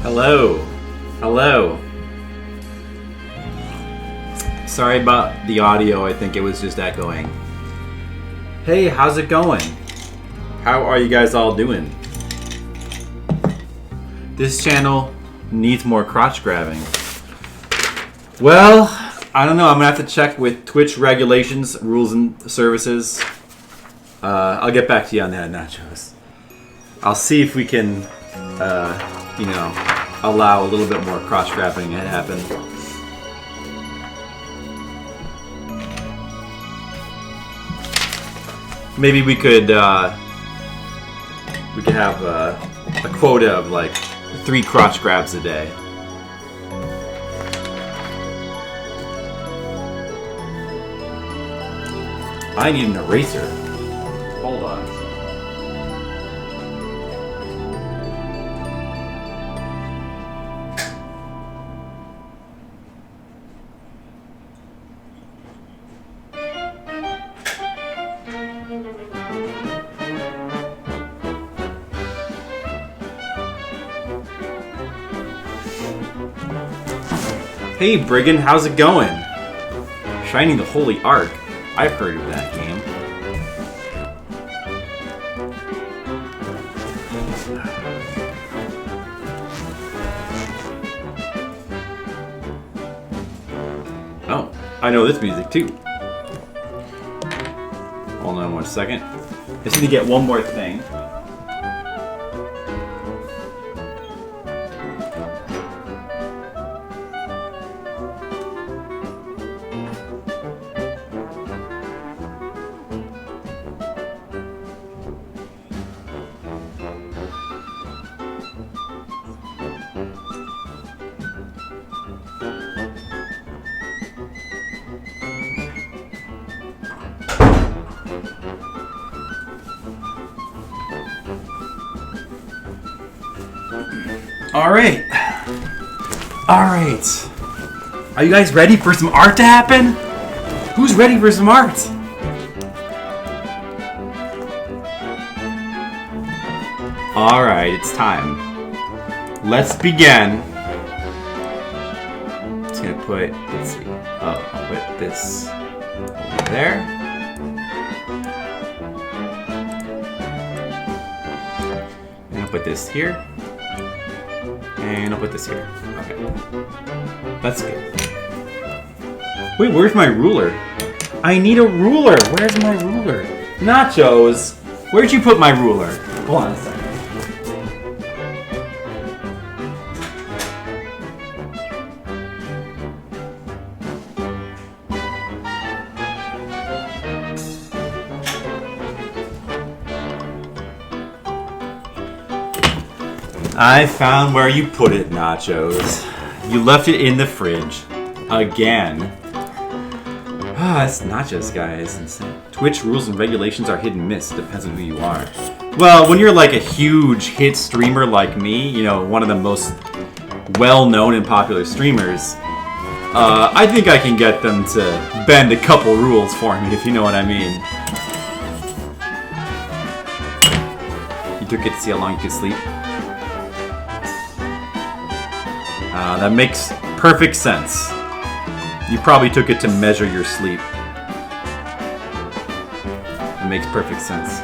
Hello. Hello. Sorry about the audio. I think it was just echoing. Hey, how's it going? How are you guys all doing? This channel needs more crotch grabbing. Well, I don't know. I'm gonna have to check with Twitch regulations, rules, and services. I'll get back to you on that, Nachos. I'll see if we can, allow a little bit more crotch grabbing to happen. Maybe we could have a quota of like 3 crotch grabs a day. I need an eraser. Hold on. Hey Brigand, how's it going? Shining the Holy Ark. I've heard of that game. Oh, I know this music too. Hold on 1 second. I just need to get one more thing. Alright. Are you guys ready for some art to happen? Who's ready for some art? Alright, it's time. Let's begin. Just gonna put, let's see. I'll put this over there. And I'll put this here. And I'll put this here. Okay. That's good. Wait, where's my ruler? I need a ruler. Where's my ruler? Nachos, where'd you put my ruler? Hold on a second. I found where you put it, Nachos. You left it in the fridge. Again. That's Nachos, guys. Insane. Twitch rules and regulations are hit and miss. Depends on who you are. Well, when you're like a huge hit streamer like me, you know, one of the most well-known and popular streamers, I think I can get them to bend a couple rules for me, if you know what I mean. You took it to see how long you could sleep? That makes perfect sense. You probably took it to measure your sleep. It makes perfect sense.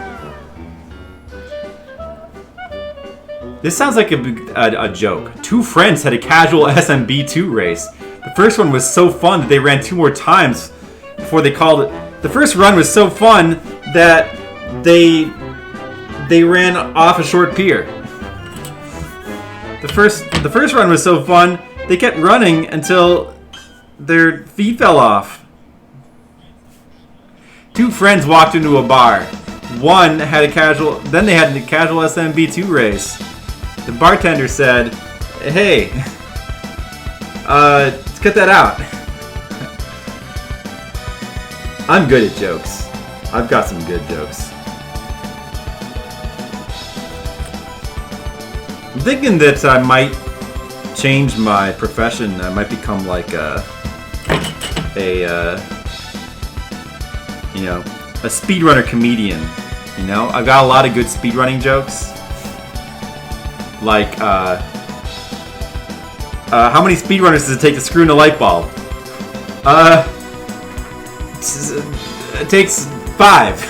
This sounds like a joke. 2 friends had a casual SMB2 race. The first one was so fun that they ran 2 more times before they called it. The first run was so fun that they ran off a short pier. The first run was so fun, they kept running until their feet fell off. 2 friends walked into a bar. One had a casual SMB2 race. The bartender said, "Hey, let's cut that out." I'm good at jokes. I've got some good jokes. I'm thinking that I might change my profession. I might become like a speedrunner comedian. You know, I've got a lot of good speedrunning jokes. Like How many speedrunners does it take to screw in a light bulb? It takes 5.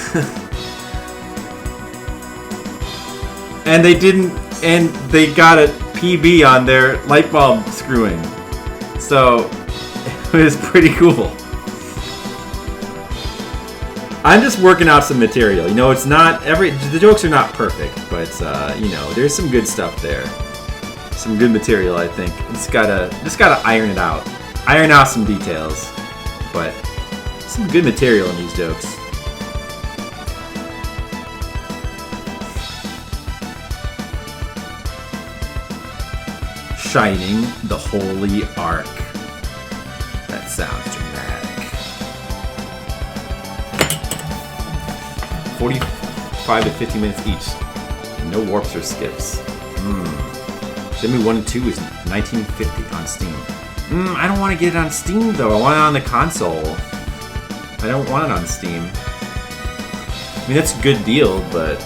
And they didn't, and they got a PB on their light bulb screwing. So, it was pretty cool. I'm just working out some material. You know, it's not the jokes are not perfect, but you know, there's some good stuff there. Some good material, I think. Just gotta iron it out. Iron out some details. But some good material in these jokes. Shining the Holy Ark. That sounds dramatic. 45 to 50 minutes each. No warps or skips. Shenmue 1 and 2 is $19.50 on Steam. I don't want to get it on Steam though. I want it on the console. I don't want it on Steam. I mean, that's a good deal, but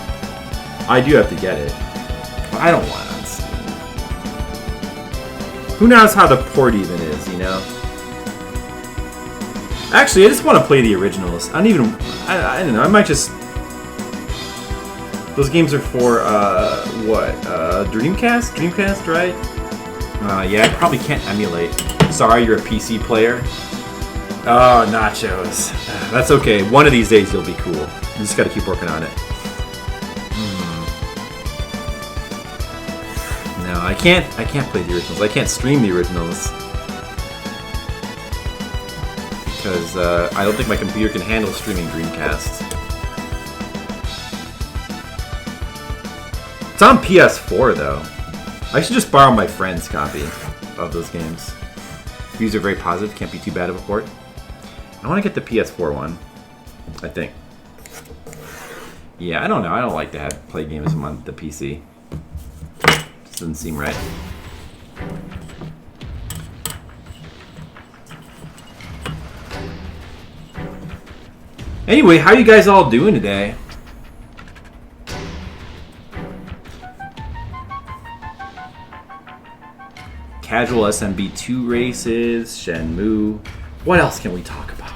I do have to get it. But I don't want it on Steam. Who knows how the port even is, you know? Actually, I just want to play the originals. I don't know. I might just... Those games are for, what? Dreamcast? Dreamcast, right? Yeah, I probably can't emulate. Sorry, you're a PC player. Oh, nachos. That's okay. One of these days you'll be cool. You just gotta keep working on it. No, I can't play the originals. I can't stream the originals. Because, I don't think my computer can handle streaming Dreamcast. It's on PS4 though. I should just borrow my friend's copy of those games. Reviews are very positive, can't be too bad of a port. I want to get the PS4 one, I think. Yeah, I don't know. I don't like to play games on the PC. Just doesn't seem right. Anyway, how you guys all doing today? Casual SMB2 races, Shenmue. What else can we talk about?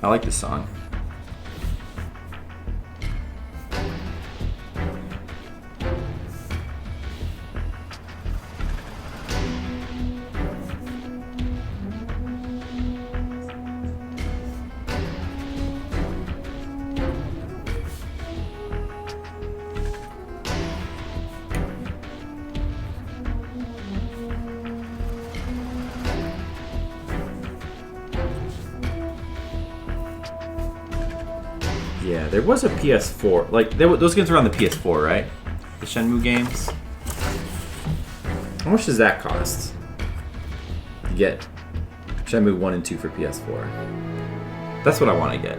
I like this song. Yeah, there was a PS4. Like, those games were on the PS4, right? The Shenmue games. How much does that cost? To get Shenmue 1 and 2 for PS4. That's what I want to get.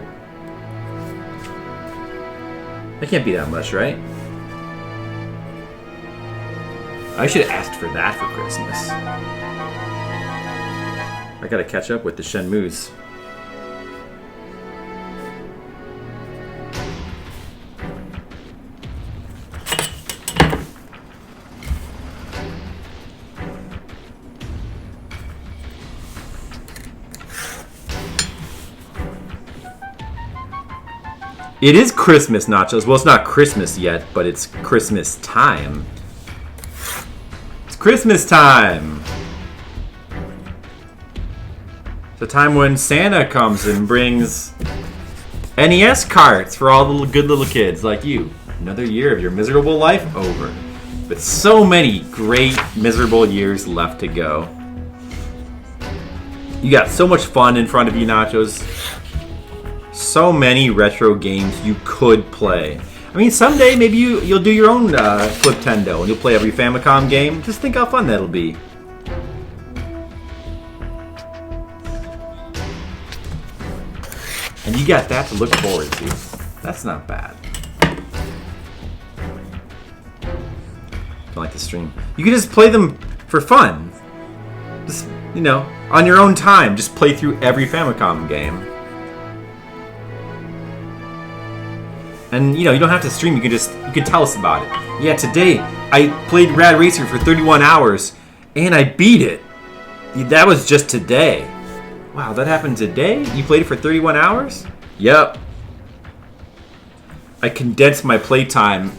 That can't be that much, right? I should have asked for that for Christmas. I gotta catch up with the Shenmues. It is Christmas, Nachos. Well, it's not Christmas yet, but it's Christmas time. It's Christmas time! It's a time when Santa comes and brings NES carts for all the good little kids like you. Another year of your miserable life over. But so many great, miserable years left to go. You got so much fun in front of you, Nachos. So many retro games you could play. I mean, someday maybe you'll do your own Fliptendo and you'll play every Famicom game. Just think how fun that'll be. And you got that to look forward to. That's not bad. Don't like to stream. You can just play them for fun. Just, you know, on your own time. Just play through every Famicom game. And, you know, you don't have to stream. You can tell us about it. Yeah, today I played Rad Racer for 31 hours, and I beat it. That was just today. Wow, that happened today? You played it for 31 hours? Yep. I condensed my playtime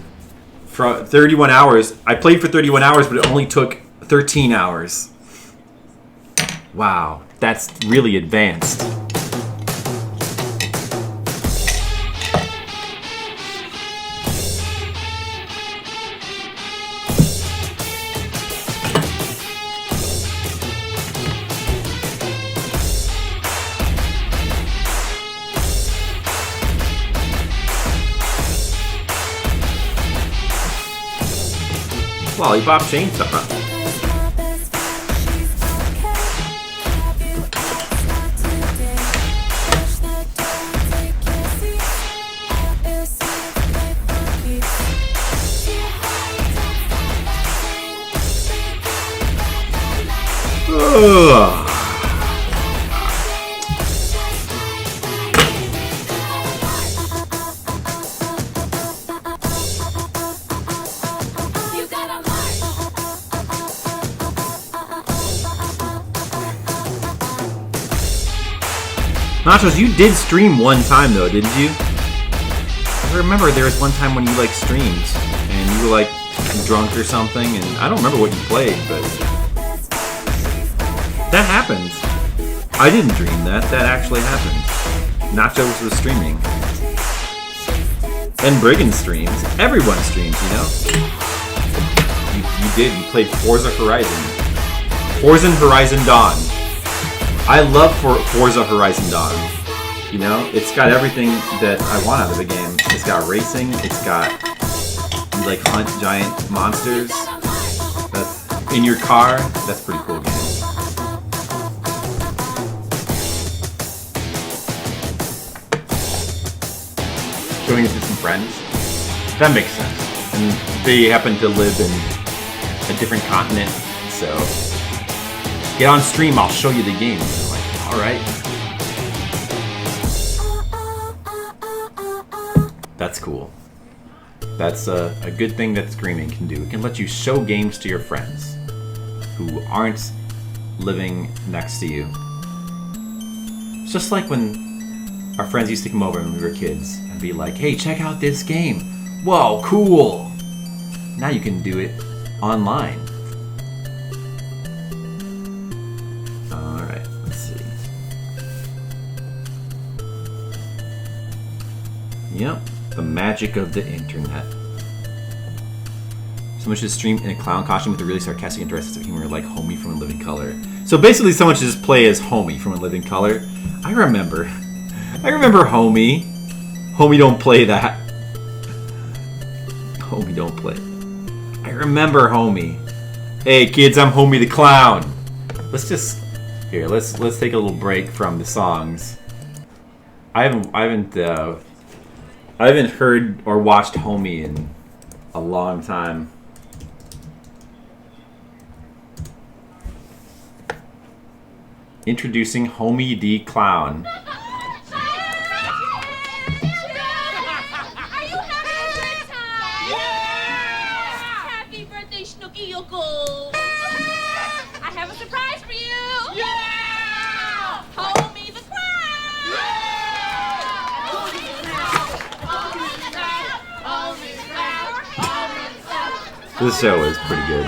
from 31 hours. I played for 31 hours, but it only took 13 hours. Wow, that's really advanced. Lollipop Chainsaw. Ugh. Nachos, you did stream one time though, didn't you? I remember there was one time when you like streamed and you were like drunk or something, and I don't remember what you played, but that happened. I didn't dream that. That actually happened. Nachos was streaming. And Brigand streams. Everyone streams, you know? You did. You played Forza Horizon. Forza Horizon Dawn. I love Forza Horizon Dawn. You know, it's got everything that I want out of the game. It's got racing. It's got you like hunt giant monsters. That's in your car. That's a pretty cool game. Showing it to some friends. That makes sense. And they happen to live in a different continent, so. Get on stream, I'll show you the game. I'm like, alright. That's cool. That's a good thing that streaming can do. It can let you show games to your friends who aren't living next to you. It's just like when our friends used to come over when we were kids and be like, hey, check out this game. Whoa, cool. Now you can do it online. Yep, the magic of the internet. Someone should stream in a clown costume with a really sarcastic and dressed humor like Homie from A Living Color. So basically someone should just play as Homie from A Living Color. I remember Homie. Homie don't play that. Homie don't play. I remember Homie. Hey kids, I'm Homie the Clown. Let's just... Here, let's take a little break from the songs. I haven't heard or watched Homie in a long time. Introducing Homie the Clown. Are you having a good time? Yeah! Happy birthday, Snooki Yoko! I have a surprise for you! Yeah! Homie the Clown! Yeah! This show is pretty good.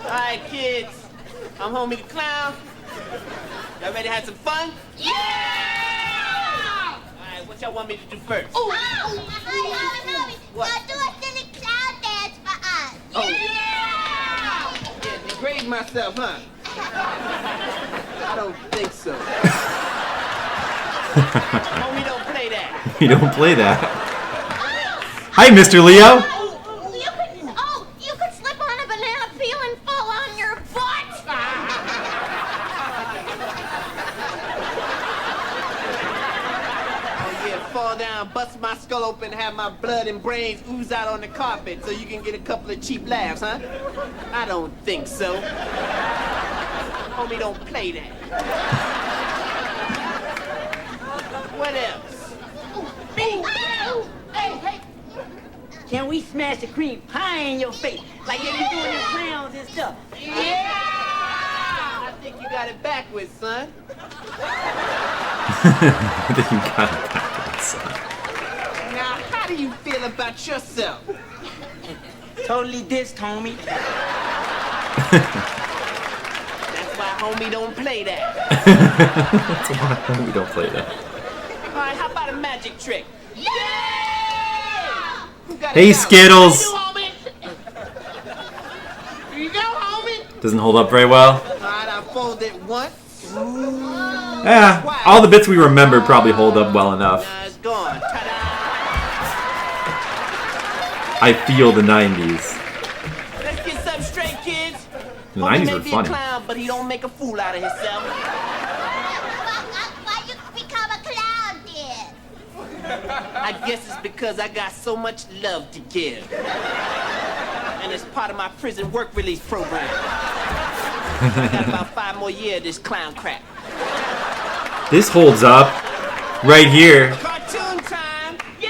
Alright, kids. I'm Homie the Clown. Y'all ready to have some fun? Yeah! Alright, what y'all want me to do first? Oh! Homie, What? now do a silly clown dance for us. Oh, Yeah! yeah, degrade myself, huh? I don't think so. Homie don't play that. You don't play that. Hi, Mr. Leo. You could slip on a banana peel and fall on your butt. Oh, yeah, fall down, bust my skull open, have my blood and brains ooze out on the carpet so you can get a couple of cheap laughs, huh? I don't think so. Homie, don't play that. What else? Hey, hey. Can we smash the cream pie in your face like they be doing in clowns and stuff? Yeah! I think you got it backwards, son. I think you got it backwards. Now, how do you feel about yourself? Totally dissed, homie. That's why homie don't play that. That's why we don't play that. All right, how about a magic trick? Yeah! Who got Hey, it down? Skittles! Here you go, homie. Doesn't hold up very well. All right, I fold it once. Yeah, all the bits we remembered probably hold up well enough. Now it's gone. Ta-da! I feel the 90s. Let's get something straight, kids. The Homie 90s may were be funny. a clown, but he don't make a fool out of himself. Why you become a clown, dear? I guess it's because I got so much love to give. And it's part of my prison work release program. I got about 5 more years of this clown crap. This holds up right here. Cartoon time! Yeah!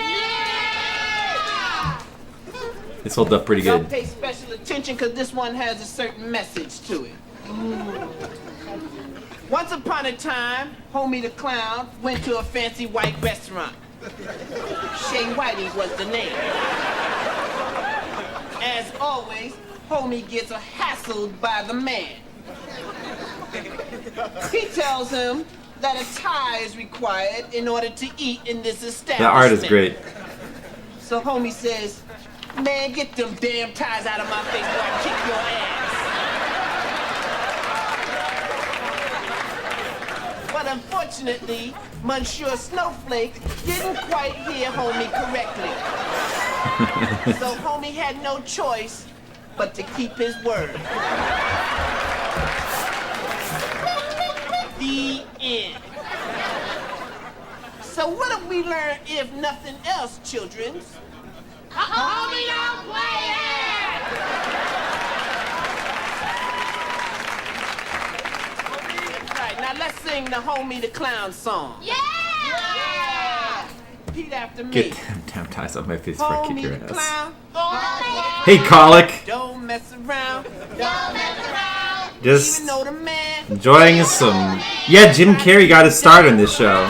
This holds up pretty Don't good. pay special attention because this one has a certain message to it. Once upon a time, Homie the Clown went to a fancy white restaurant. Shea Whitey was the name. As always, Homie gets hassled by the man. He tells him that a tie is required in order to eat in this establishment. That art is great. So Homie says, man, get them damn ties out of my face before I kick your ass. But unfortunately, Monsieur Snowflake didn't quite hear Homie correctly. So Homie had no choice but to keep his word. The end. So what have we learned if nothing else, children? Homie, don't play it! Right, now let's sing the Homie the Clown song. Yeah! Repeat after me. Get them damn ties off my face before I kick Homie your the ass. Clown, Hey, Colic! don't mess around. Don't mess around! Just Even though the man enjoying some... Yeah, Jim Carrey got his start on this show.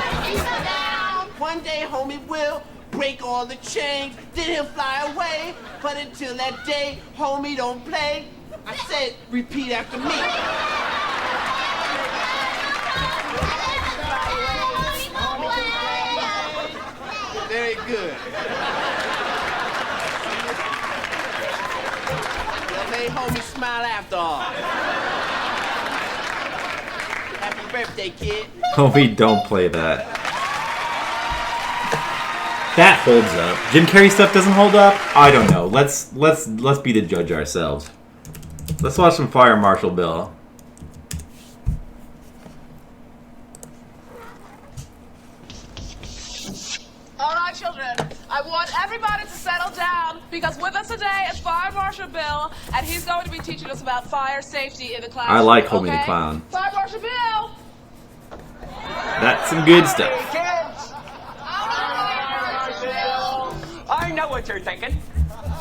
one day Homie will break all the chains, then he'll fly away. But until that day, Homie don't play. I said, repeat after me. Very good. That made Homie smile after all. Happy birthday, kid. Homie, don't play that. That holds up. Jim Carrey stuff doesn't hold up? I don't know. Let's be the judge ourselves. Let's watch some Fire Marshal Bill. All right, children, I want everybody to settle down because with us today is Fire Marshal Bill, and he's going to be teaching us about fire safety in the classroom. I like Homie the okay? Clown. Fire Marshal Bill! That's some good stuff. Kids! I know what you're thinking.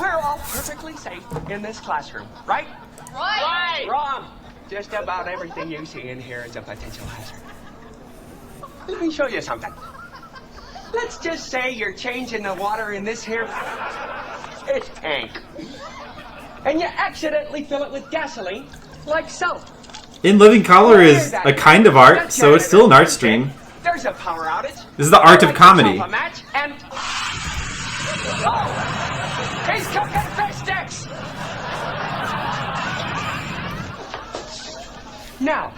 We're all perfectly safe in this classroom, right? Right! Wrong. Just about everything you see in here is a potential hazard. Let me show you something. Let's just say you're changing the water in this here tank. And you accidentally fill it with gasoline, like so. In Living Color is a kind of art, so it's still an art stream. There's a power outage. This is the art of comedy. A match and oh, he's cooking fish sticks. Now,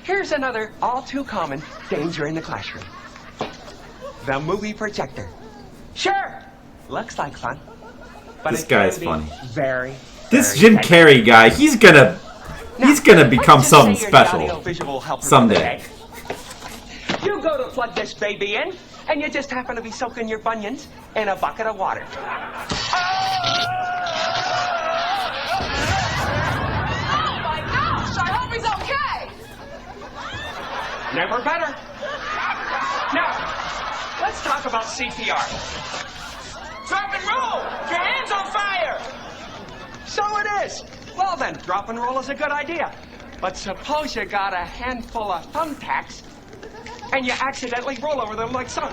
here's another all too common danger in the classroom. The movie projector. Sure, looks like fun, but This it guy's can be funny. Very. This very Jim dangerous. Carrey guy, he's gonna become Let's just something say you're the special audiovisual helper for someday. the day. You go to plug this baby in, and you just happen to be soaking your bunions in a bucket of water. Oh my gosh, I hope he's okay. Never better. Now, let's talk about CPR. Drop and roll! Your hand's on fire! So it is. Well then, drop and roll is a good idea. But suppose you got a handful of thumbtacks and you accidentally roll over them like so. Now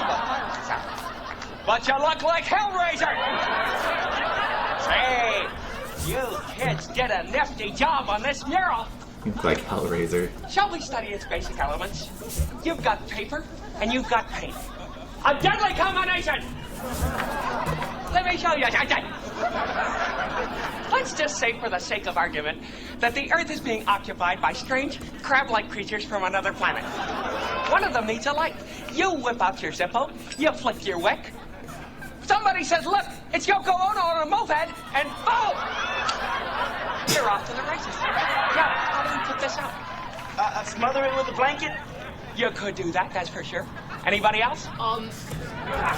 the fire's out. But you look like Hellraiser! Say, you kids did a nifty job on this mural. You look like Hellraiser. Shall we study its basic elements? You've got paper and you've got paint. A deadly combination! Let me show you. Let's just say, for the sake of argument, that the Earth is being occupied by strange, crab-like creatures from another planet. One of them needs a light. You whip out your Zippo, you flick your wick. Somebody says, look, it's Yoko Ono on a moped, and boom! You're off to the races. Now, how do we put this out? Smother it with a blanket? You could do that, that's for sure. Anybody else?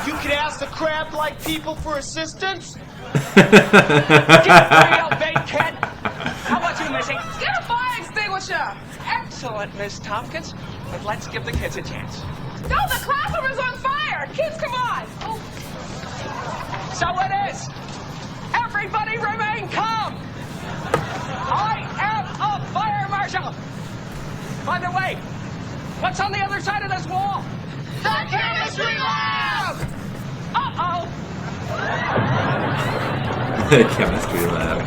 You could ask the crab-like people for assistance? Get real, big kid! How about you, Missy? Get a fire extinguisher. Excellent, Miss Tompkins. But let's give the kids a chance. No, the classroom is on fire. Kids, come on. Oh. So it is. Everybody remain calm. I am a fire marshal. By the way, what's on the other side of this wall? The chemistry lab. Uh-oh. The chemistry lab.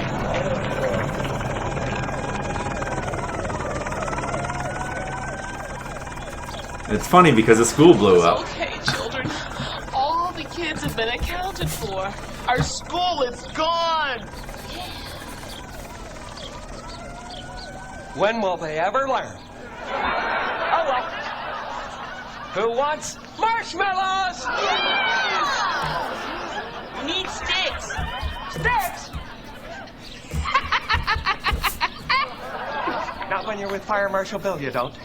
It's funny because the school blew up. Okay, children. All the kids have been accounted for. Our school is gone! When will they ever learn? Oh, well. Who wants marshmallows? We need sticks. Sticks? Not when you're with Fire Marshal Bill, you don't.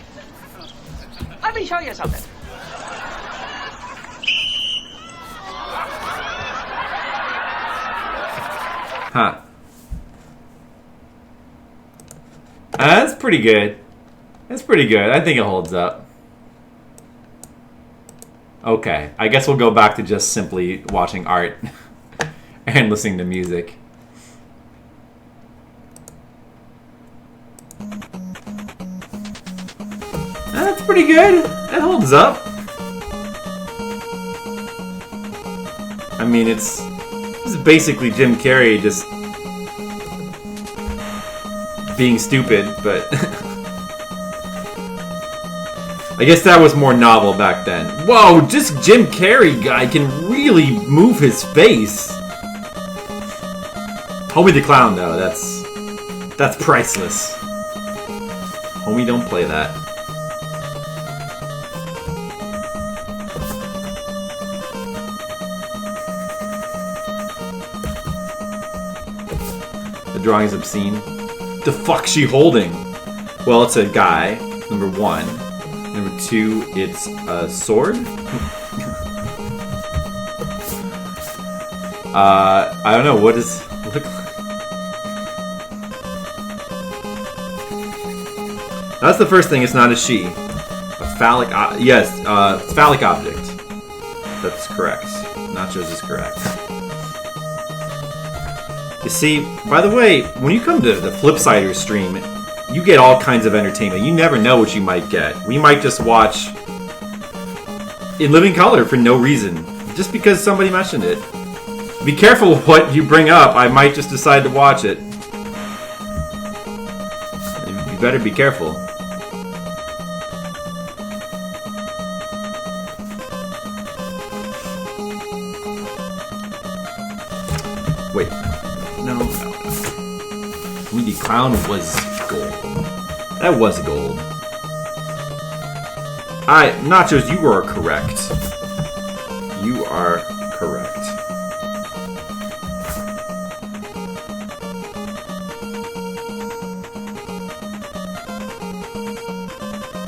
Let me show you something. Huh. That's pretty good. That's pretty good. I think it holds up. Okay, I guess we'll go back to just simply watching art and listening to music. That's pretty good. It holds up. I mean, it's basically Jim Carrey just being stupid, but I guess that was more novel back then. Whoa, this Jim Carrey guy can really move his face. Homie the Clown, though, that's priceless. Homie, don't play that. The drawing is obscene. The fuck's she holding? Well, it's a guy, number one. Number two, it's a sword. I don't know, what does it look like? That's the first thing, it's not a she. A phallic, yes, phallic object. That's correct. Nachos is correct. You see, by the way, when you come to the Flipsider stream, you get all kinds of entertainment. You never know what you might get. We might just watch in living color for no reason, just because somebody mentioned it. Be careful what you bring up. I might just decide to watch it. You better be careful. Wait. No. Homie the Clown was gold. That was gold. Nachos, you are correct. You are correct.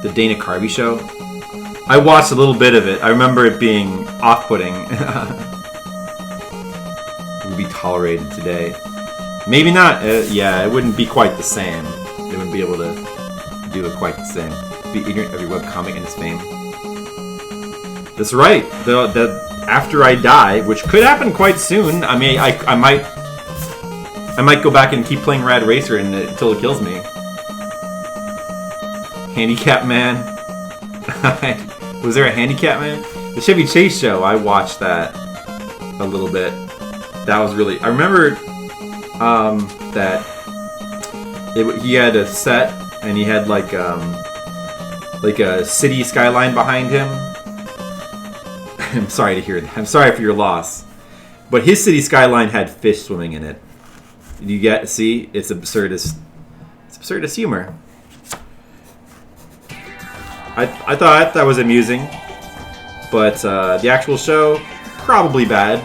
The Dana Carvey Show. I watched a little bit of it. I remember it being off-putting. It would be tolerated today. Maybe not. Yeah, it wouldn't be quite the same. They wouldn't be able to do it quite the same. Be ignorant of your webcomic and its fame. That's right. The after I die, which could happen quite soon. I mean, I might go back and keep playing Rad Racer until it kills me. Handicap Man. Was there a Handicap Man? The Chevy Chase show. I watched that a little bit. That was really. I remember that he had a set and he had like a city skyline behind him. I'm sorry to hear that. I'm sorry for your loss. But his city skyline had fish swimming in it. You get see? It's absurdist. It's absurdist humor. I thought that was amusing, but the actual show probably bad.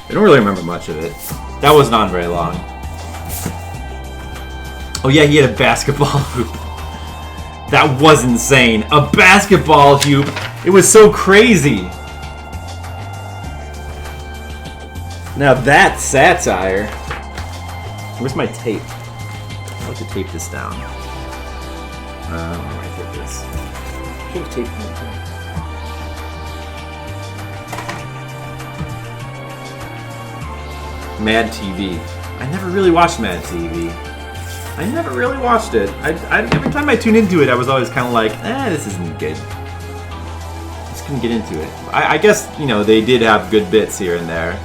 I don't really remember much of it. That wasn't on very long. Oh yeah, he had a basketball hoop. That was insane. A basketball hoop. It was so crazy. Now that's satire. Where's my tape? I'd like to tape this down. Where do I put this? I can't tape anything. Mad TV. I never really watched Mad TV. I never really watched it. Every time I tuned into it, I was always kind of like, this isn't good. Just couldn't get into it. I guess, you know, they did have good bits here and there.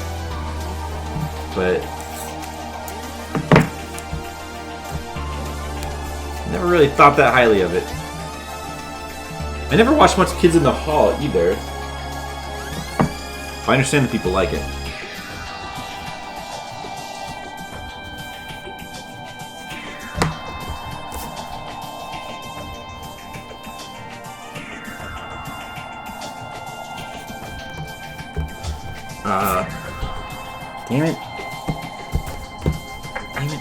But never really thought that highly of it. I never watched much Kids in the Hall either. I understand that people like it. Damn it. Damn it.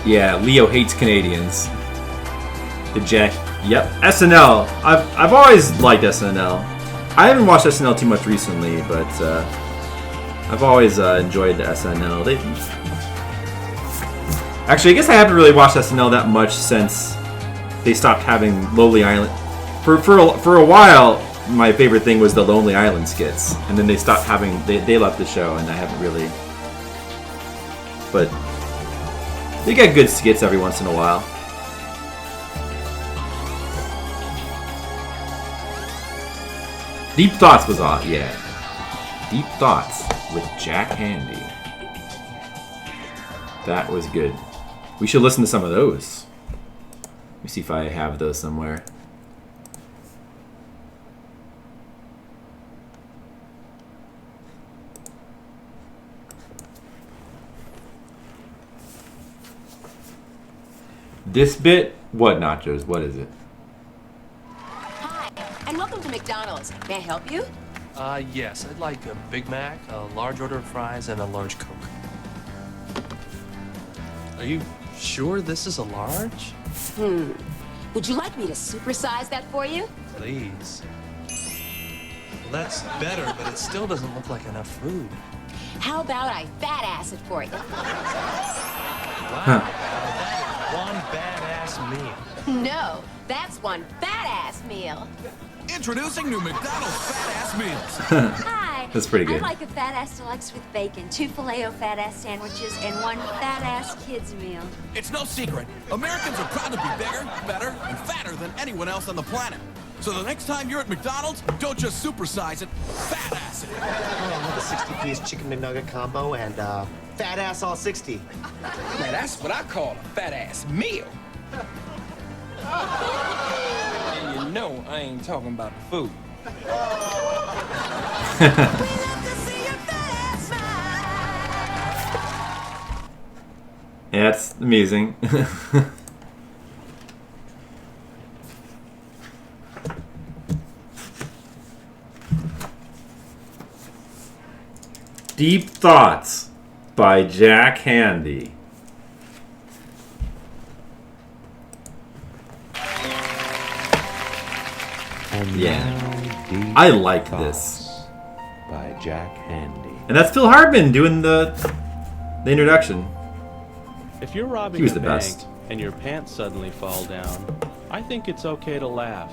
Yeah, Leo hates Canadians. The Jack. Yep, SNL. I've always liked SNL. I haven't watched SNL too much recently, but I've always enjoyed the SNL. Actually, I guess I haven't really watched SNL that much since they stopped having Lonely Island. For a while, my favorite thing was the Lonely Island skits, and then they stopped having. They left the show, and I haven't really. But they get good skits every once in a while. Deep Thoughts was on, yeah. Deep Thoughts with Jack Handy. That was good. We should listen to some of those. Let me see if I have those somewhere. This bit? What nachos? What is it? And welcome to McDonald's. May I help you? Yes. I'd like a Big Mac, a large order of fries, and a large Coke. Are you sure this is a large? Would you like me to supersize that for you? Please. Well, that's better, but it still doesn't look like enough food. How about I fat ass it for you? Wow. One badass meal. No, that's one fat ass meal. Introducing new McDonald's Fat Ass Meals. Hi. That's pretty good. I'd like a Fat Ass Deluxe with bacon, 2 Filet-O Fat Ass sandwiches, and 1 Fat Ass Kids meal. It's no secret. Americans are proud to be bigger, better, and fatter than anyone else on the planet. So the next time you're at McDonald's, don't just supersize it, fat ass it. I want a 60-piece chicken McNugget combo and fat ass all 60. Now that's what I call a fat ass meal. And you know I ain't talking about the food. Yeah, it's amusing. Deep Thoughts by Jack Handy. And yeah, I like this. By Jack Handy. And that's Phil Hardman doing the introduction. If you're robbing He was a the bank best. and your pants suddenly fall down, I think it's okay to laugh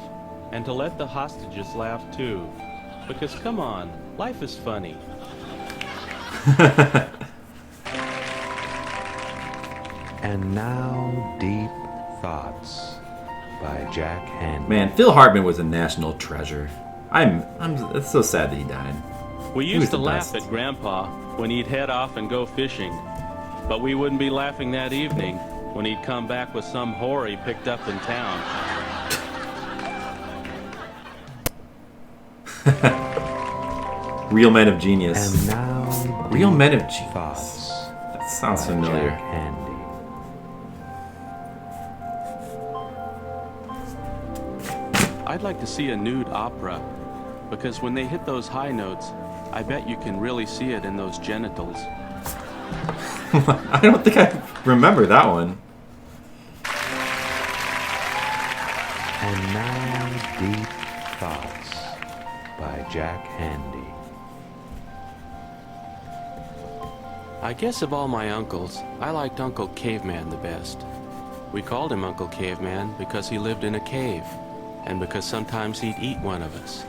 and to let the hostages laugh too. Because come on, life is funny. And now, Deep Thoughts by Jack Handy. Man, Phil Hardman was a national treasure. It's so sad that he died. We He was used to the laugh best. at Grandpa when he'd head off and go fishing. But we wouldn't be laughing that evening when he'd come back with some whore he picked up in town. Real Men of Genius. And now, Real Men of Deep Genius. Thoughts That sounds by familiar. Jack Handy. I'd like to see a nude opera, because when they hit those high notes, I bet you can really see it in those genitals. I don't think I remember that one. And now, Deep Thoughts by Jack Handy. I guess of all my uncles, I liked Uncle Caveman the best. We called him Uncle Caveman because he lived in a cave, and because sometimes he'd eat one of us.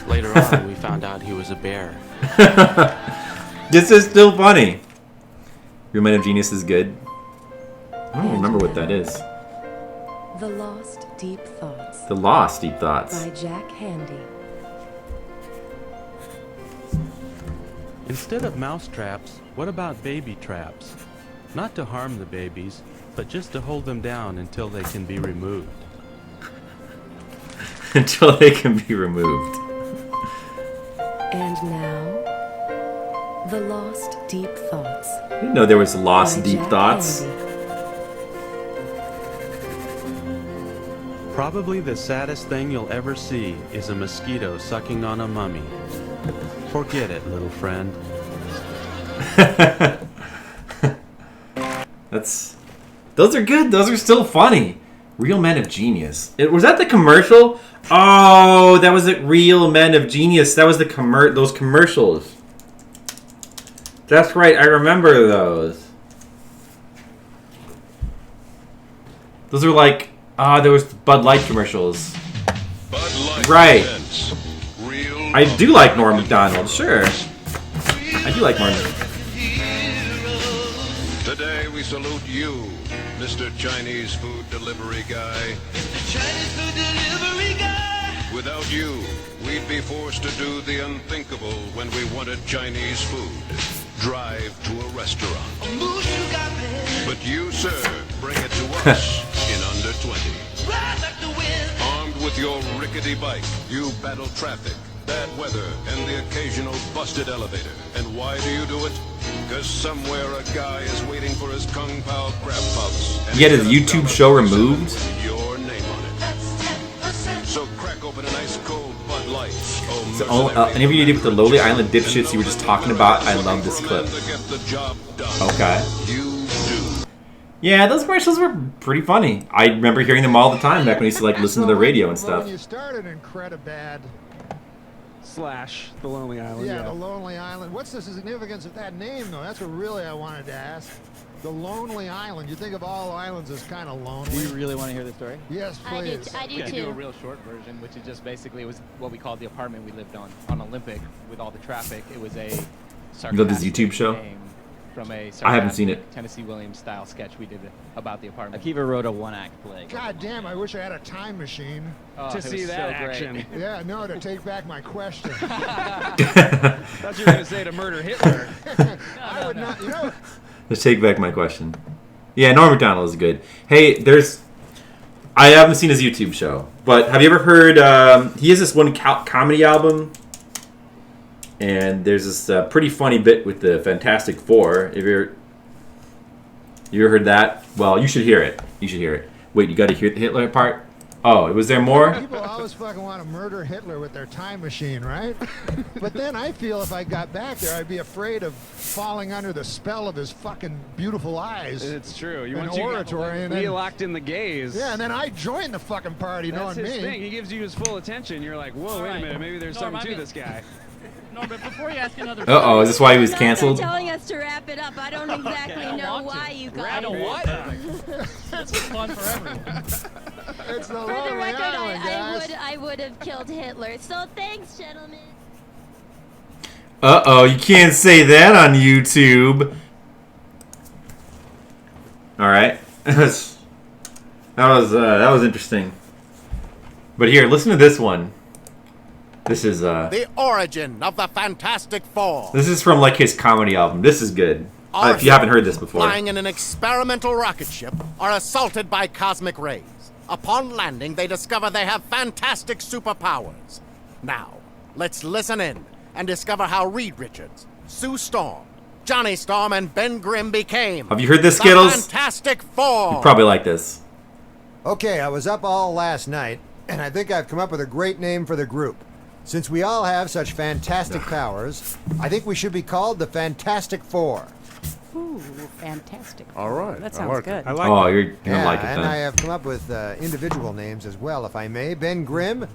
Later on, we found out he was a bear. This is still funny. Real Men of Genius is good. I don't remember what that is. The Lost Deep Thoughts. The Lost Deep Thoughts. By Jack Handy. Instead of mouse traps, what about baby traps? Not to harm the babies, but just to hold them down until they can be removed. Until they can be removed. And now, The Lost Deep Thoughts. I didn't know there was Lost by Deep Jack Thoughts. Handy. Probably the saddest thing you'll ever see is a mosquito sucking on a mummy. Forget it, little friend. Those are good. Those are still funny. Real Men of Genius. Was that the commercial? Oh, that was it. Real Men of Genius. That was the those commercials. That's right. I remember those. Those are like there was Bud Light commercials. Bud Light Right. presents Real I do like Norm Macdonald. Sure. I do like Norm. Today we salute you, Mr. Chinese food delivery guy. Chinese food delivery guy. Without you, we'd be forced to do the unthinkable when we wanted Chinese food. Drive to a restaurant. But you, sir, bring it to us in under 20. Ride like the wind. Armed with your rickety bike, you battle traffic, bad weather, and the occasional busted elevator. And why do you do it? Because somewhere a guy is waiting for his Kung Pao crab puffs. And He had his he's got YouTube $1.07 show removed? with your name on it. So crack open an ice cold Bud Light. Oh, So, any of you did with the Lowly Island dipshits you were just talking about, I love this clip. Okay. Yeah, those commercials were pretty funny. I remember hearing them all the time back when I used to like listen to the radio and stuff. When you started in Credibad, / The Lonely Island. yeah, the Lonely Island. What's the significance of that name, though? That's what really I wanted to ask. The Lonely Island. You think of all islands as kind of lonely. Do you really want to hear the story? Yes, please. I do do too. a real short version, which is just basically it was what we called the apartment we lived on Olympic with all the traffic. It was a You love this YouTube show? from a I haven't seen it. Tennessee Williams style sketch we did about the apartment. Akiva wrote a one-act play. God damn, I wish I had a time machine. Oh, to see that action. Yeah, no, to take back my question. Thought you were going to say to murder Hitler. I would not, you know. Let's take back my question. Yeah, Norm Macdonald is good. Hey, I haven't seen his YouTube show, but have you ever heard? He has this one comedy album, and there's this pretty funny bit with the Fantastic Four. If you ever heard that? Well, you should hear it. You should hear it. Wait, you got to hear the Hitler part? Oh, was there more? People always fucking want to murder Hitler with their time machine, right? But then I feel if I got back there, I'd be afraid of falling under the spell of his fucking beautiful eyes. It's true. You and want oratory, and he then, locked in the gaze. yeah, and then I join the fucking party, That's knowing his me. thing. He gives you his full attention. You're like, whoa, wait a minute. Maybe there's something to this guy. No, but before you ask another Uh-oh, is this why he was canceled? Telling us to wrap it up. I don't exactly know why you guys. This was fun for everyone. It's the For the Lonely record, Island, guys. I would have killed Hitler. So thanks, gentlemen. Uh-oh, you can't say that on YouTube. All right. that was interesting. But here, listen to this one. This is The origin of the Fantastic Four. this is from like his comedy album. This is good. If you haven't heard this before. Flying in an experimental rocket ship are assaulted by cosmic rays. Upon landing, they discover they have fantastic superpowers. Now, let's listen in and discover how Reed Richards, Sue Storm, Johnny Storm, and Ben Grimm became. Have you heard this, the Skittles? Fantastic Four. You probably like this. Okay, I was up all last night, and I think I've come up with a great name for the group. Since we all have such fantastic powers, I think we should be called the Fantastic Four. Ooh, fantastic. All right, That I sounds like good. it. I like it. You're gonna like it and then. I have come up with individual names as well, if I may. Ben Grimm,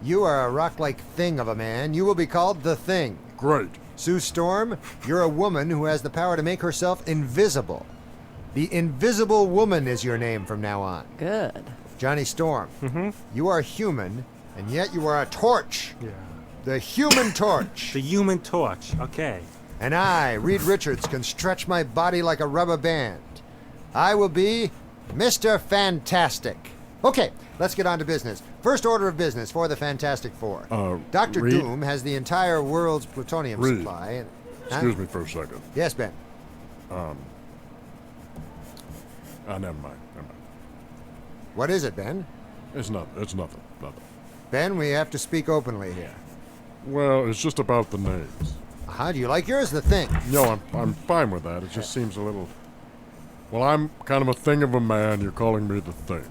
you are a rock-like thing of a man. You will be called the Thing. Great. Sue Storm, you're a woman who has the power to make herself invisible. The Invisible Woman is your name from now on. Good. Johnny Storm, you are human, and yet you are a torch. Yeah. The Human Torch. The Human Torch. Okay. And I, Reed Richards, can stretch my body like a rubber band. I will be Mr. Fantastic. Okay, let's get on to business. First order of business for the Fantastic Four. Dr. Reed? Doom has the entire world's plutonium Reed, supply. And, excuse me for a second. Yes, Ben. Never mind. What is it, Ben? It's nothing. Ben, we have to speak openly here. Well, it's just about the names. Do you like yours, the Thing? No, I'm fine with that. It just seems a little... Well, I'm kind of a thing of a man. You're calling me the Thing.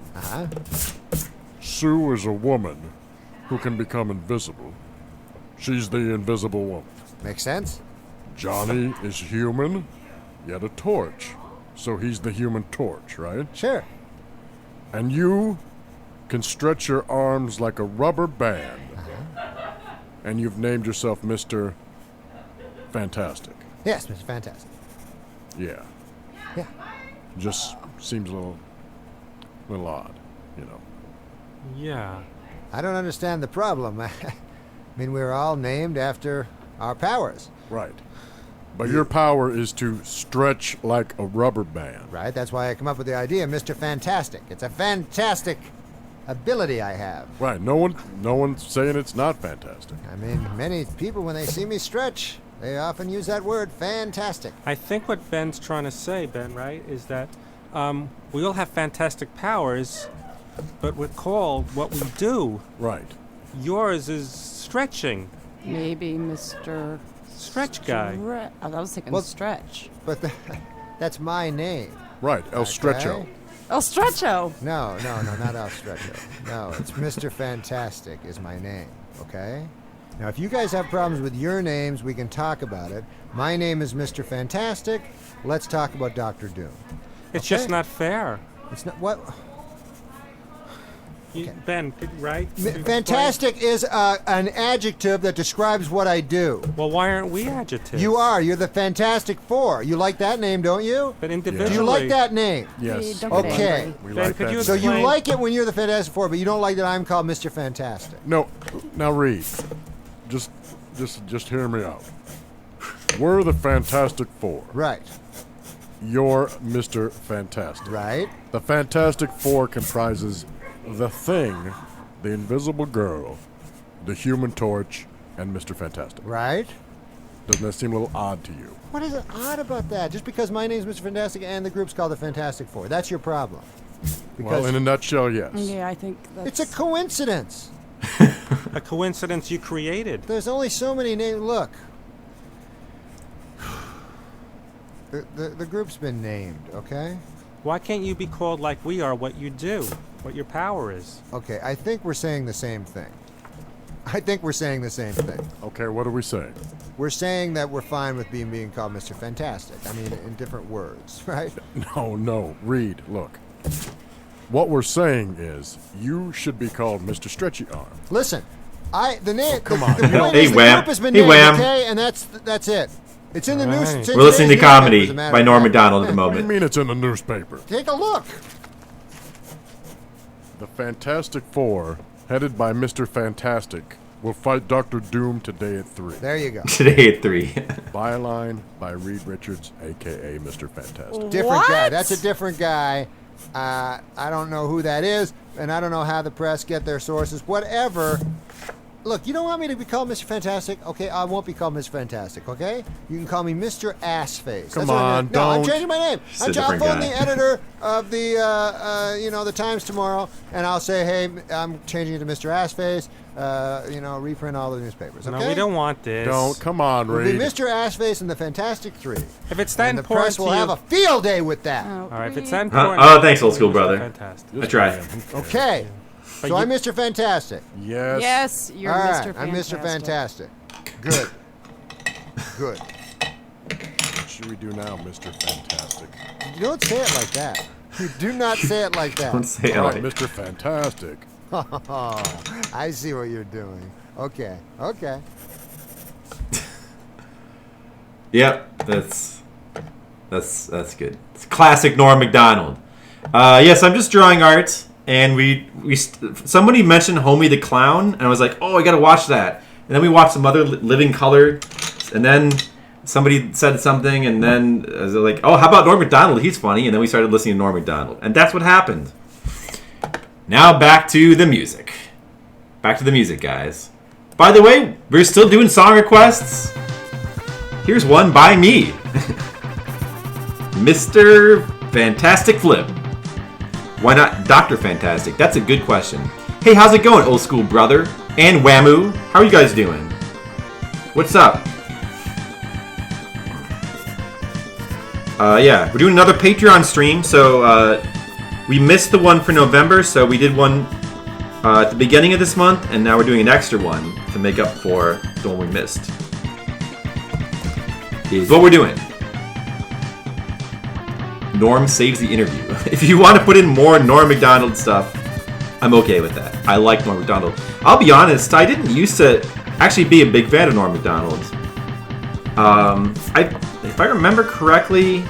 Sue is a woman who can become invisible. She's the Invisible Woman. Makes sense. Johnny is human, yet a torch. So he's the Human Torch, right? Sure. And you can stretch your arms like a rubber band. And you've named yourself Mr. Fantastic. Yes, Mr. Fantastic. Yeah. Yeah. Just seems a little odd, you know. Yeah. I don't understand the problem. I mean, we're all named after our powers. Right. But your power is to stretch like a rubber band. Right, that's why I come up with the idea, Mr. Fantastic. It's a fantastic ability I have. Right, no one's saying it's not fantastic. I mean, many people, when they see me stretch, they often use that word, fantastic. I think what Ben's trying to say, Ben, right, is that we all have fantastic powers, but we're called what we do. Right. Yours is stretching. Maybe Mr. Stretch guy. I was thinking Well, Stretch. But that's my name. Right, El Stretcho. Okay? El Stretcho. No, not El Stretcho. No, it's Mr. Fantastic is my name, okay? Now, if you guys have problems with your names, we can talk about it. My name is Mr. Fantastic. Let's talk about Dr. Doom. It's Okay? just not fair. It's not what. Ben, right? Fantastic is an adjective that describes what I do. Well, why aren't we adjectives? You are. You're the Fantastic Four. You like that name, don't you? But individually. Do you like that name? Yes. Okay. We like that. So you like it when you're the Fantastic Four, but you don't like that I'm called Mr. Fantastic. No, now read. Just hear me out. We're the Fantastic Four. Right. You're Mr. Fantastic. Right. The Fantastic Four comprises the Thing, the Invisible Girl, the Human Torch, and Mr. Fantastic. Right. Doesn't that seem a little odd to you? What is odd about that? Just because my name's Mr. Fantastic and the group's called the Fantastic Four. That's your problem. Because Well, in a nutshell, yes. Yeah, I think that's... it's a coincidence. A coincidence you created. There's only so many names. Look. The group's been named, okay? Why can't you be called like we are what you do, what your power is? Okay, I think we're saying the same thing. Okay, what are we saying? We're saying that we're fine with being called Mr. Fantastic. I mean, in different words, right? No, Reed, look. What we're saying is you should be called Mr. Stretchy Arm. Listen, the name. Come on. The point Hey, is the Wham. group has been Hey, named, Wham. okay? And that's it. It's in the news. Right. We're listening to comedy by Norm Macdonald at the What do you moment. mean it's in the newspaper? Take a look. The Fantastic Four, headed by Mr. Fantastic, will fight Dr. Doom today at 3. There you go. Today at 3. Byline by Reed Richards, a.k.a. Mr. Fantastic. Different guy. That's a different guy. I don't know who that is, and I don't know how the press get their sources. Whatever. Look, you don't want me to be called Mr. Fantastic? Okay, I won't be called Mr. Fantastic, okay? You can call me Mr. Assface. Come That's what I'm on, gonna- No, I'm don't. changing my name. Just a I'll different phone guy. the editor of the, the Times tomorrow, and I'll say, hey, I'm changing it to Mr. Assface. Reprint all the newspapers, okay? No, we don't want this. Don't. Come on, It'll be Reed. Mr. Assface and the Fantastic Three. If it's that And the important press to will you... have a field day with that. Oh, All right, if it's Reed. that important... Oh, thanks, old school brother. Fantastic. I tried. Okay. But So you- I'm Mr. Fantastic. Yes. Yes, you're All Mr. right, I'm Mr. Fantastic. Fantastic. Good. What should we do now, Mr. Fantastic? You don't say it like that. You do not say it like that. Don't say it All like right, Mr. Fantastic. I see what you're doing. Okay. Yep, that's good. It's classic Norm Macdonald. Yes, I'm just drawing art, and somebody mentioned Homie the Clown, and I was like, oh, I gotta watch that. And then we watched some other Living Color, and then somebody said something, and then I was like, oh, how about Norm Macdonald? He's funny. And then we started listening to Norm Macdonald, and that's what happened. Now back to the music. Back to the music, guys. By the way, we're still doing song requests. Here's one by me. Mr. Fantastic Flip. Why not Dr. Fantastic? That's a good question. Hey, how's it going, old school brother? And Whamu? How are you guys doing? What's up? Yeah, we're doing another Patreon stream, so we missed the one for November, so we did one at the beginning of this month, and now we're doing an extra one to make up for the one we missed. Is what we're doing. Norm saves the interview. If you want to put in more Norm Macdonald stuff, I'm okay with that. I like Norm Macdonald. I'll be honest, I didn't used to actually be a big fan of Norm Macdonald. If I remember correctly,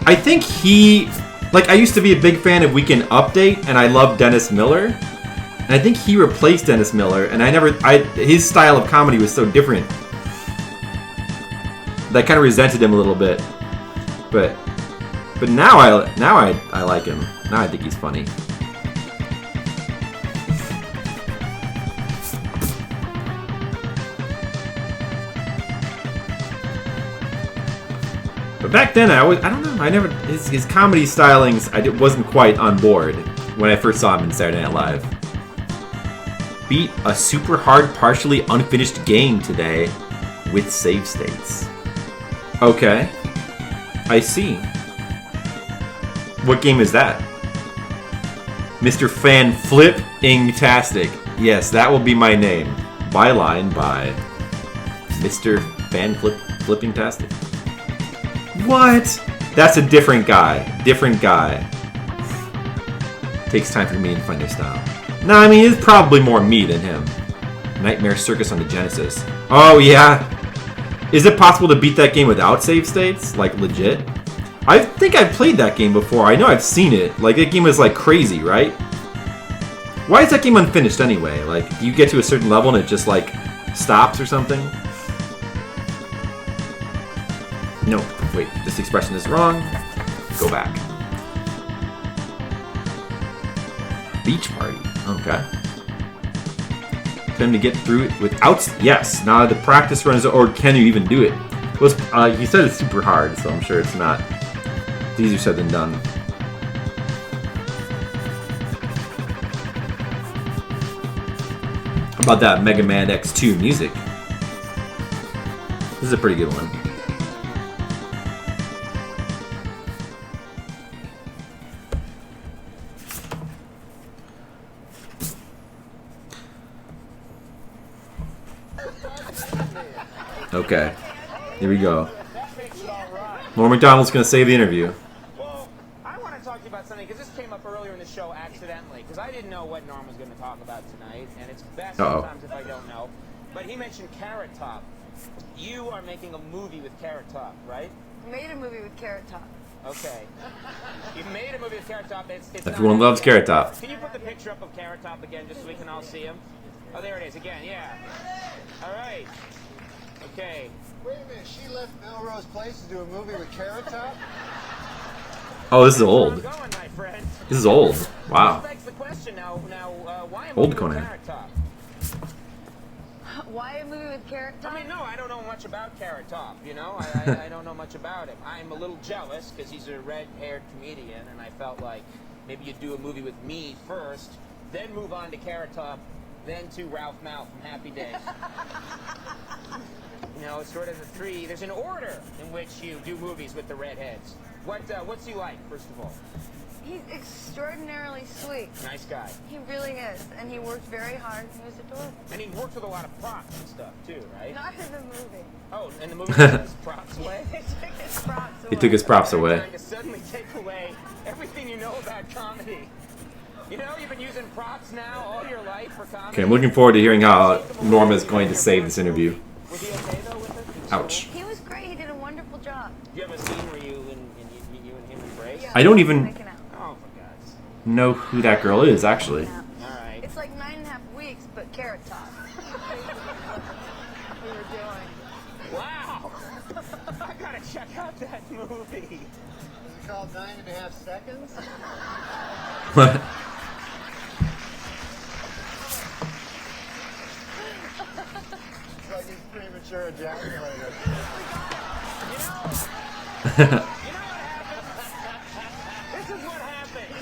I think I used to be a big fan of Weekend Update, and I loved Dennis Miller. And I think he replaced Dennis Miller, and his style of comedy was so different that I kind of resented him a little bit. But now I like him. Now I think he's funny. But back then, I don't know. His comedy stylings, I wasn't quite on board when I first saw him in Saturday Night Live. Beat a super hard, partially unfinished game today with save states. Okay. I see. What game is that? Mr. Fan Flip-ing-tastic. Yes, that will be my name. Byline by Mr. Fan Flipping-tastic. What? That's a different guy. Different guy. Takes time for me to find their style. No, I mean, it's probably more me than him. Nightmare Circus on the Genesis. Oh, yeah. Is it possible to beat that game without save states? Like, legit? I think I've played that game before. I know I've seen it. Like, that game is, like, crazy, right? Why is that game unfinished anyway? Like, do you get to a certain level and it just, like, stops or something? No. Wait, this expression is wrong. Go back. Beach party. Okay. Time to get through it without... Yes. Now the practice run is... Or can you even do it? He said it's super hard, so I'm sure it's not. It's easier said than done. about that Mega Man X2 music. This is a pretty good one. Okay, here we go. Norm Macdonald's gonna save the interview. Well, I want to talk to you about something because this came up earlier in the show accidentally because I didn't know what Norm was going to talk about tonight, and it's best sometimes if I don't know. But he mentioned Carrot Top. You are making a movie with Carrot Top, right? Made a movie with Carrot Top. Okay. You made a movie with Carrot Top. It's Everyone not loves Carrot Top. Can you put the picture up of Carrot Top again just so we can all see him? Oh, there it is again. Yeah. All right. Okay. Wait a minute, she left Melrose Place to do a movie with Carrot Top? Oh, this is old. Going, my friend. This is old. Wow. This begs the question now. Why a Old movie Conan. with Carrot Top? Why a movie with Carrot Top? I mean, no, I don't know much about Carrot Top, you know? I don't know much about him. I'm a little jealous because he's a red-haired comedian, and I felt like maybe you'd do a movie with me first, then move on to Carrot Top, then to Ralph Mal from Happy Days. You know, it's sort of the three. There's an order in which you do movies with the redheads. What's he like, first of all? He's extraordinarily sweet. Nice guy. He really is, and he worked very hard. He was adorable. And he worked with a lot of props and stuff, too, right? Not in the movie. Oh, and the movie took his props away? He took his props away. He took his props away. Trying to suddenly take away everything you know about comedy. You know, you've been using props now all your life for comedy. Okay, I'm looking forward to hearing how Norm is going to save this interview. Was he okay, though, with it? Ouch. He was great. He did a wonderful job. Do you have a scene where you and him embrace? Yeah, I don't even making out. Oh, for God's sake. know who that girl is, actually. All right. It's like 9.5 weeks, but Carrot Top. we were doing. Wow. I gotta check out that movie. Is it called 9.5 Seconds? What? It's like he's premature ejaculator. This is what happened.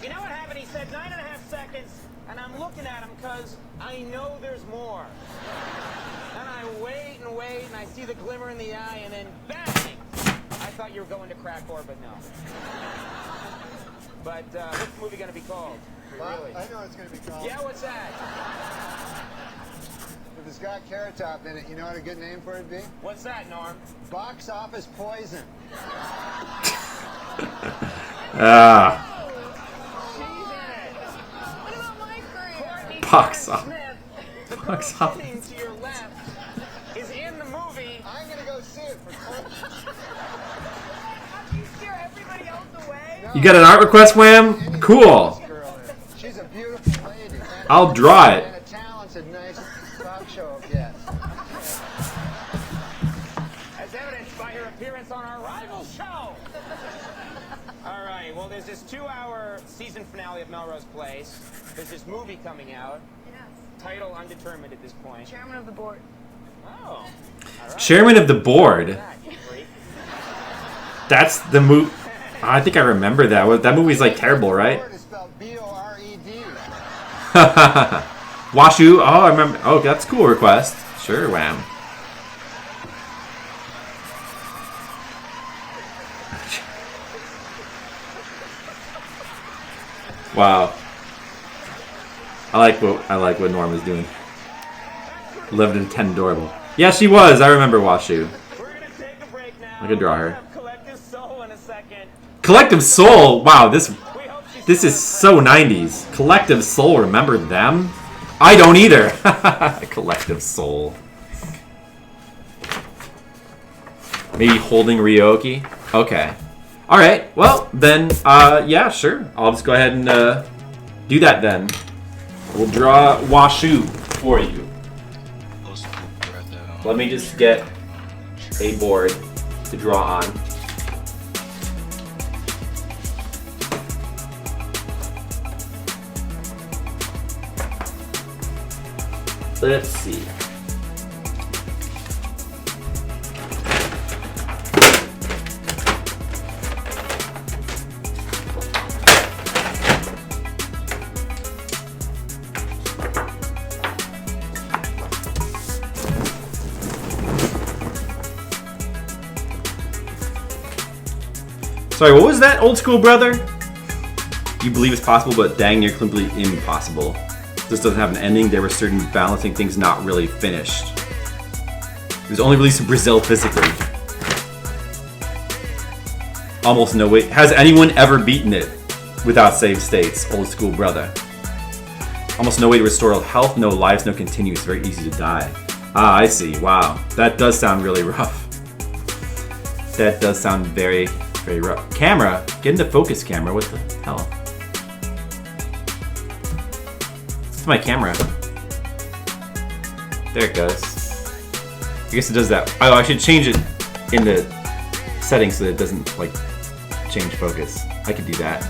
You know what happened? He said 9.5 seconds, and I'm looking at him because I know there's more. And I wait and wait, and I see the glimmer in the eye, and then bang! I thought you were going to crack orbit, no. But what's the movie going to be called? Well, Really? I know what it's going to be called. Yeah, what's that? If it's got Carrot Top in it, you know what a good name for it would be? What's that, Norm? Box Office Poison. Ah. Box office. Box office. To your left is in the movie. I'm going to go see it for culture. You steer everybody else away? You got an art request, Wham? Cool. She's a beautiful lady. I'll draw it. And a talented, nice talk show guest. As evidenced by her appearance on our rival show. All right, well, there's this 2-hour season finale of Melrose Place. There's this movie coming out. Yes. Title undetermined at this point. Chairman of the board. Oh. All right. Chairman of the board. That, you freak. That's the movie. I think I remember that. That movie's like terrible, right? Board is spelled B-O-R-E-D. Washu. Oh, I remember. Oh, that's a cool request. Sure, Wham. Wow. I like what Norm is doing. 11 to 10 adorable. Yeah, she was. I remember Washu. I could draw her. Collective Soul in a second. Collective Soul. Wow, this is so 90s. Collective Soul. Remember them? I don't either. Collective Soul. Maybe Holding Ryoki. Okay. All right. Well, then, yeah, sure. I'll just go ahead and do that then. We'll draw Washu for you. Let me just get a board to draw on. Let's see. Sorry, what was that, old school brother? You believe it's possible, but dang near completely impossible. This doesn't have an ending. There were certain balancing things not really finished. It was only released in Brazil physically. Almost no way. Has anyone ever beaten it without save states? Old school brother. Almost no way to restore health, no lives, no continues. Very easy to die. Ah, I see. Wow. That does sound really rough. That does sound very, very rough. Camera? Get into focus, camera. What the hell? It's my camera. There it goes. I guess it does that. Oh, I should change it in the settings so that it doesn't, like, change focus. I could do that.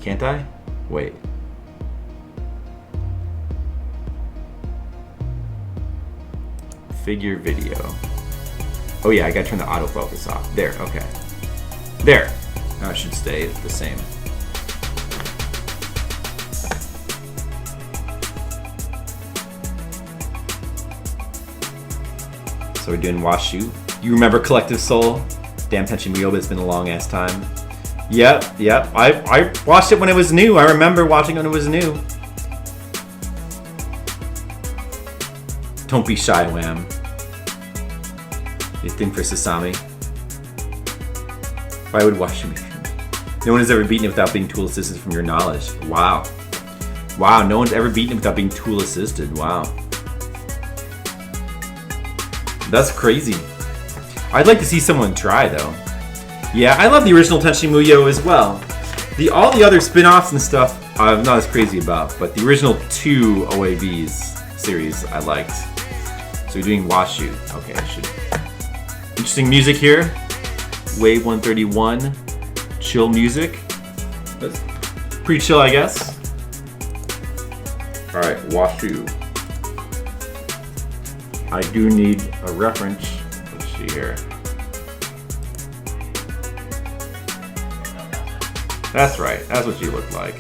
Can't I? Wait. Figure video. Oh yeah, I gotta turn the autofocus off. There, okay. There. Now it should stay the same. So we're doing Washu. You remember Collective Soul? Damn Tenchi Muyo, but it's been a long ass time. Yep. I watched it when it was new. I remember watching it when it was new. Don't be shy, Wham. You think for Sasami? Why would Washu make it? No one has ever beaten it without being tool assisted from your knowledge. Wow. Wow, no one's ever beaten it without being tool assisted. Wow. That's crazy. I'd like to see someone try though. Yeah, I love the original Tenchi Muyo as well. All the other spin-offs and stuff I'm not as crazy about, but the original 2 OAVs series I liked. So we're doing Washu. Okay, I should. Interesting music here. Wave 131. Chill music. That's pretty chill, I guess. Alright, Washu. I do need a reference. Let's see here. That's right. That's what you look like.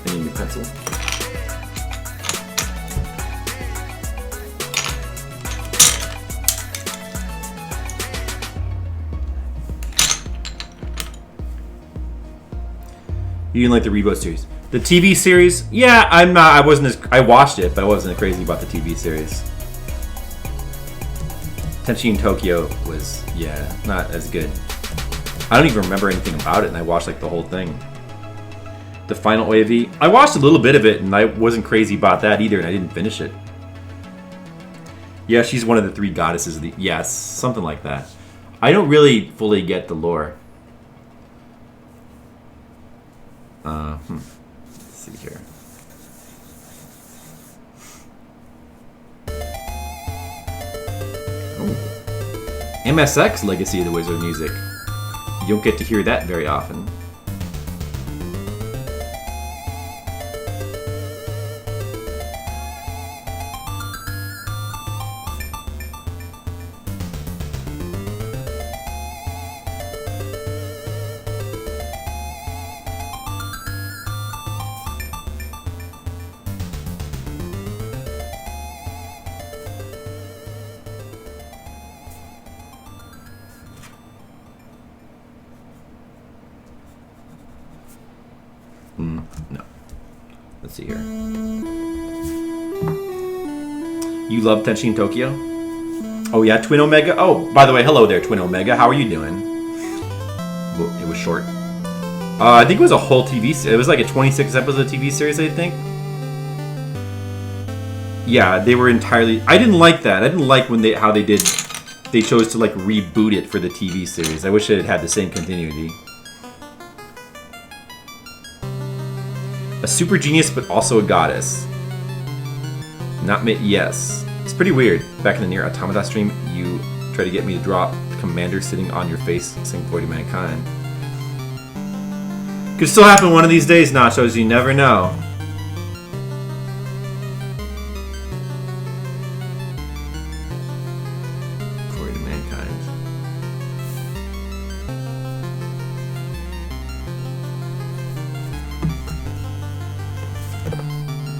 I need a pencil. You didn't like the Reboot series. The TV series? Yeah, I'm not. I wasn't as. I watched it, but I wasn't crazy about the TV series. Tenchi in Tokyo was, yeah, not as good. I don't even remember anything about it, and I watched like the whole thing. The final OAV, I watched a little bit of it, and I wasn't crazy about that either, and I didn't finish it. Yeah, she's one of the 3 goddesses of the, yes, something like that. I don't really fully get the lore. Let's see here. MSX Legacy of the Wizard of Music. You don't get to hear that very often. No. Let's see here. You love Tenchi in Tokyo? Oh yeah, Twin Omega? Oh, by the way, hello there, Twin Omega. How are you doing? Well, it was short. I think it was a whole TV series. It was like a 26 episode TV series, I think. Yeah, they were entirely... I didn't like that. I didn't like when how they did... They chose to like reboot it for the TV series. I wish it had the same continuity. A super genius, but also a goddess. Not me. Yes. It's pretty weird. Back in the Nier Automata stream, you tried to get me to drop Commander sitting on your face, saying "Void of Mankind." Could still happen one of these days, Nachos. You never know. Void of Mankind.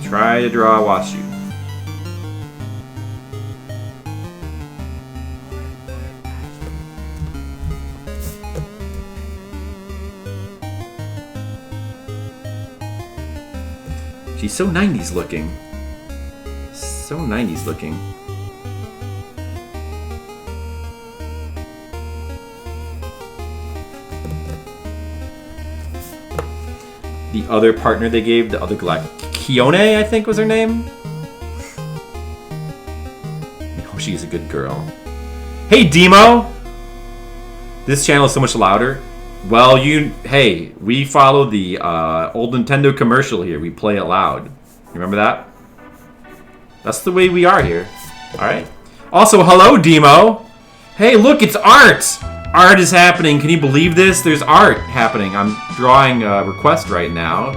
Try to draw Washu. She's so 90s looking. So 90s looking. The other partner they gave, the other Kione, I think was her name. Oh, she's a good girl. Hey, Demo! This channel is so much louder. Well, hey, we follow the old Nintendo commercial here. We play it loud. You remember that? That's the way we are here. Alright. Also, hello, Demo! Hey, look, it's art! Art is happening. Can you believe this? There's art happening. I'm drawing a request right now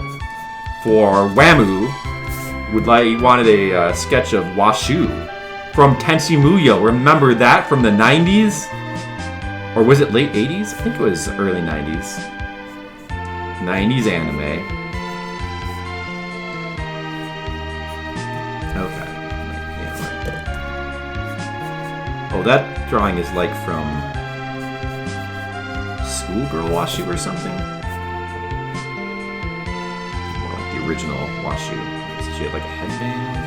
for Wamu. He wanted a sketch of Washu from Tenchi Muyo. Remember that from the 90s? Or was it late 80s? I think it was early 90s. 90s anime. Okay. Yeah. Oh, that drawing is like from Schoolgirl Washu or something? More like the original Washu. So she had like a headband.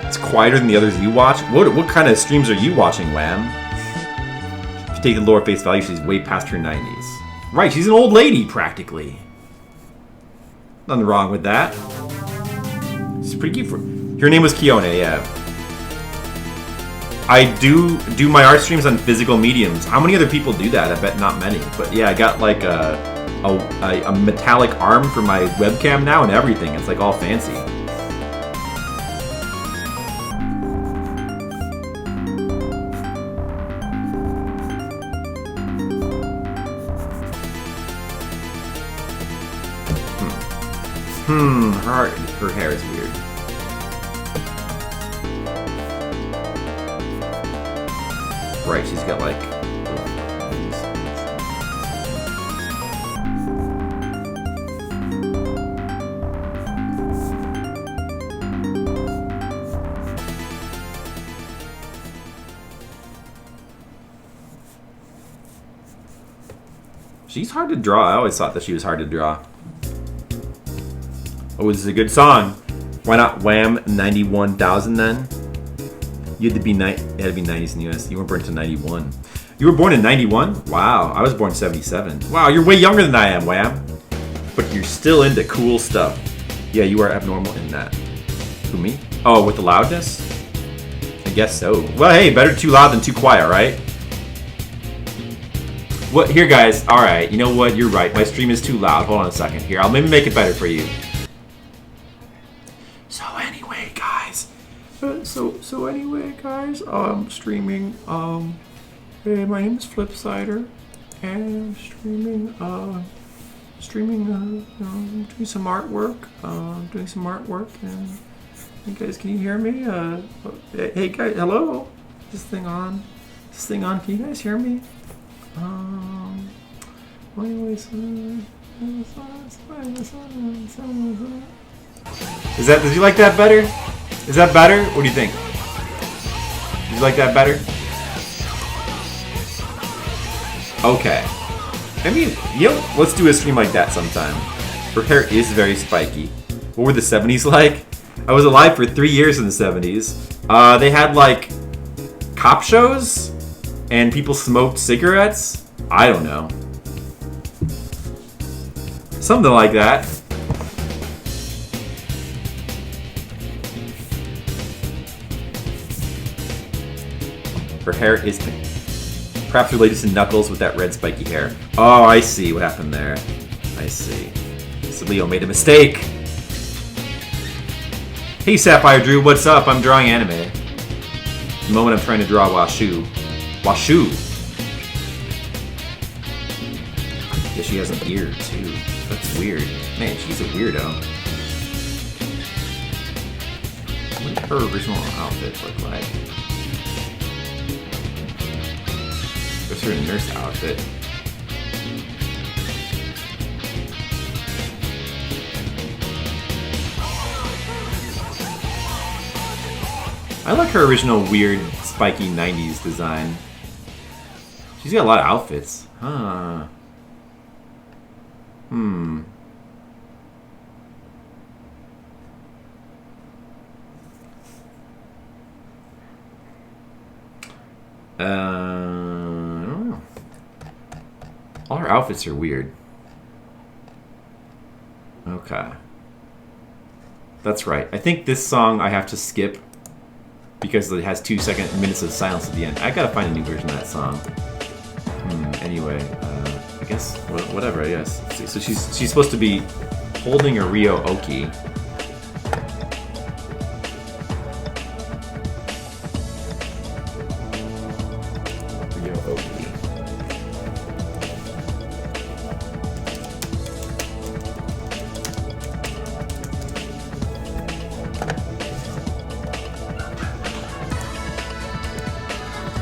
It's quieter than the others you watch. What kind of streams are you watching, Wham? If you take the lower face value, she's way past her 90s. Right, she's an old lady, practically. Nothing wrong with that. She's pretty cute. Her name was Kione, yeah. I do my art streams on physical mediums. How many other people do that? I bet not many. But yeah, I got like a metallic arm for my webcam now and everything. It's like all fancy. Her hair is weird. Right, she's got like... She's hard to draw. I always thought that she was hard to draw. Oh, this is a good song. Why not Wham 91,000 then? You had to be it had to be 90s in the US. You weren't born until 91. You were born in 91? Wow, I was born in 77. Wow, you're way younger than I am, Wham. But you're still into cool stuff. Yeah, you are abnormal in that. Who, me? Oh, with the loudness? I guess so. Well, hey, better too loud than too quiet, right? What? Here, guys. All right, you know what? You're right. My stream is too loud. Hold on a second. Here, I'll maybe make it better for you. So anyway, guys. So anyway, guys. Streaming. Hey, my name is Flipsider, and I'm streaming. Doing some artwork. And hey guys, can you hear me? Hey guys, hello. Is this thing on? Is this thing on? Can you guys hear me? Did you like that better? Is that better? What do you think? Did you like that better? Okay. Maybe, let's do a stream like that sometime. Her hair is very spiky. What were the 70s like? I was alive for 3 years in the 70s. They had like cop shows and people smoked cigarettes. I don't know. Something like that. Her hair is perhaps related to Knuckles with that red spiky hair. Oh, I see what happened there. I see. So Leo made a mistake. Hey Sapphire Drew, what's up? I'm drawing anime. The moment I'm trying to draw Washu. Washu! Yeah, she has an ear too. That's weird. Man, she's a weirdo. What did her original outfit look like? There's her nurse outfit. I like her original weird, spiky 90s design. She's got a lot of outfits. Huh. Hmm. I don't know. All her outfits are weird. Okay. That's right. I think this song I have to skip because it has 2 minutes of silence at the end. I gotta find a new version of that song. Anyway, I guess whatever. I guess. So she's supposed to be holding a Ryo Oki. Ryo Oki.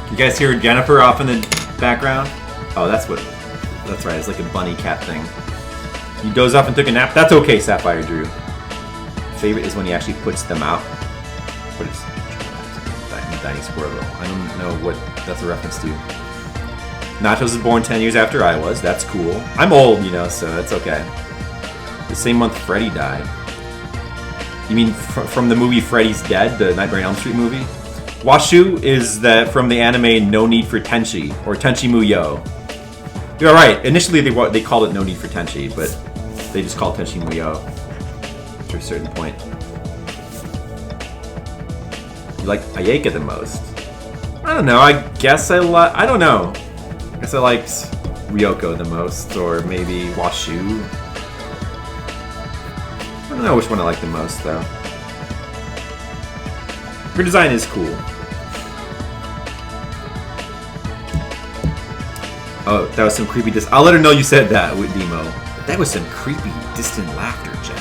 You guys hear Jennifer off in the background? Oh, that's right. It's like a bunny cat thing. You doze off and took a nap? That's okay, Sapphire Drew. Favorite is when he actually puts them out. What is Danny Squirrel? I don't know what that's a reference to. Nachos was born 10 years after I was. That's cool. I'm old, you know, so it's okay. The same month Freddy died. You mean from the movie Freddy's Dead, the Nightmare on Elm Street movie? Washu is from the anime No Need for Tenchi, or Tenchi Muyo. You're right. Initially, they called it No Need for Tenchi, but they just called Tenchi Muyo after a certain point. You like Ayeka the most? I don't know. I guess I don't know. I guess I liked Ryoko the most, or maybe Washu. I don't know which one I like the most, though. Her design is cool. Oh, that was some creepy I'll let her know you said that, with Demo. That was some creepy, distant laughter, Jen.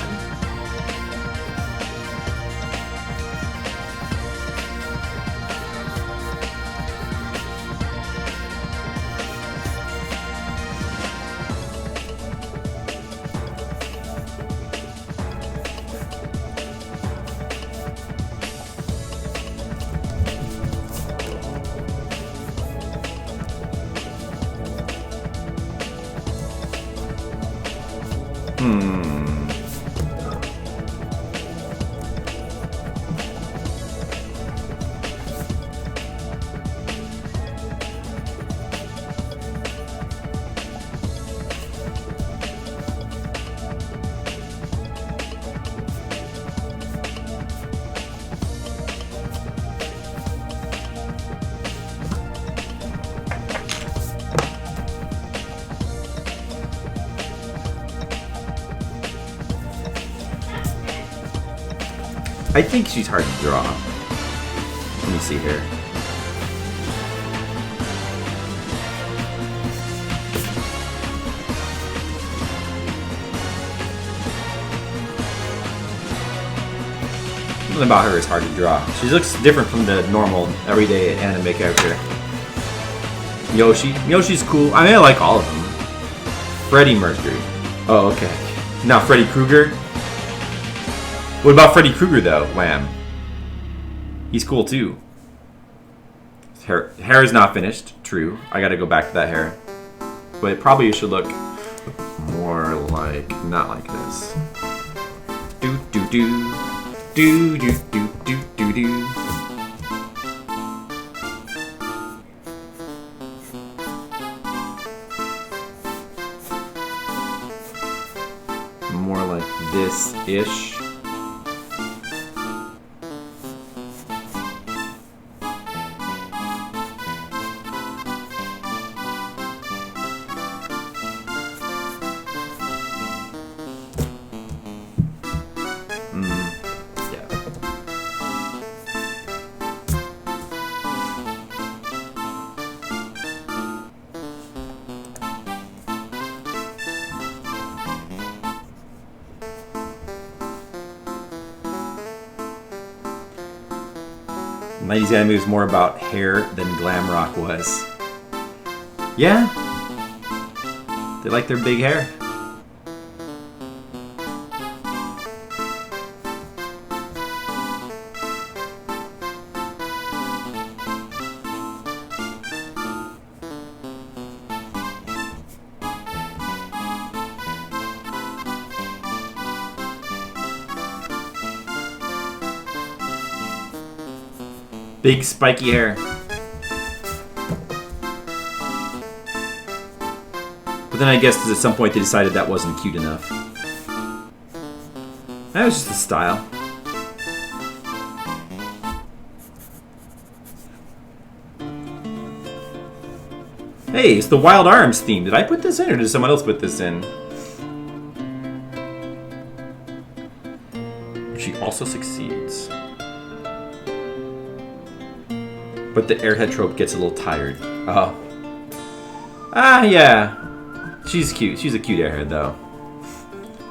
I think she's hard to draw. Let me see here. Something about her is hard to draw. She looks different from the normal, everyday anime character. Yoshi. Yoshi's cool. I mean, I like all of them. Freddie Mercury. Oh, okay. Now Freddy Krueger. What about Freddy Krueger, though, Wham? He's cool, too. His hair is not finished. True. I gotta go back to that hair. But it probably should look more like... not like this. Do-do-do. Do-do-do-do-do-do. More like this-ish. Ladies Anime was more about hair than glam rock was. Yeah. They like their big hair. Big spiky hair. But then I guess at some point they decided that wasn't cute enough. That was just the style. Hey, it's the Wild Arms theme. Did I put this in or did someone else put this in? She also succeeds. But the airhead trope gets a little tired. Oh. Ah, yeah. She's cute. She's a cute airhead, though.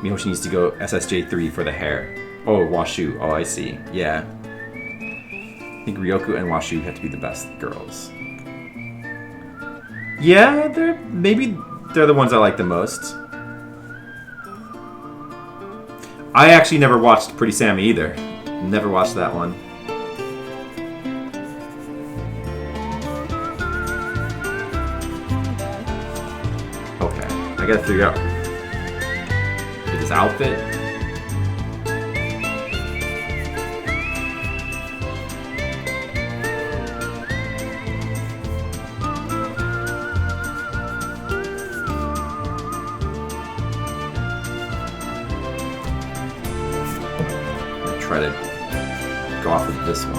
Miho, she needs to go SSJ3 for the hair. Oh, Washu. Oh, I see. Yeah. I think Ryoku and Washu have to be the best girls. Yeah, maybe they're the ones I like the most. I actually never watched Pretty Sammy either. Never watched that one. Okay, I gotta figure out with this outfit. Try to go off of this one.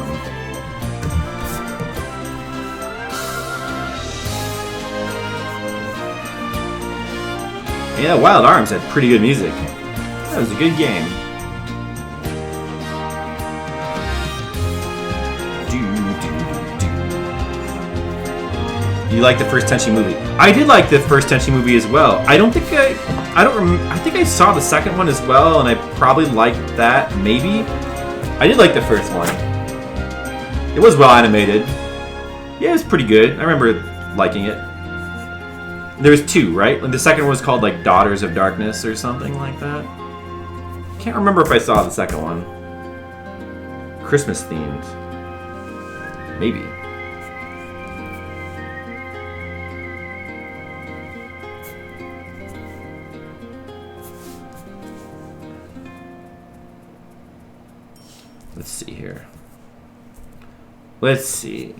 Yeah, Wild Arms had pretty good music. That was a good game. You like the first Tenchi movie? I did like the first Tenchi movie as well. I think I saw the second one as well, and I probably liked that, maybe. I did like the first one. It was well animated. Yeah, it was pretty good. I remember liking it. There was two, right? And the second one was called like Daughters of Darkness or something like that. Can't remember if I saw the second one. Christmas themed. Maybe. Let's see here. Let's see.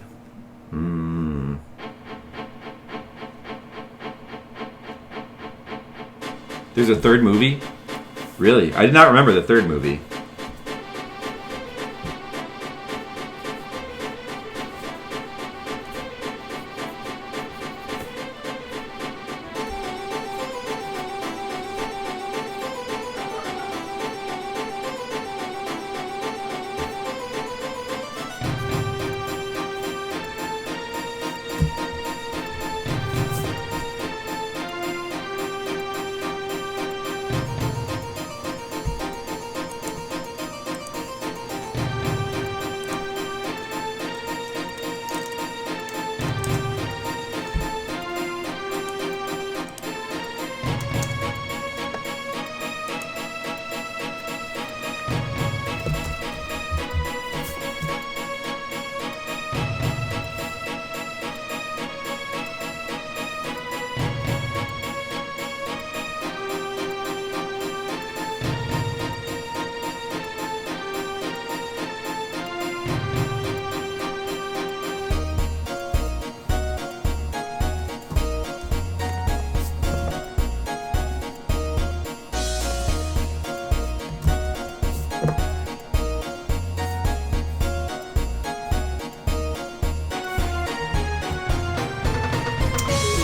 There's a third movie? Really? I did not remember the third movie.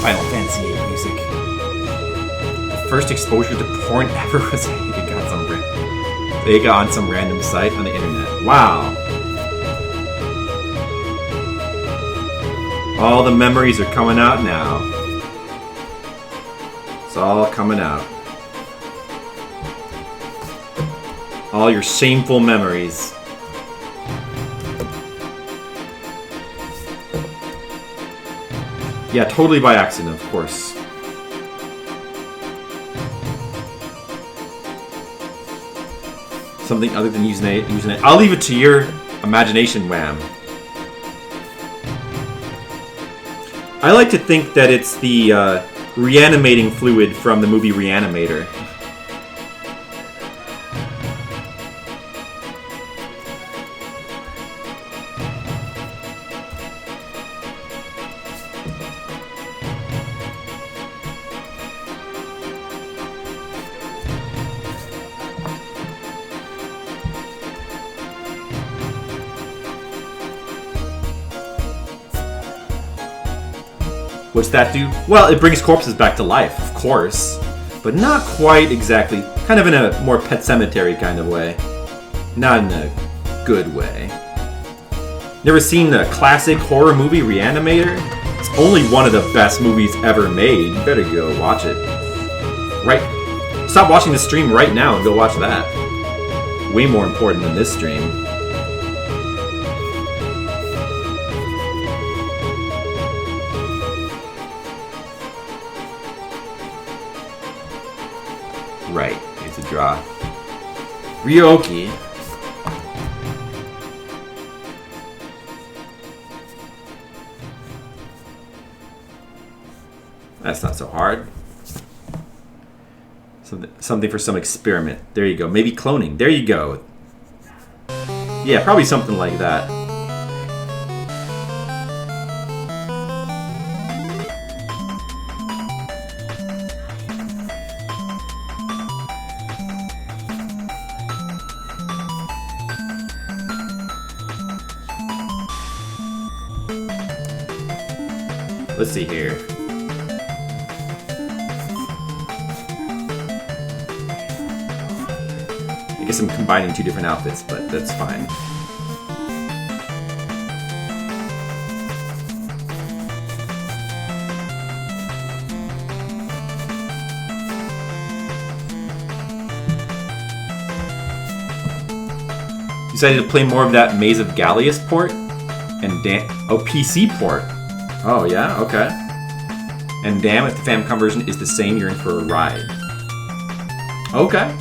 Final Fantasy VIII music. The first exposure to porn ever was Vega on some random site on the internet. Wow. All the memories are coming out now. It's all coming out. All your shameful memories. Yeah, totally by accident, of course. Something other than using it. I'll leave it to your imagination, Wham. I like to think that it's the reanimating fluid from the movie Reanimator. What's that do? Well, it brings corpses back to life, of course. But not quite exactly. Kind of in a more Pet Sematary kind of way. Not in a good way. Never seen the classic horror movie Reanimator? It's only one of the best movies ever made. You better go watch it. Right. Stop watching the stream right now and go watch that. Way more important than this stream. Right, it's a draw. Ryoki. That's not so hard. Something for some experiment. There you go. Maybe cloning. There you go. Yeah, probably something like that. Let's see here. I guess I'm combining two different outfits, but that's fine. Decided to play more of that Maze of Gallius port? And PC port. Oh yeah, okay. And damn, if the Famicom version is the same, you're in for a ride. Okay.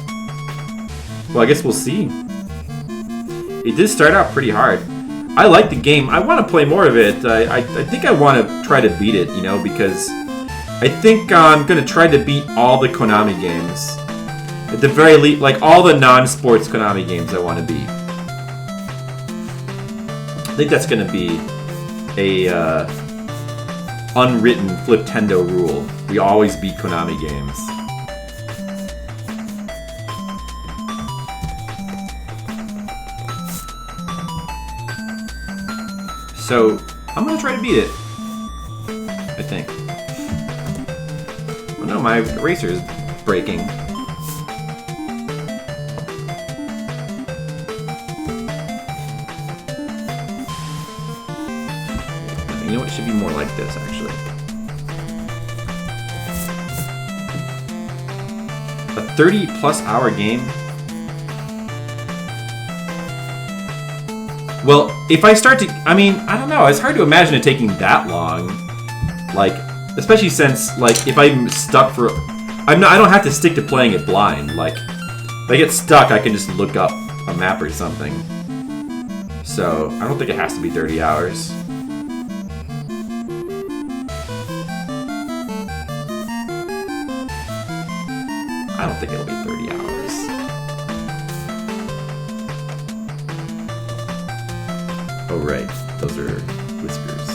Well, I guess we'll see. It did start out pretty hard. I like the game. I want to play more of it. I think I want to try to beat it, you know, because I think I'm going to try to beat all the Konami games. At the very least, like all the non-sports Konami games I want to beat. I think that's going to be a unwritten Fliptendo rule. We always beat Konami games. So, I'm gonna try to beat it. I think. Oh no, my eraser is breaking. You know what? It should be more like this, actually. A 30-plus hour game? Well, if I start to... I mean, I don't know. It's hard to imagine it taking that long. Like, especially since, like, if I'm stuck for... I don't have to stick to playing it blind. Like, if I get stuck, I can just look up a map or something. So, I don't think it has to be 30 hours. I don't think it'll be 30 hours. Oh, right. Those are whiskers.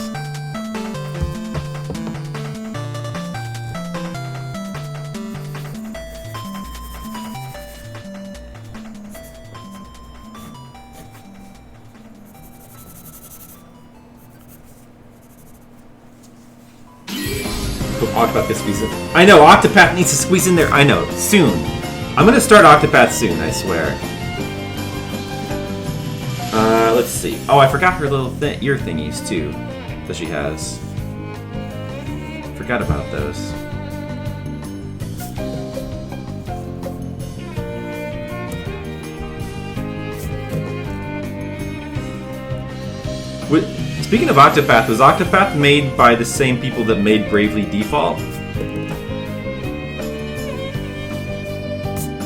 Hope Octopath gets squeezed in. I know, Octopath needs to squeeze in there. I know, soon. I'm gonna start Octopath soon, I swear. Let's see. Oh, I forgot her little ear thingies, too, that she has. Forgot about those. Speaking of Octopath, was Octopath made by the same people that made Bravely Default?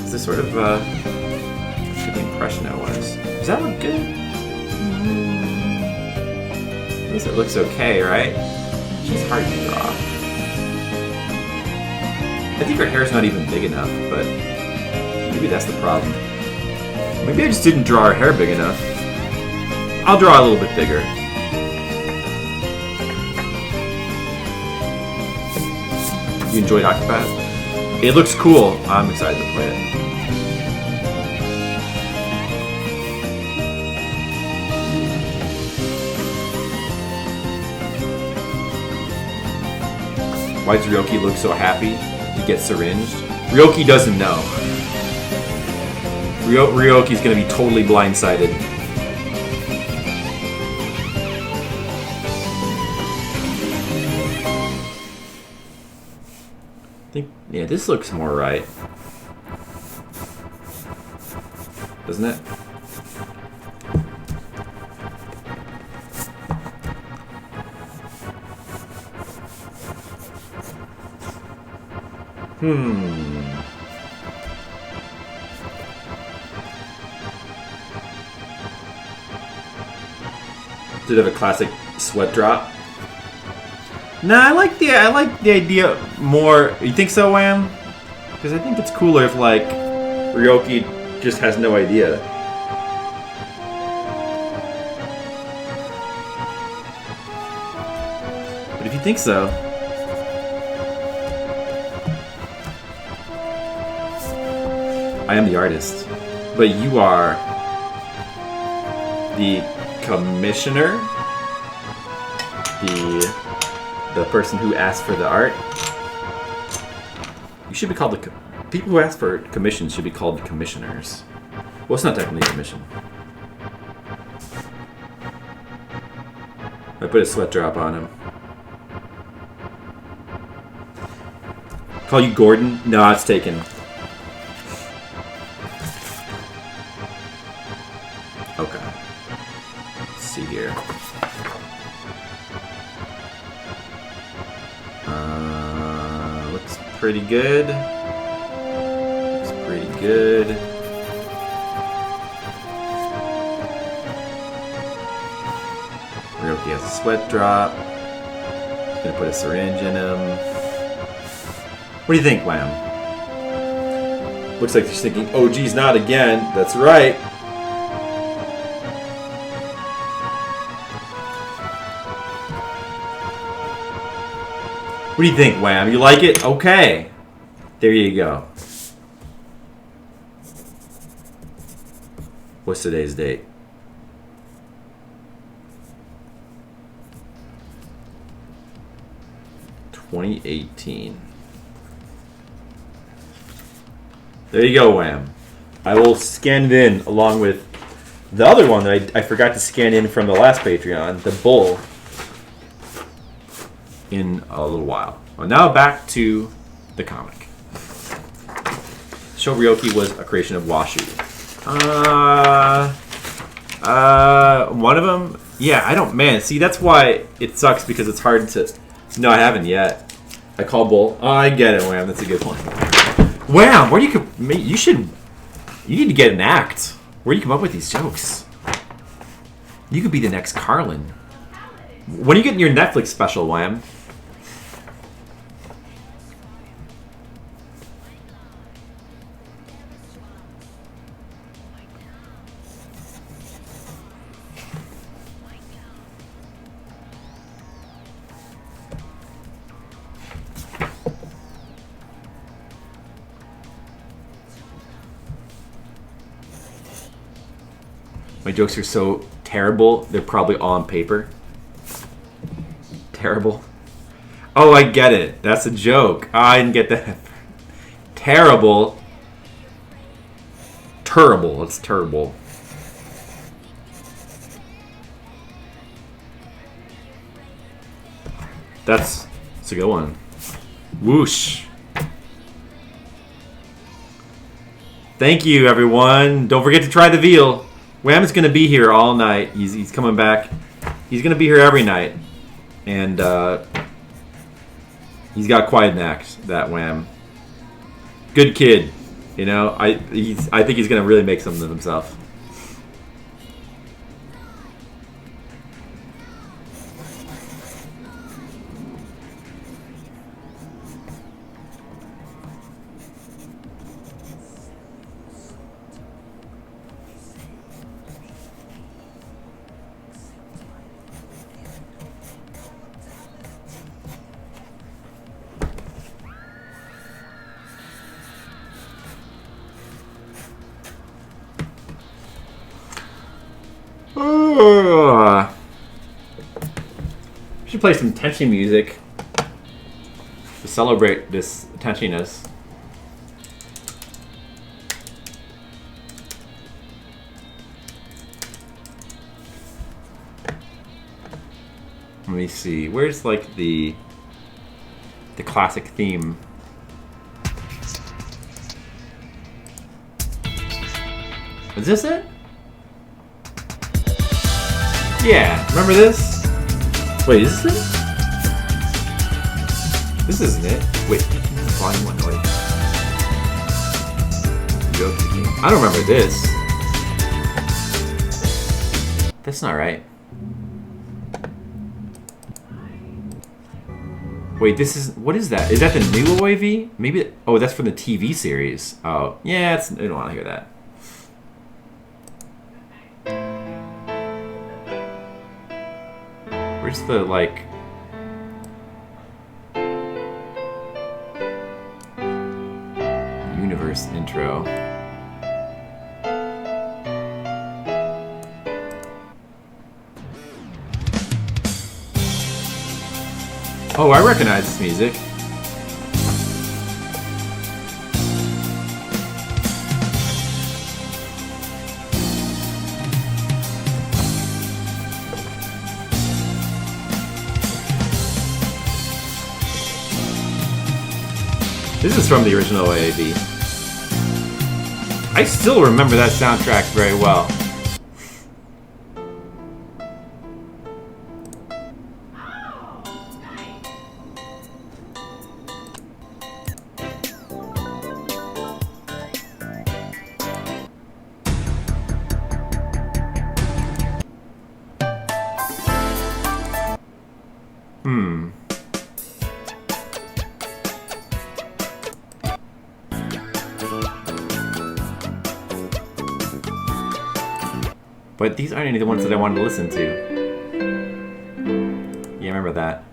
Is this sort of, the impression I was. Does that look good? At least it looks okay, right? She's hard to draw. I think her hair's not even big enough, but maybe that's the problem. Maybe I just didn't draw her hair big enough. I'll draw a little bit bigger. You enjoyed Octopath? It looks cool. I'm excited to play it. Why does Ryoki look so happy? He gets syringed. Ryoki doesn't know. Ryoki's gonna be totally blindsided. Yeah, this looks more right. Doesn't it? Did it have a classic sweat drop? Nah, I like the idea more. You think so, Wham? Because I think it's cooler if like Ryoki just has no idea. But if you think so, I am the artist, but you are the commissioner, the person who asked for the art. You should be called the people who ask for commissions should be called the commissioners. Well, it's not technically a commission. I put a sweat drop on him. Call you Gordon? No, it's taken. Okay. Let's see here. Looks pretty good. Looks pretty good. Ryoki has a sweat drop. He's gonna put a syringe in him. What do you think, Wham? Looks like she's thinking, oh geez, not again. That's right. What do you think, Wham? You like it? Okay. There you go. What's today's date? $2018. There you go, Wham. I will scan it in along with the other one that I forgot to scan in from the last Patreon, the bull, in a little while. Well, now back to the comic. Sho Ryoki was a creation of Washu. One of them? Yeah, I don't, man, see, that's why it sucks, because it's hard to, no, I haven't yet. I call bull. Oh, I get it, Wham, that's a good one. Wham, where do you, you need to get an act. Where do you come up with these jokes? You could be the next Carlin. When are you getting your Netflix special, Wham? My jokes are so terrible, they're probably all on paper. Terrible. Oh, I get it. That's a joke. Oh, I didn't get that. Terrible. Terrible. It's terrible. That's a good one. Whoosh. Thank you, everyone. Don't forget to try the veal. Wham is going to be here all night. He's coming back. He's going to be here every night. And he's got quite an act, that Wham. Good kid. You know, I think he's going to really make something of himself. Should play some tension music. celebrate this touchiness. Let me see. Where's like the classic theme? Is this it? Yeah. Remember this? Wait, is this it? This isn't it. Wait, volume 1. Wait. I don't remember this. That's not right. Wait, this is... What is that? Is that the new OAV? Maybe... Oh, that's from the TV series. Oh, yeah, I don't want to hear that. Where's the, like... Universe intro? Oh, I recognize this music. This is from the original OAV. I still remember that soundtrack very well. But these aren't any of the ones that I wanted to listen to. Yeah, I remember that.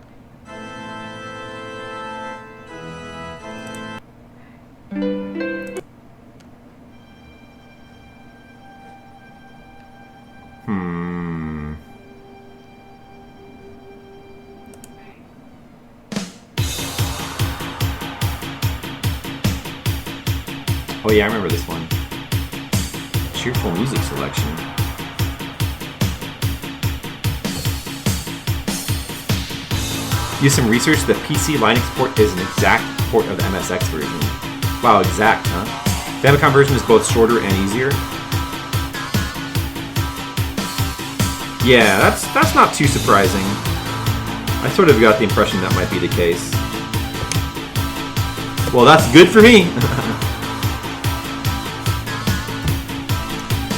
Oh yeah, I remember this one. Cheerful music selection. Use some research. The PC Linux port is an exact port of the MSX version. Wow, exact, huh? The Famicom version is both shorter and easier. Yeah, that's not too surprising. I sort of got the impression that might be the case. Well, that's good for me.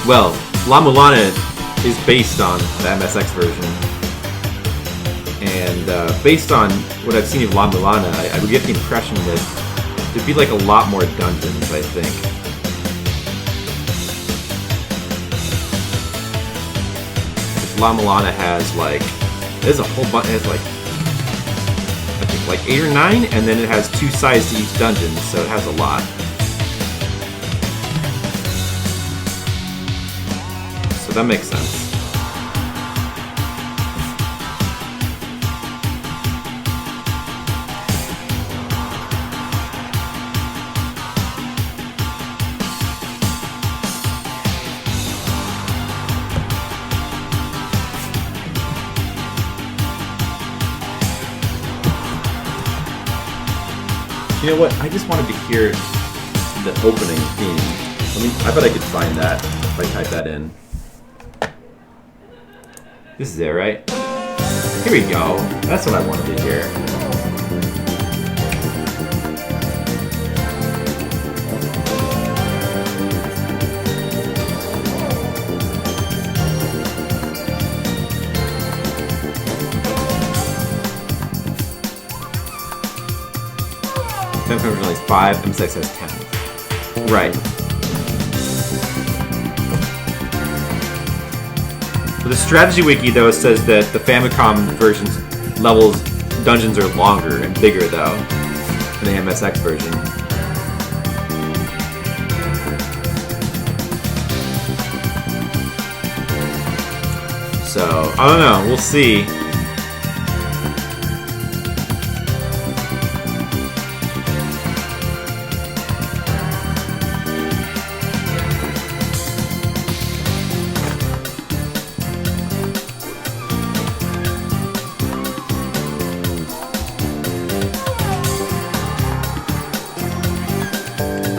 Well, La Mulana is based on the MSX version. And based on what I've seen of La Mulana, I would get the impression that there'd be like a lot more dungeons, I think. Because La Mulana has like, there's a whole bunch, it has like, I think like 8 or 9, and then it has 2 sides to each dungeon, so it has a lot. So that makes sense. You know what? I just wanted to hear the opening theme. I bet I could find that if I type that in. This is it, right? Here we go. That's what I wanted to hear. Famicom originally has 5, MSX has 10. Right. The strategy wiki though says that the Famicom version's levels, dungeons are longer and bigger though than the MSX version. So, I don't know, we'll see.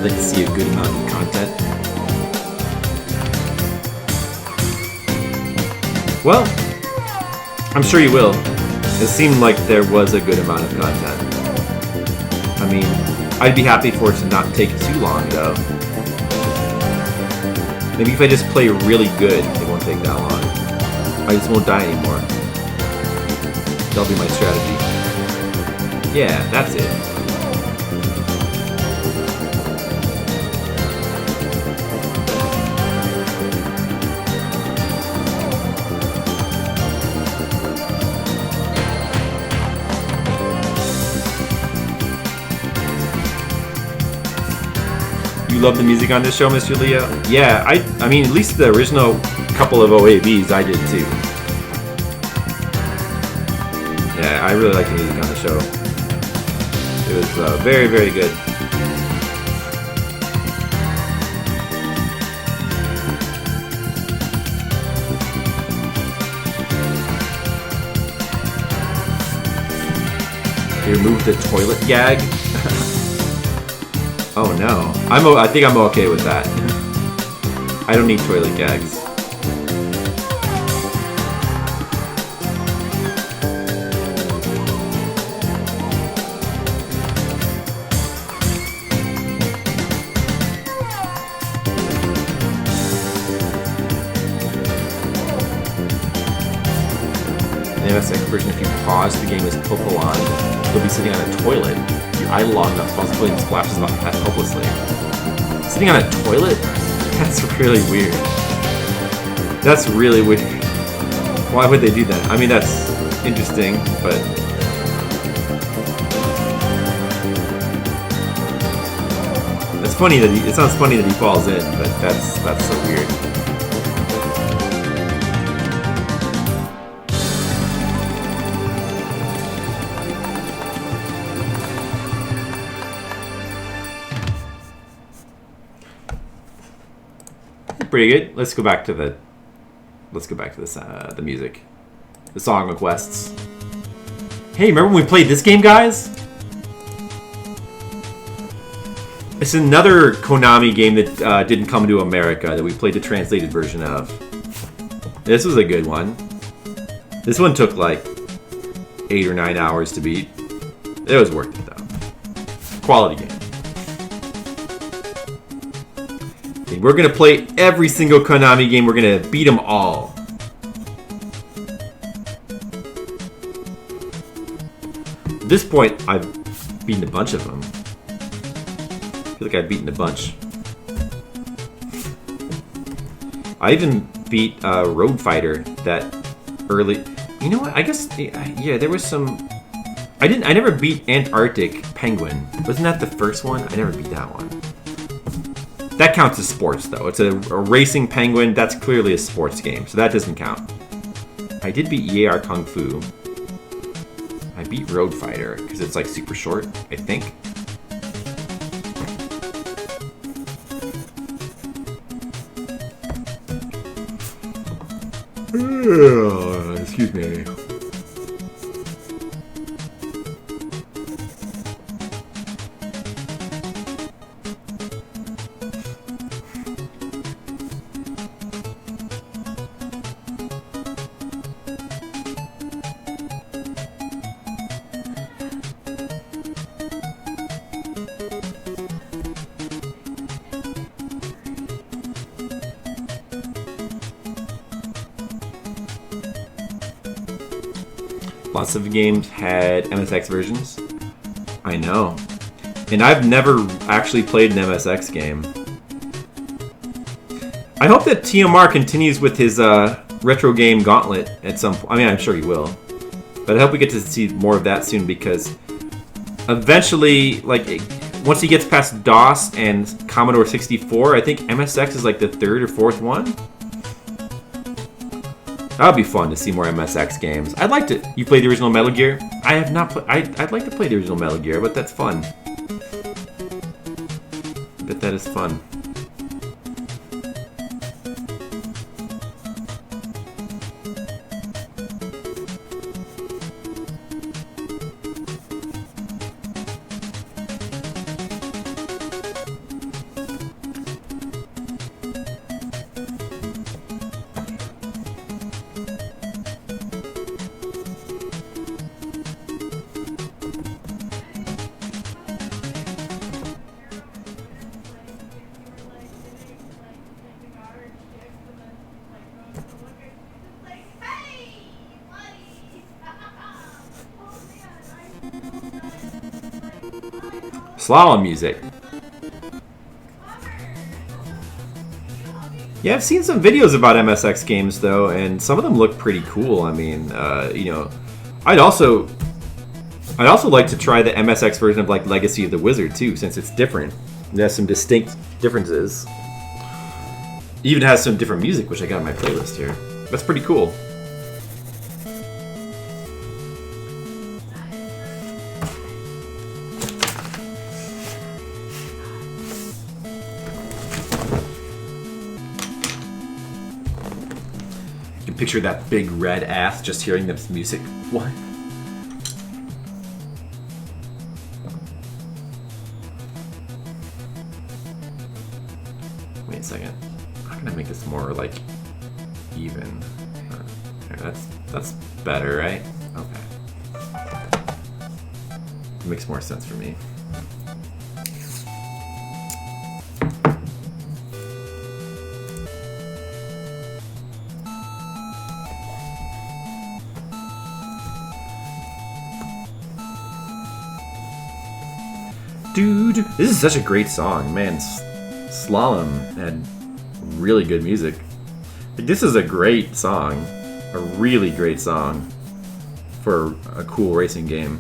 I'd like to see a good amount of content. Well, I'm sure you will. It seemed like there was a good amount of content. I mean, I'd be happy for it to not take too long, though. Maybe if I just play really good, it won't take that long. I just won't die anymore. That'll be my strategy. Yeah, that's it. You love the music on this show, Mr. Leo? Yeah, I mean, at least the original couple of OAVs I did too. Yeah, I really like the music on the show. It was very, very good. They removed the toilet gag. Oh no. I think I'm okay with that. I don't need toilet gags. The MSX version, if you pause the game as Pokemon, you'll be sitting on a toilet. You idle long enough, possibly splashes off the pet hopelessly. Sitting on a toilet? That's really weird. That's really weird. Why would they do that? I mean, that's interesting, but... It's funny that it sounds funny that he falls in, but that's so weird. Pretty good. Let's go back to the music, the song requests. Hey, remember when we played this game, guys? It's another Konami game that didn't come to America that we played the translated version of. This was a good one. This one took like 8 or 9 hours to beat. It was worth it though. Quality game. We're gonna play every single Konami game. We're gonna beat them all. At this point, I've beaten a bunch of them. I feel like I've beaten a bunch. I even beat Road Fighter that early. You know what? I guess yeah, there was some. I never beat Antarctic Penguin. Wasn't that the first one? I never beat that one. That counts as sports, though. It's a racing penguin. That's clearly a sports game, so that doesn't count. I did beat Yar Kung Fu. I beat Road Fighter, because it's like super short, I think. Excuse me. Lots of games had MSX versions. I know. And I've never actually played an MSX game. I hope that TMR continues with his retro game Gauntlet at some point. I mean, I'm sure he will. But I hope we get to see more of that soon because eventually, like, once he gets past DOS and Commodore 64, I think MSX is like the 3rd or 4th one. That would be fun to see more MSX games. I'd like to. You played the original Metal Gear? I have not played. I'd like to play the original Metal Gear, but that's fun. I bet that is fun. Slalom music. Yeah, I've seen some videos about MSX games though, and some of them look pretty cool. I mean, you know, I'd also like to try the MSX version of like Legacy of the Wizard too, since it's different. It has some distinct differences. It even has some different music, which I got on my playlist here. That's pretty cool. You can picture that big red ass just hearing this music. What? Wait a second. I'm gonna make this more like even. That's better, right? Okay. It makes more sense for me. Dude, this is such a great song, man. Slalom had really good music. This is a great song, a really great song for a cool racing game.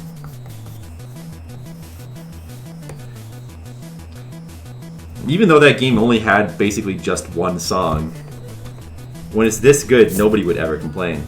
Even though that game only had basically just one song, when it's this good, nobody would ever complain.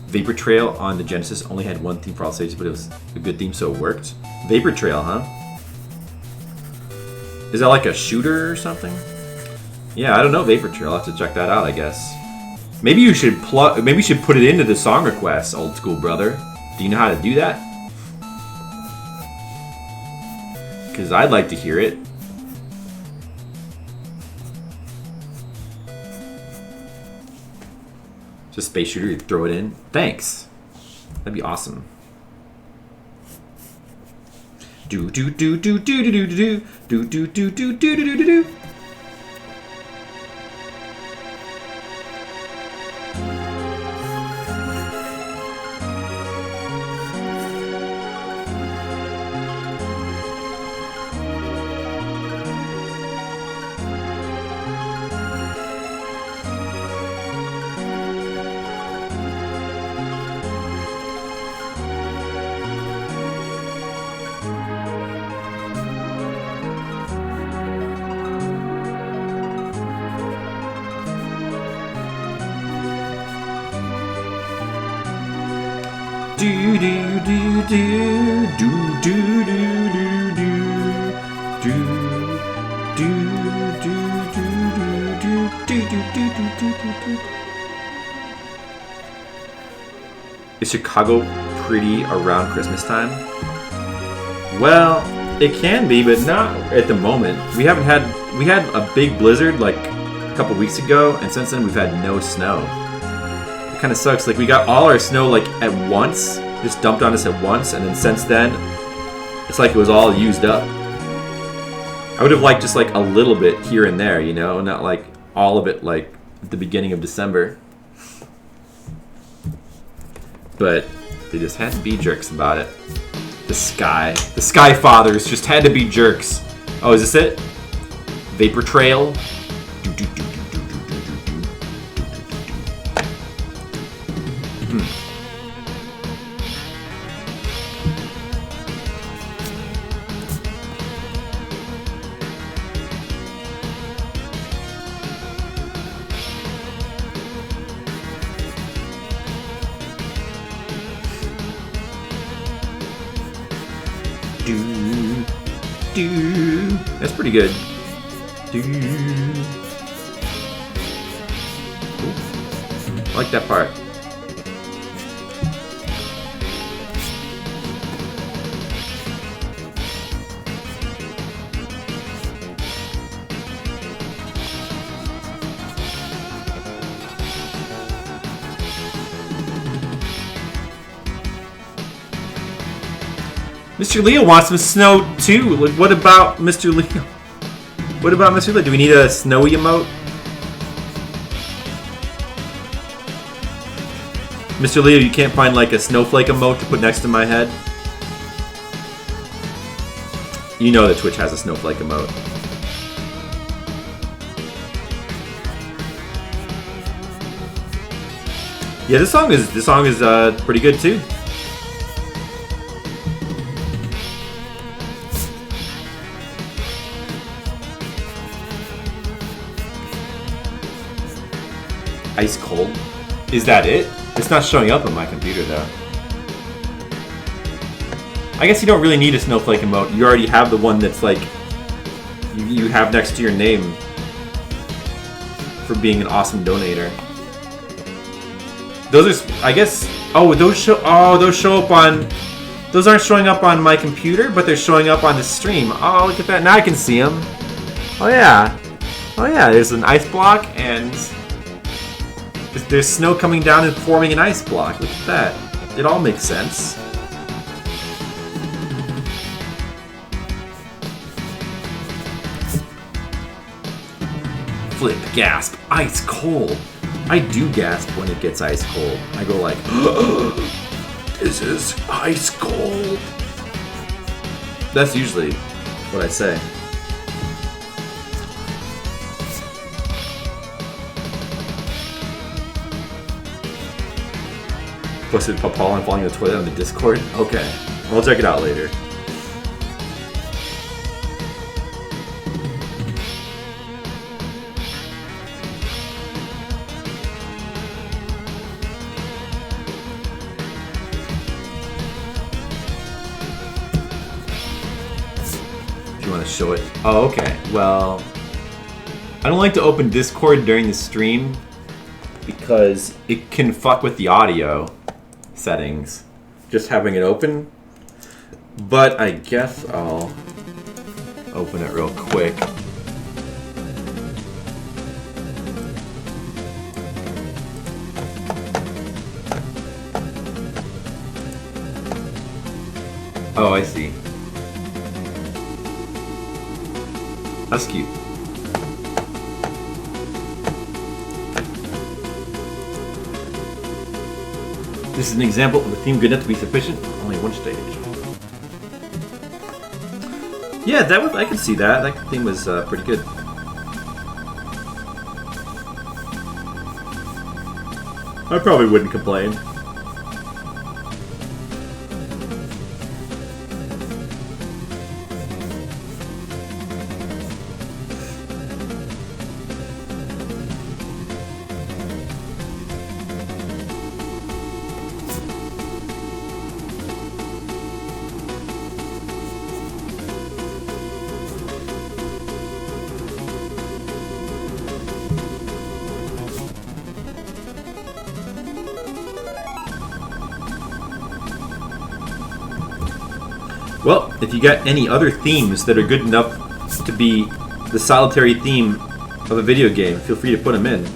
Vapor Trail on the Genesis only had one theme for all stages, but it was a good theme, so it worked. Vapor Trail, huh? Is that like a shooter or something? Yeah, I don't know Vapor Trail. I'll have to check that out, I guess. Maybe you should maybe you should put it into the song requests, old school brother. Do you know how to do that? Because I'd like to hear it. Just space shooter, you throw it in. Thanks. That'd be awesome. Do do do do do do do do do do do do do do do do. Do do do do do do do do do do. Is Chicago pretty around Christmas time? Well, it can be, but not at the moment. We had a big blizzard like a couple weeks ago, and since then we've had no snow. Kind of sucks. Like, we got all our snow like at once, just dumped on us at once, and then since then it's like it was all used up. I would have liked just like a little bit here and there, you know, not like all of it like at the beginning of December. But they just had to be jerks about it. The Sky Fathers just had to be jerks. Oh, is this it? Vapor Trail. That's pretty good. I like that part. Mr. Leo wants some snow too. Like, what about Mr. Leo? What about Mr. Leo? Do we need a snowy emote? Mr. Leo, you can't find like a snowflake emote to put next to my head? You know that Twitch has a snowflake emote. Yeah, this song is pretty good too. Ice cold? Is that it? It's not showing up on my computer though. I guess you don't really need a snowflake emote. You already have the one that's like you have next to your name for being an awesome donator. Those are, I guess. Oh, those show up on. Those aren't showing up on my computer, but they're showing up on the stream. Oh, look at that! Now I can see them. Oh yeah, oh yeah. There's an ice block and. There's snow coming down and forming an ice block. Look at that. It all makes sense. Flip, gasp, ice cold. I do gasp when it gets ice cold. I go like, this is ice cold. That's usually what I say. Posted Paul falling in the toilet on the Discord? Okay. I'll check it out later. If you want to show it. Oh, okay. Well, I don't like to open Discord during the stream because it can fuck with the audio settings, just having it open, but I guess I'll open it real quick. Oh, I see. That's cute. This is an example of a theme good enough to be sufficient. Only one stage. Yeah, that was. I can see that. That theme was pretty good. I probably wouldn't complain. Well, if you got any other themes that are good enough to be the solitary theme of a video game, feel free to put them in.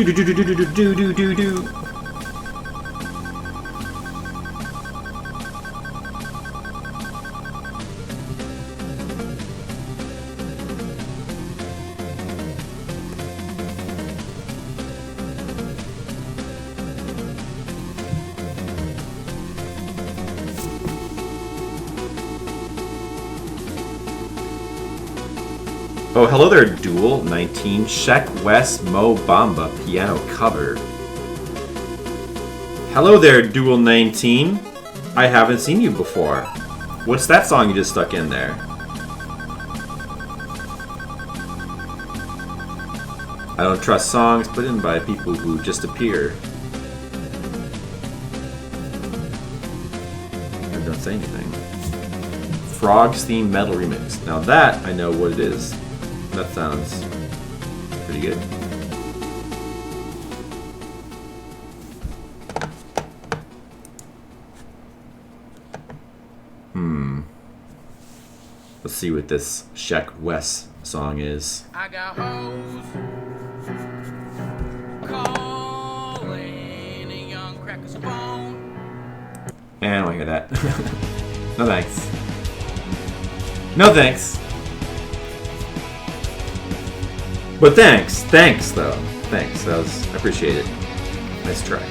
Do. Oh, hello there, Duel 19. Sheck West Mo Bamba piano cover. Hello there, Duel 19. I haven't seen you before. What's that song you just stuck in there? I don't trust songs put in by people who just appear. And don't say anything. Frogs Theme Metal Remix. Now that, I know what it is. That sounds pretty good. Let's see what this Sheck West song is. I got hoes calling a young cracker's phone. And I don't hear that. No thanks. No thanks. But thanks. Thanks though. Thanks. I appreciate it. Nice try.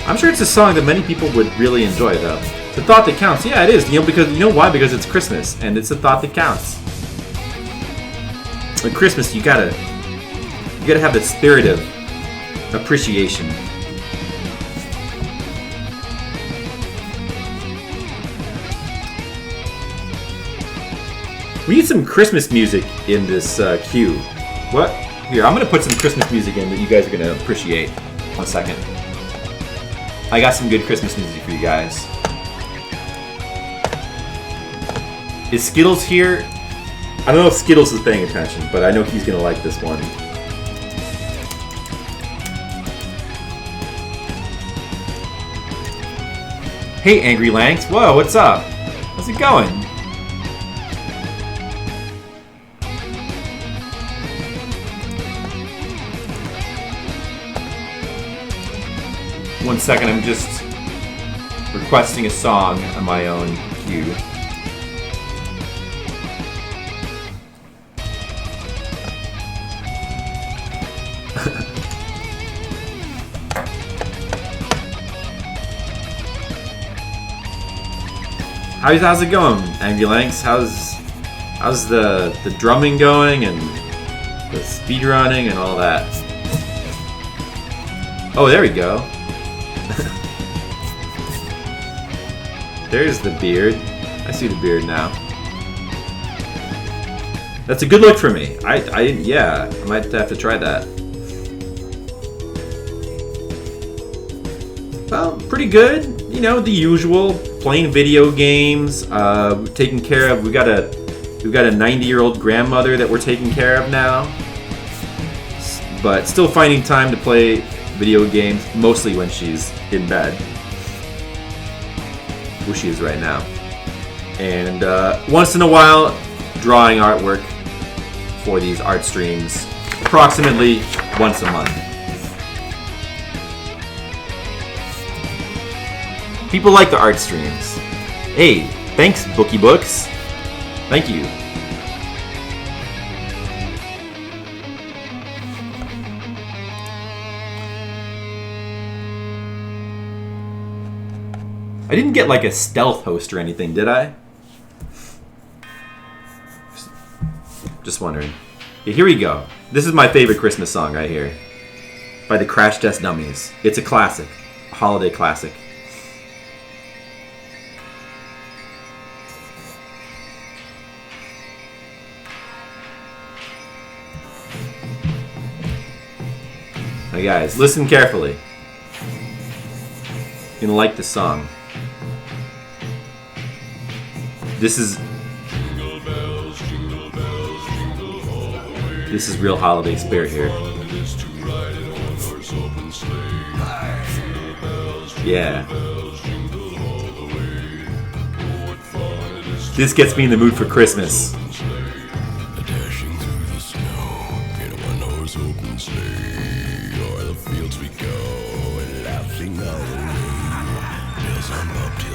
I'm sure it's a song that many people would really enjoy, though. The thought that counts. Yeah, it is. Because you know why? Because it's Christmas, and it's the thought that counts. At Christmas, you gotta have the spirit of appreciation. We need some Christmas music in this queue. What? Here, I'm gonna put some Christmas music in that you guys are gonna appreciate. 1 second. I got some good Christmas music for you guys. Is Skittles here? I don't know if Skittles is paying attention, but I know he's gonna like this one. Hey, Angry Lanks. Whoa, what's up? How's it going? One second, I'm just requesting a song on my own queue. How's it going, Angry Lanks? How's the drumming going and the speedrunning and all that? Oh, there we go. There's the beard. I see the beard now. That's a good look for me. Yeah, I might have to try that. Well, pretty good. You know, the usual. Playing video games. Taking care of. We've got a 90-year-old grandmother that we're taking care of now. But still finding time to play video games, mostly when she's in bed. Where she is right now. And once in a while, drawing artwork for these art streams, approximately once a month. People like the art streams. Hey, thanks, Bookie Books. Thank you. I didn't get like a stealth host or anything, did I? Just wondering. Yeah, here we go. This is my favorite Christmas song right here. By the Crash Test Dummies. It's a classic. A holiday classic. Now guys, listen carefully. You're gonna like this song. This is real holiday spirit here. Yeah. This gets me in the mood for Christmas.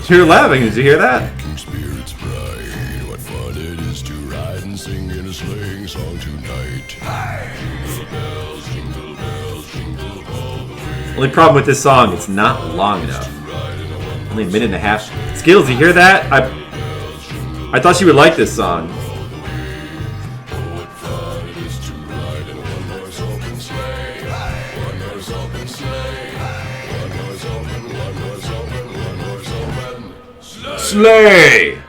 You're laughing, did you hear that? Only problem with this song, it's not long enough. Only a minute and a half. Skittles, you hear that? I thought she would like this song. Slay!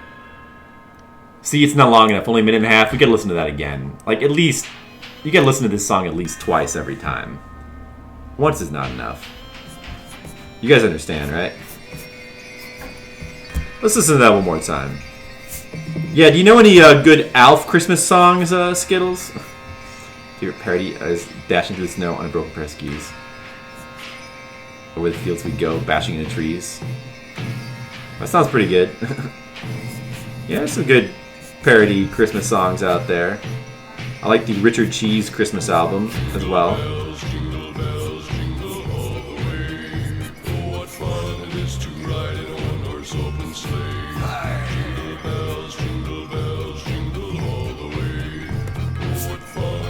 See, it's not long enough. Only a minute and a half. We gotta listen to that again. Like, at least... You gotta listen to this song at least twice every time. Once is not enough. You guys understand, right? Let's listen to that one more time. Yeah, do you know any good Alf Christmas songs, Skittles? Favorite parody is dashing through the snow on a broken pair of skis. Over the fields we go, bashing into trees. That sounds pretty good. Yeah, there's some good parody Christmas songs out there. I like the Richard Cheese Christmas album as well.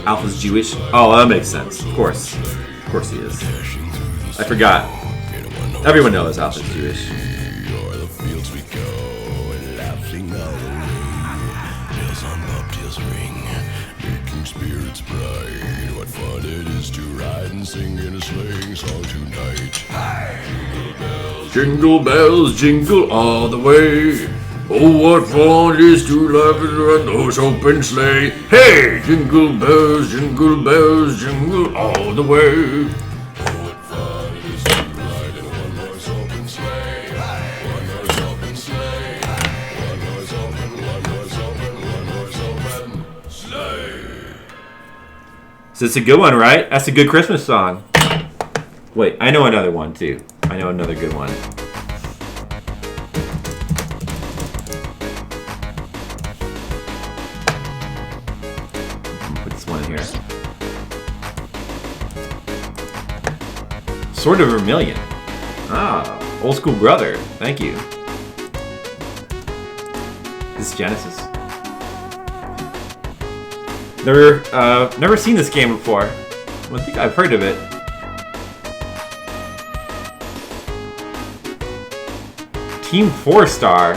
Alpha's Jewish? Oh, that makes sense. Of course. Of course he is. I forgot. Everyone knows Alpha's Jewish. Spirits bright, what fun it is to ride and sing in a sleighing song tonight. Jingle bells, jingle all the way. Oh, what fun it is to laugh and run those open sleigh. Hey, jingle bells, jingle all the way. So it's a good one, right? That's a good Christmas song. Wait, I know another one too. I know another good one. Put this one in here. Sword of Vermilion. Ah, Old School Brother. Thank you. This is Genesis. Never seen this game before. I think I've heard of it. Team 4-Star.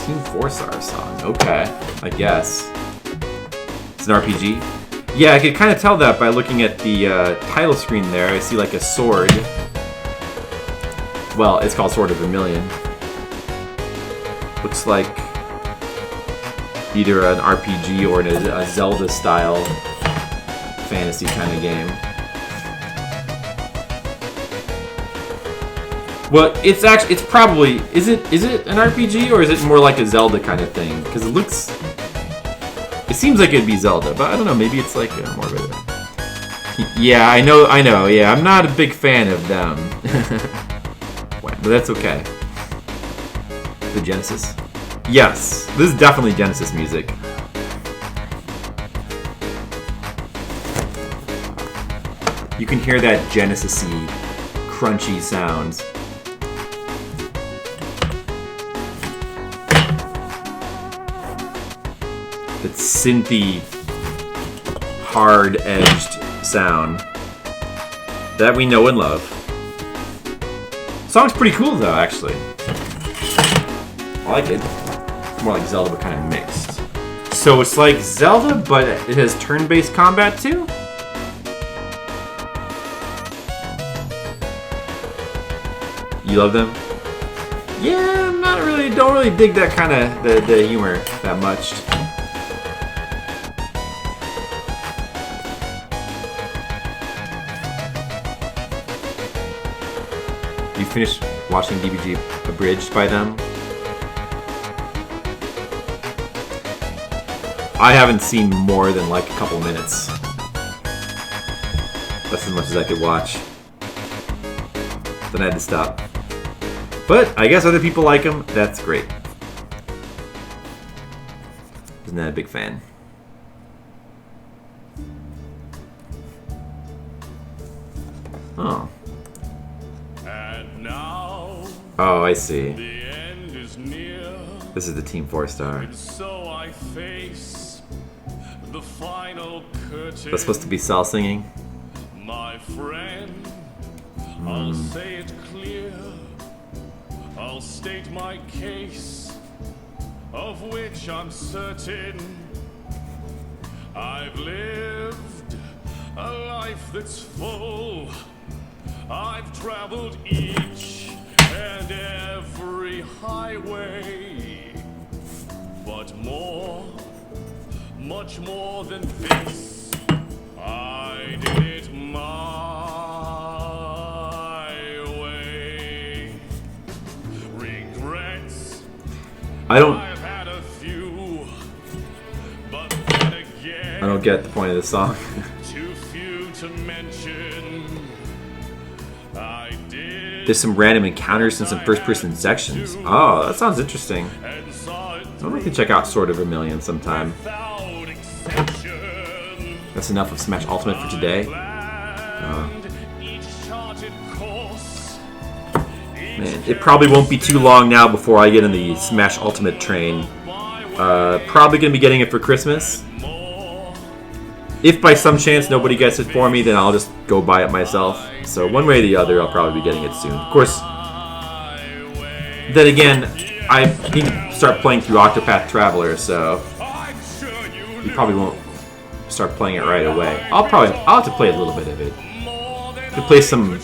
Team 4-Star song. Okay, I guess. It's an RPG. Yeah, I could kind of tell that by looking at the title screen there. I see like a sword. Well, it's called Sword of Vermilion. Looks like either an RPG or a Zelda-style fantasy kind of game. Well, it's probably, is it an RPG or is it more like a Zelda kind of thing? Because it seems like it'd be Zelda, but I don't know, maybe it's like more of a... Yeah, I know, yeah, I'm not a big fan of them. But that's okay. The Genesis. Yes, this is definitely Genesis music. You can hear that Genesis-y, crunchy sounds. That synthy, hard-edged sound that we know and love. The song's pretty cool though, actually. I like it. More like Zelda, but kind of mixed. So it's like Zelda, but it has turn-based combat too? You love them? Yeah, don't really dig that kind of, the humor that much. You finished watching DBG Abridged by them? I haven't seen more than like a couple minutes. That's as much as I could watch. Then I had to stop. But I guess other people like him. That's great. Isn't that a big fan? Oh. And now, oh, I see. The end is near. This is the Team 4-Star. And so I face the final curtain. That's supposed to be Sal singing? My friend, I'll say it clear. I'll I'll state my case, of which I'm certain. I've lived a life that's full. I've traveled each and every highway. But more, much more than this, I did it my way. Regrets, I've had a few, but then again, I don't get the point of this song. too few to mention. I did. There's some random encounters and some first-person sections. Oh, that sounds interesting. I'd like to check out Sword of Vermilion sometime. That's enough of Smash Ultimate for today. Man, it probably won't be too long now before I get in the Smash Ultimate train. Probably going to be getting it for Christmas. If by some chance nobody gets it for me, then I'll just go buy it myself. So one way or the other, I'll probably be getting it soon. Of course, then again, I need to start playing through Octopath Traveler, so you probably won't start playing it right away. I'll have to play a little bit of it. To play some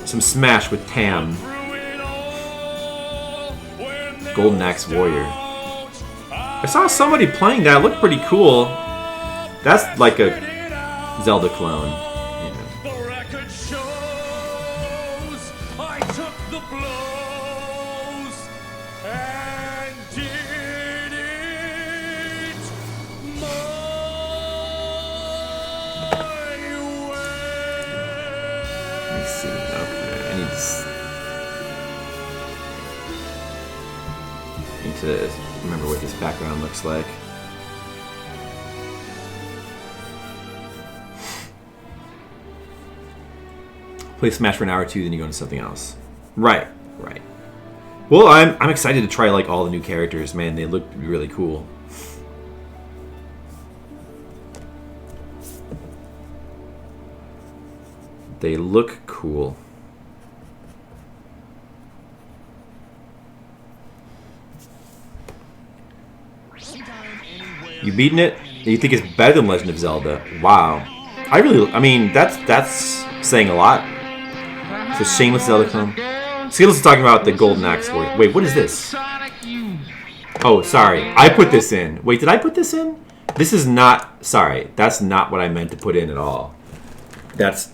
Smash with Tam. Golden Axe Warrior. I saw somebody playing that. It looked pretty cool. That's like a Zelda clone. The record shows I took the blows and did it my way. Let me see. Okay, I need to remember what this background looks like. Play Smash for an hour or two, then you go into something else. Right. Well, I'm excited to try like all the new characters, man. They look really cool. They look cool. You beaten it? You think it's better than Legend of Zelda? Wow. I mean, that's saying a lot. It's a shameless Zelda clone. Skittles is talking about the Golden Axe Warrior. Wait, what is this? Oh, sorry. I put this in. Wait, did I put this in? This is not... Sorry. That's not what I meant to put in at all. That's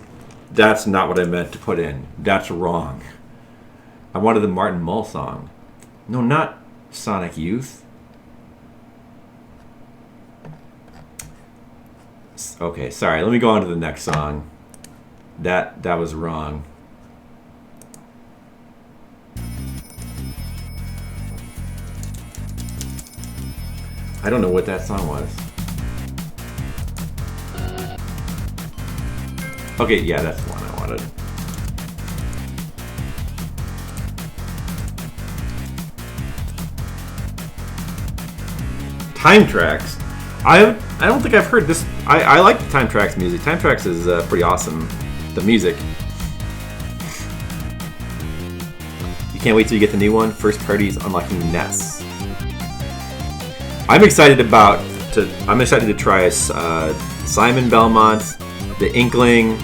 not what I meant to put in. That's wrong. I wanted the Martin Mull song. No, not Sonic Youth. Okay, sorry. Let me go on to the next song. That was wrong. I don't know what that song was. Okay, yeah, that's the one I wanted. Time Tracks. I don't think I've heard this. I like the Time Tracks music. Time Tracks is pretty awesome. The music. You can't wait till you get the new one. First party's unlocking Ness. I'm excited to try Simon Belmont, the Inkling,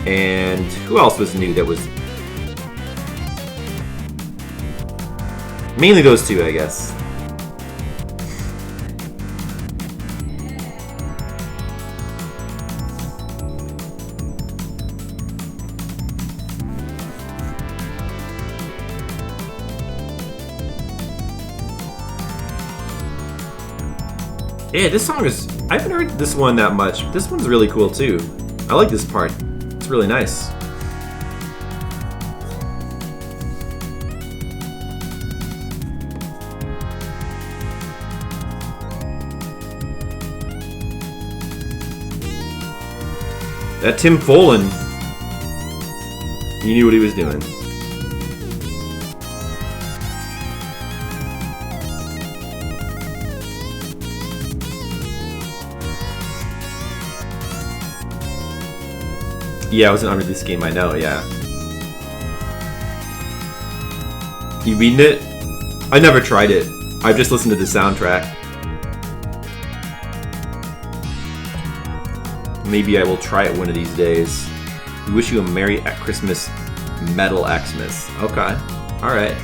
and who else was new that was mainly those two, I guess. Yeah, this song is... I haven't heard this one that much. This one's really cool, too. I like this part. It's really nice. That Tim Follin, he knew what he was doing. Yeah, it was an unreleased game, I know, yeah. You beaten it? I never tried it. I've just listened to the soundtrack. Maybe I will try it one of these days. We wish you a Merry Christmas, Metal Xmas. Okay. Alright.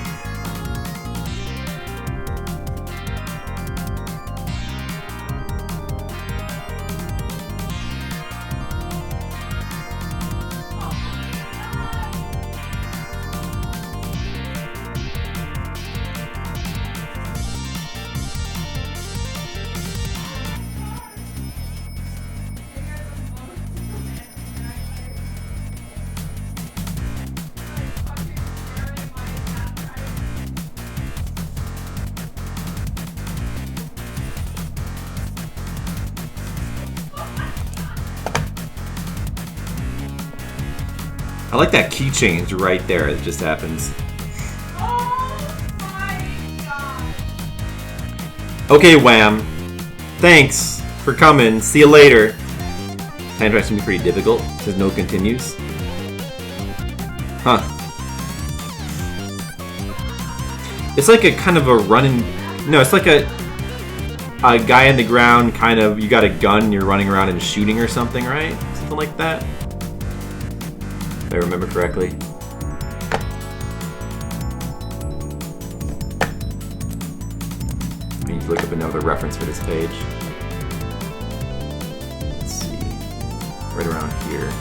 I like that key change right there that just happens. Okay, Wham. Thanks for coming. See you later. Soundtrack's gonna be pretty difficult. Says no continues. Huh. It's like a kind of a running. No, it's like a guy in the ground. Kind of. You got a gun. You're running around and shooting or something, right? Something like that. If I remember correctly. I need to look up another reference for this page. Let's see. Right around here.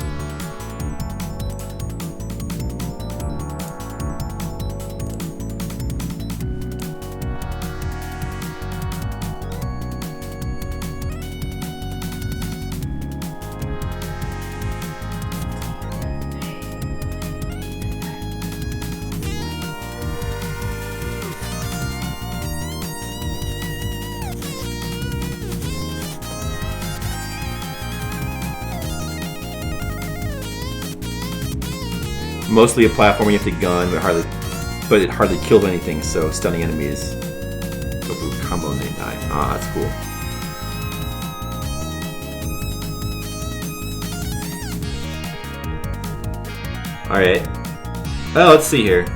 Mostly a platform you have to gun, but it hardly kills anything, so stunning enemies. Go through a combo and they die. Ah, that's cool. Alright. Oh, let's see here.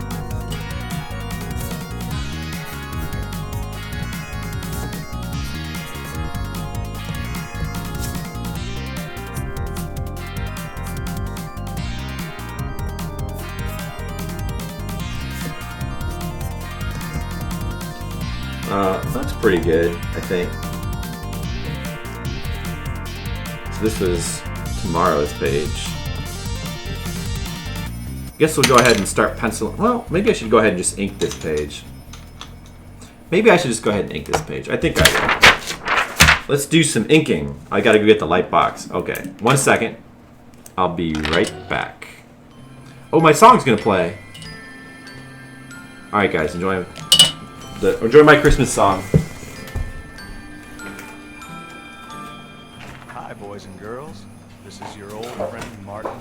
That's pretty good, I think. So this was tomorrow's page. I guess we'll go ahead and start penciling. Well, maybe I should go ahead and just ink this page. Maybe I should just go ahead and ink this page. I think I will. Let's do some inking. I gotta go get the light box. Okay, 1 second. I'll be right back. Oh, my song's gonna play. Alright guys, enjoy my Christmas song. Hi, boys and girls. This is your old friend Martin.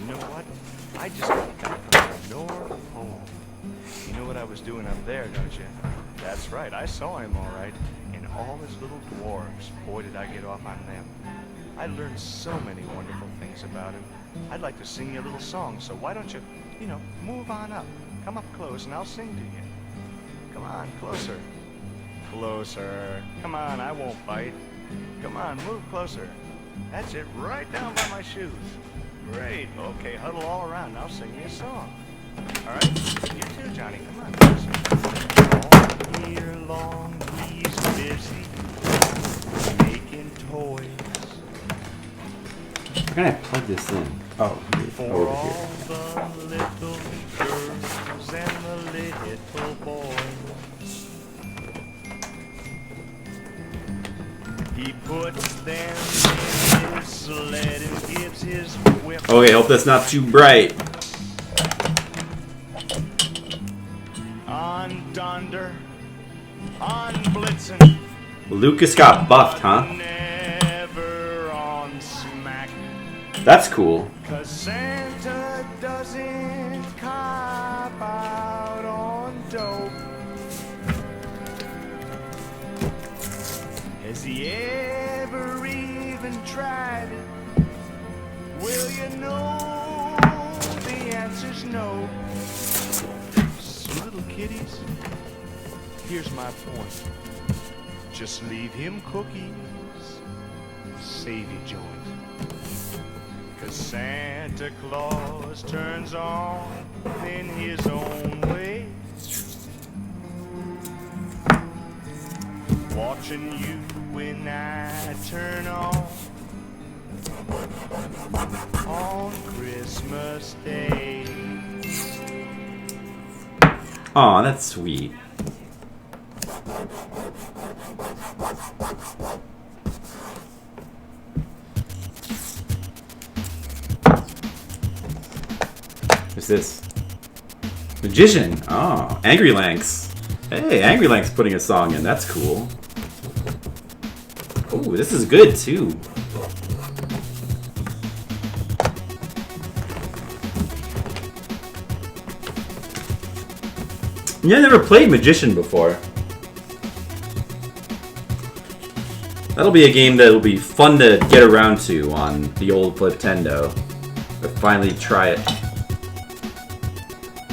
You know what? I just got back from the North Pole. You know what I was doing up there, don't you? That's right, I saw him all right. And all his little dwarves. Boy, did I get off on them. I learned so many wonderful things about him. I'd like to sing you a little song, so why don't you, move on up. Come up close and I'll sing to you. Come on, closer. Closer. Come on, I won't bite. Come on, move closer. That's it, right down by my shoes. Great. Okay, huddle all around. I'll sing you a song. All right? You too, Johnny. Come on, closer. All year long, he's busy making toys. Where can I plug this in? Oh, for over all here. the little girls and the little boys. He puts them in his sled and gives his whip. Okay, hope that's not too bright. On Dunder, on Blitzen. Lucas got buffed, huh? Never on Smack. That's cool. 'Cause Santa doesn't cop out on dope. Has he ever even tried it? Well, you know the answer's no. kiddies? Here's my point. Just leave him cookies. Savvy joint. 'Cause Santa Claus turns on in his own way. Watching you when I turn on Christmas Day. Aw, that's sweet. Who's this? Magician. Oh, Angry Lanks. Hey, Angry Lanks putting a song in. That's cool. Oh, this is good too. Yeah, I never played Magician before. That'll be a game that'll be fun to get around to on the old Nintendo. But finally try it.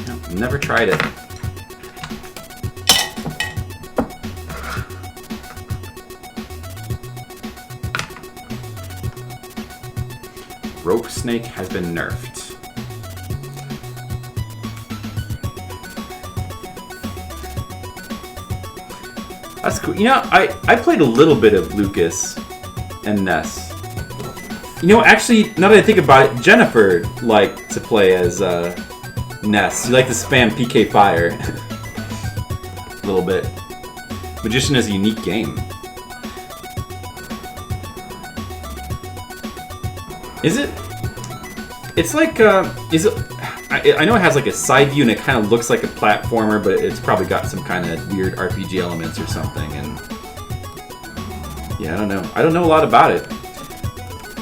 No, never tried it. Rope Snake has been nerfed. That's cool. You know, I played a little bit of Lucas and Ness. You know, actually, now that I think about it, Jennifer liked to play as Ness. She liked to spam PK Fire. A little bit. Magician is a unique game. Is it? It's like, is it... I know it has like a side view and it kind of looks like a platformer, but it's probably got some kind of weird RPG elements or something. And yeah, I don't know. I don't know a lot about it.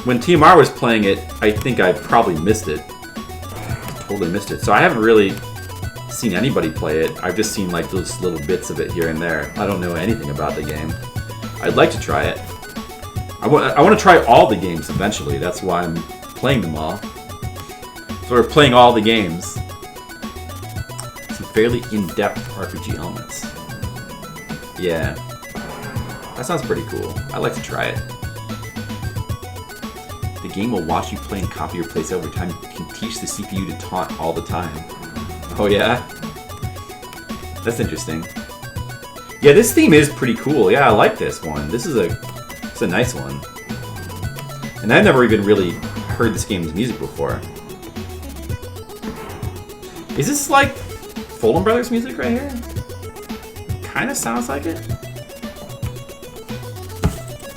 When TMR was playing it, I think I probably missed it. Totally missed it. So I haven't really seen anybody play it. I've just seen like those little bits of it here and there. I don't know anything about the game. I'd like to try it. I want to try all the games eventually. That's why I'm playing them all. So we're playing all the games. Some fairly in-depth RPG elements. Yeah. That sounds pretty cool. I'd like to try it. The game will watch you play and copy your plays over time. You can teach the CPU to taunt all the time. Oh yeah? That's interesting. Yeah, this theme is pretty cool. Yeah, I like this one. This is a nice one. And I've never even really heard this game's music before. Is this like Fulham Brothers music right here? Kinda sounds like it.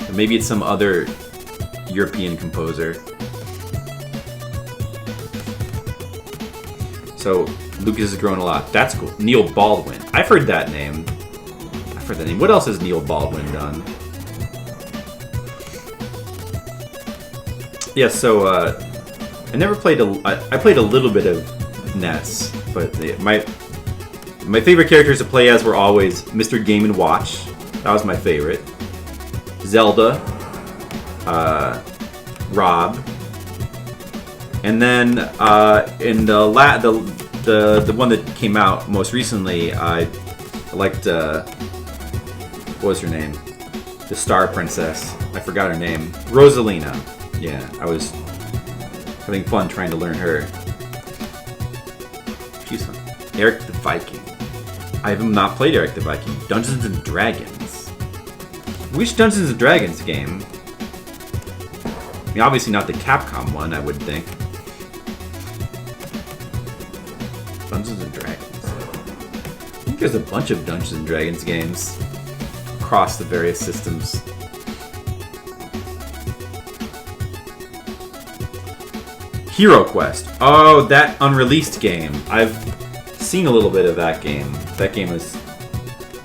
Or maybe it's some other European composer. So Lucas has grown a lot. That's cool. Neil Baldwin. I've heard that name. What else has Neil Baldwin done? Yeah, so I never played I played a little bit of NES, but my favorite characters to play as were always Mr. Game & Watch. That was my favorite. Zelda, Rob, and then in the one that came out most recently, I liked what was her name? The Star Princess. I forgot her name. Rosalina. Yeah, I was having fun trying to learn her. She's fun. Eric the Viking. I have not played Eric the Viking. Dungeons and Dragons. Which Dungeons and Dragons game? I mean, obviously not the Capcom one, I would think. Dungeons and Dragons. I think there's a bunch of Dungeons and Dragons games across the various systems. Hero Quest. Oh, that unreleased game. I've seen a little bit of that game. That game is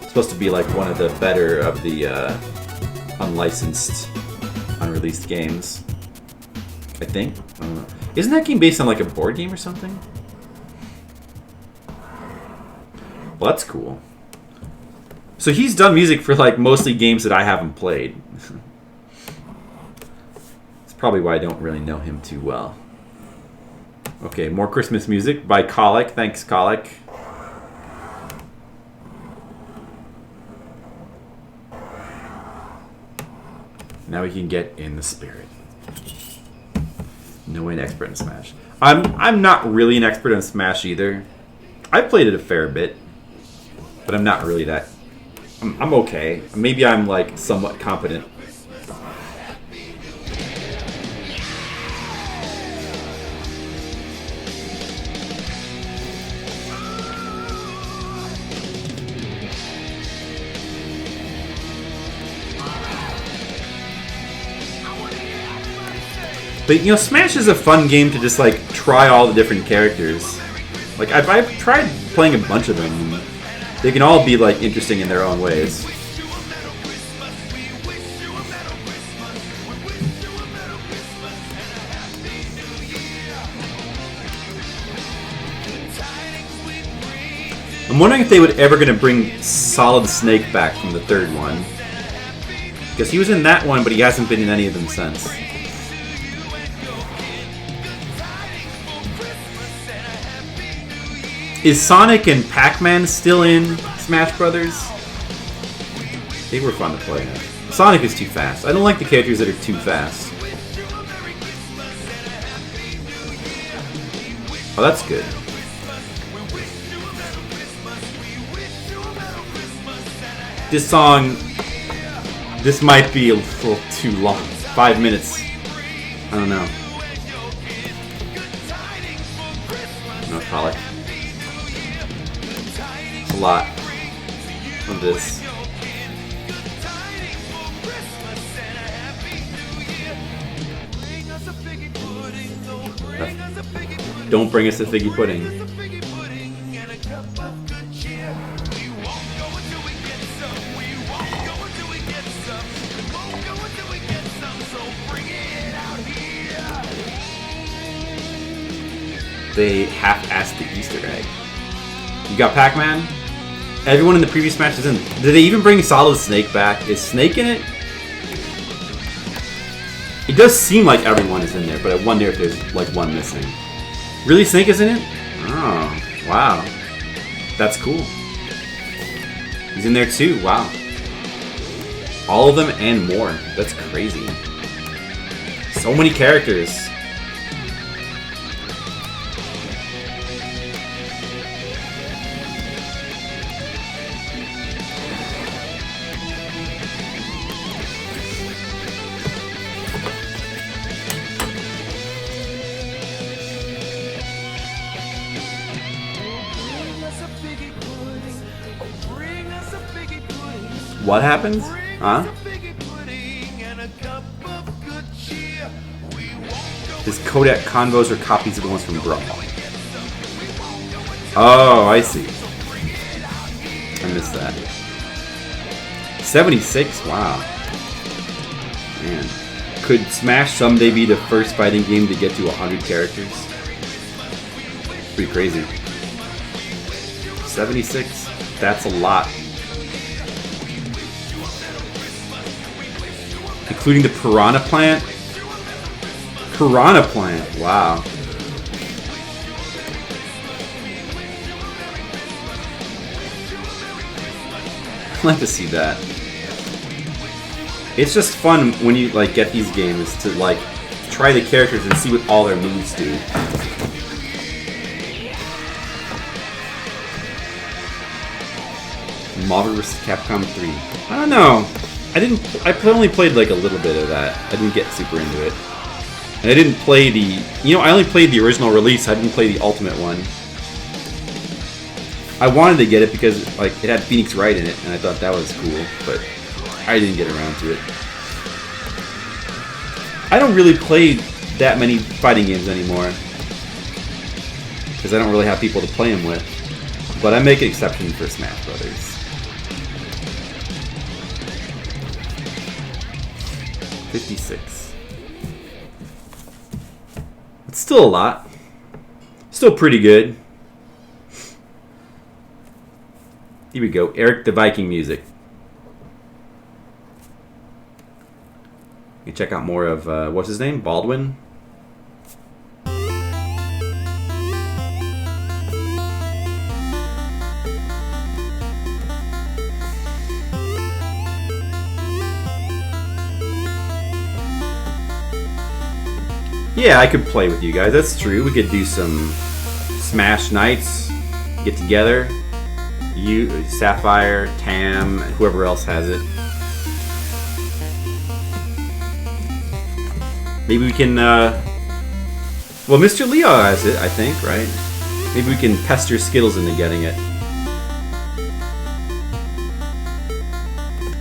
supposed to be like one of the better of the unlicensed, unreleased games. I think. I don't know. Isn't that game based on like a board game or something? Well, that's cool. So he's done music for like mostly games that I haven't played. That's probably why I don't really know him too well. Okay, more Christmas music by Colic. Thanks, Colic. Now we can get in the spirit. No way an expert in Smash. I'm not really an expert in Smash either. I've played it a fair bit, but I'm not really that. I'm okay. Maybe I'm like somewhat competent. But you know, Smash is a fun game to just like try all the different characters. Like I've tried playing a bunch of them. They can all be like interesting in their own ways. I'm wondering if they would ever gonna bring Solid Snake back from the third one. Because he was in that one, but he hasn't been in any of them since. Is Sonic and Pac-Man still in Smash Brothers? They were fun to play. Sonic is too fast. I don't like the characters that are too fast. Oh, that's good. This song, this might be a little too long. 5 minutes. I don't know. No, Pollock. A lot of this. Don't bring us a figgy pudding. They half-assed the Easter egg. You got Pac-Man? Everyone in the previous match is in. Did they even bring Solid Snake back? Is Snake in it? It does seem like everyone is in there, but I wonder if there's like one missing. Really, Snake is in it? Oh, wow. That's cool. He's in there too, wow. All of them and more. That's crazy. So many characters. What happens? Huh? His Kodak convos are copies of the ones from Brawl. Oh, I see. I missed that. 76? Wow. Man. Could Smash someday be the first fighting game to get to 100 characters? Pretty crazy. 76? That's a lot. Including the Piranha Plant? Piranha Plant, wow. I'd like to see that. It's just fun when you like get these games to like try the characters and see what all their moves do. Marvel vs. Capcom 3. I don't know. I only played like a little bit of that. I didn't get super into it. And I didn't play the, I only played the original release. I didn't play the Ultimate one. I wanted to get it because like it had Phoenix Wright in it, and I thought that was cool, but I didn't get around to it. I don't really play that many fighting games anymore because I don't really have people to play them with. But I make an exception for Smash Brothers. $56. It's still a lot. Still pretty good. Here we go. Eric the Viking music. You can check out more of, what's his name? Baldwin? Yeah, I could play with you guys. That's true. We could do some Smash nights. Get together. You, Sapphire, Tam, and whoever else has it. Maybe we can, well, Mr. Leo has it, I think, right? Maybe we can pester Skittles into getting it.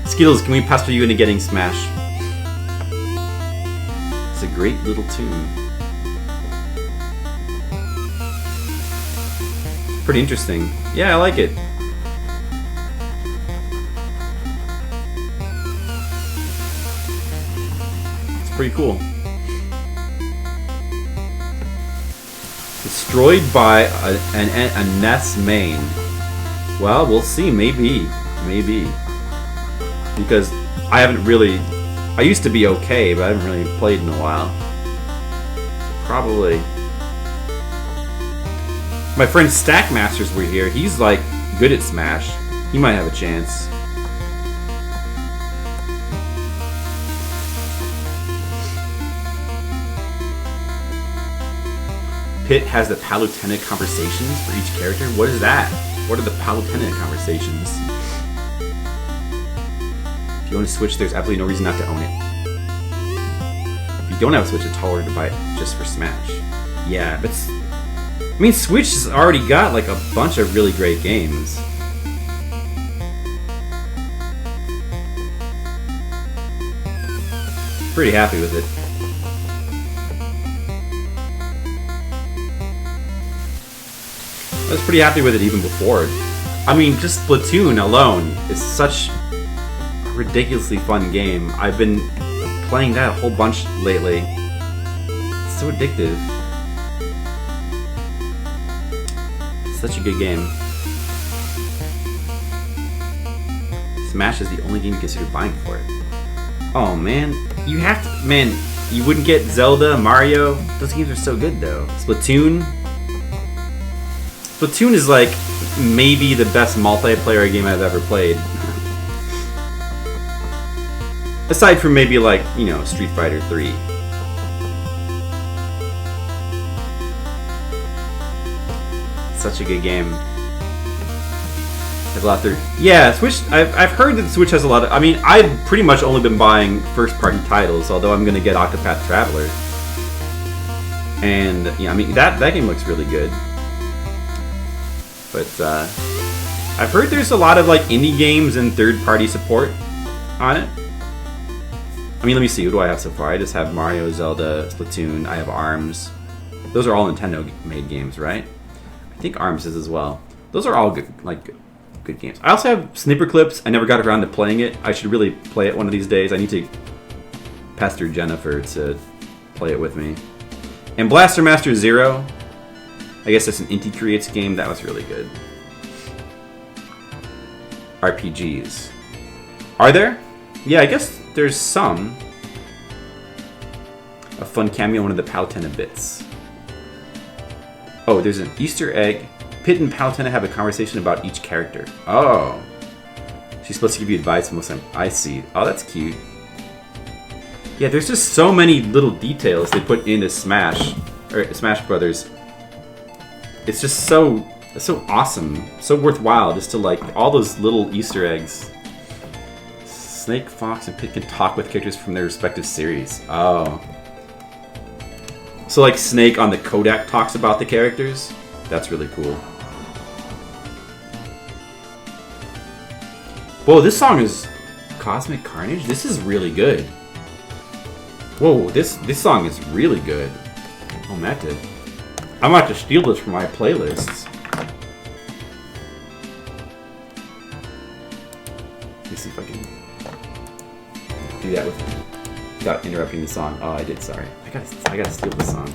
Skittles, can we pester you into getting Smash? It's a great little tune. Pretty interesting. Yeah, I like it. It's pretty cool. Destroyed by a Ness main. Well, we'll see. Maybe. Because I haven't really... I used to be okay, but I haven't really played in a while. Probably. My friend Stackmasters were here. He's like good at Smash. He might have a chance. Pit has the Palutena conversations for each character. What is that? What are the Palutena conversations? If you own a Switch, there's absolutely no reason not to own it. If you don't have a Switch, it's harder to buy it just for Smash. Yeah, but I mean, Switch has already got like a bunch of really great games. Pretty happy with it. I was pretty happy with it even before. I mean, just Splatoon alone is such a ridiculously fun game. I've been playing that a whole bunch lately. It's so addictive. It's such a good game. Smash is the only game you consider buying for it. Oh man, you have to, man, you wouldn't get Zelda, Mario? Those games are so good though. Splatoon is like maybe the best multiplayer game I've ever played. Aside from maybe like, you know, Street Fighter 3. Such a good game. Has a lot there. Yeah, Switch, I've heard that Switch has a lot of, I mean, I've pretty much only been buying first-party titles, although I'm gonna get Octopath Traveler. And, yeah, I mean, that game looks really good. But I've heard there's a lot of like indie games and third-party support on it. I mean, let me see. What do I have so far? I just have Mario, Zelda, Splatoon. I have ARMS. Those are all Nintendo-made games, right? I think ARMS is as well. Those are all good, like good games. I also have Snipper Clips. I never got around to playing it. I should really play it one of these days. I need to pester Jennifer to play it with me. And Blaster Master Zero. I guess that's an Inti Creates game. That was really good. RPGs. Are there? Yeah, I guess there's some. A fun cameo, one of the Palutena bits. Oh, there's an Easter egg. Pit and Palutena have a conversation about each character. Oh. She's supposed to give you advice most of the time. I see. Oh, that's cute. Yeah, there's just so many little details they put into Smash Brothers. It's just so awesome, so worthwhile just to like all those little Easter eggs. Snake, Fox, and Pit can talk with characters from their respective series. Oh. So like Snake on the Kodak talks about the characters? That's really cool. Whoa, this song is Cosmic Carnage? This is really good. Whoa, this song is really good. Oh, Meta. I'm about to steal this from my playlists. Let me see if I can do that without interrupting the song. Oh, I did. Sorry. I gotta steal this song.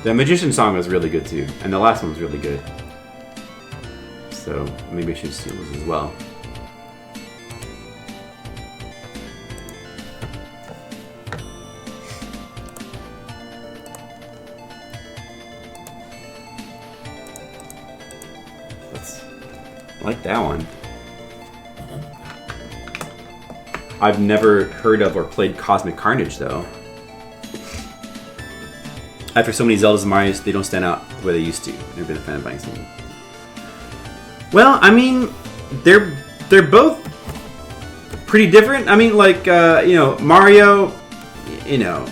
The Magician song was really good too, and the last one was really good. So maybe I should steal this as well. I like that one. I've never heard of or played Cosmic Carnage, though. After so many Zeldas and Marios, they don't stand out the way they used to. Never been a fan of buying something. Well, I mean, they're both pretty different. I mean, like, you know, Mario, you know,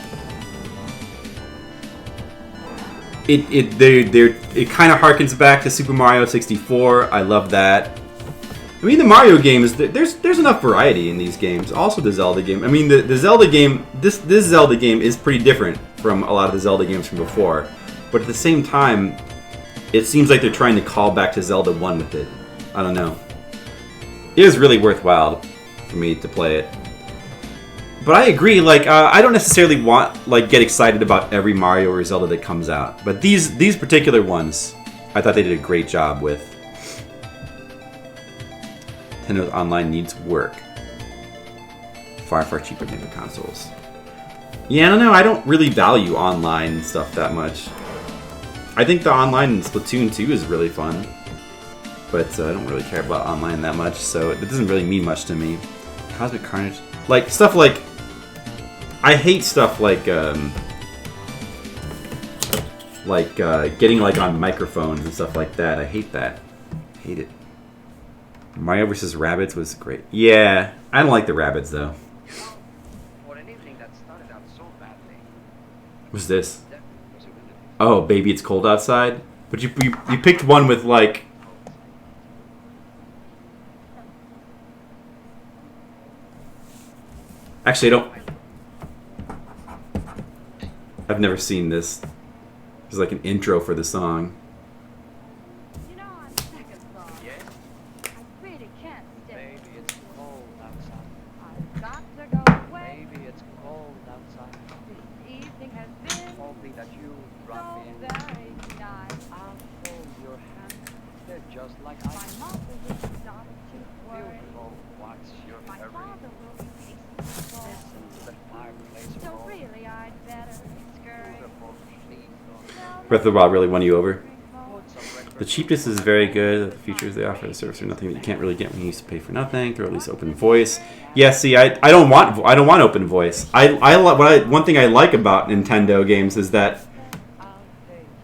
it kind of harkens back to Super Mario 64. I love that. I mean, the Mario games, there's enough variety in these games. Also, the Zelda game. I mean, the Zelda game, this Zelda game is pretty different from a lot of the Zelda games from before. But at the same time, it seems like they're trying to call back to Zelda 1 with it. I don't know. It is really worthwhile for me to play it. But I agree, like, I don't necessarily get excited about every Mario or Zelda that comes out. But these particular ones, I thought they did a great job with. Nintendo Online needs work. Far, far cheaper than the consoles. Yeah, I don't know, I don't really value online stuff that much. I think the online in Splatoon 2 is really fun. But I don't really care about online that much, so it doesn't really mean much to me. Cosmic Carnage. Like, stuff like... I hate stuff like getting like on microphones and stuff like that. I hate that. Hate it. Mario vs. Rabbids was great. Yeah, I don't like the Rabbids though. What's this? Oh, Baby It's Cold Outside? But you picked one with like... Actually, I don't... I've never seen this. It's like an intro for the song. You know, on second thought, I really can't stay. Baby, it's cold outside. I've got to go away. Baby, it's cold outside. This evening has been Only that you so brought me in. very nice. I'll hold your hand. They're just like My ice. mother will not to worry. Beautiful. What's your My hurry? father will be peaceful. Listen to the fireplace So roar. really, I'd better scurry. Beautiful. Please don't. Breath of the Wild really won you over. The cheapness is very good. The features they offer the service are nothing that you can't really get when you used to pay for nothing. Throw at least open voice. Yeah, see, I don't want open voice. One thing I like about Nintendo games is that,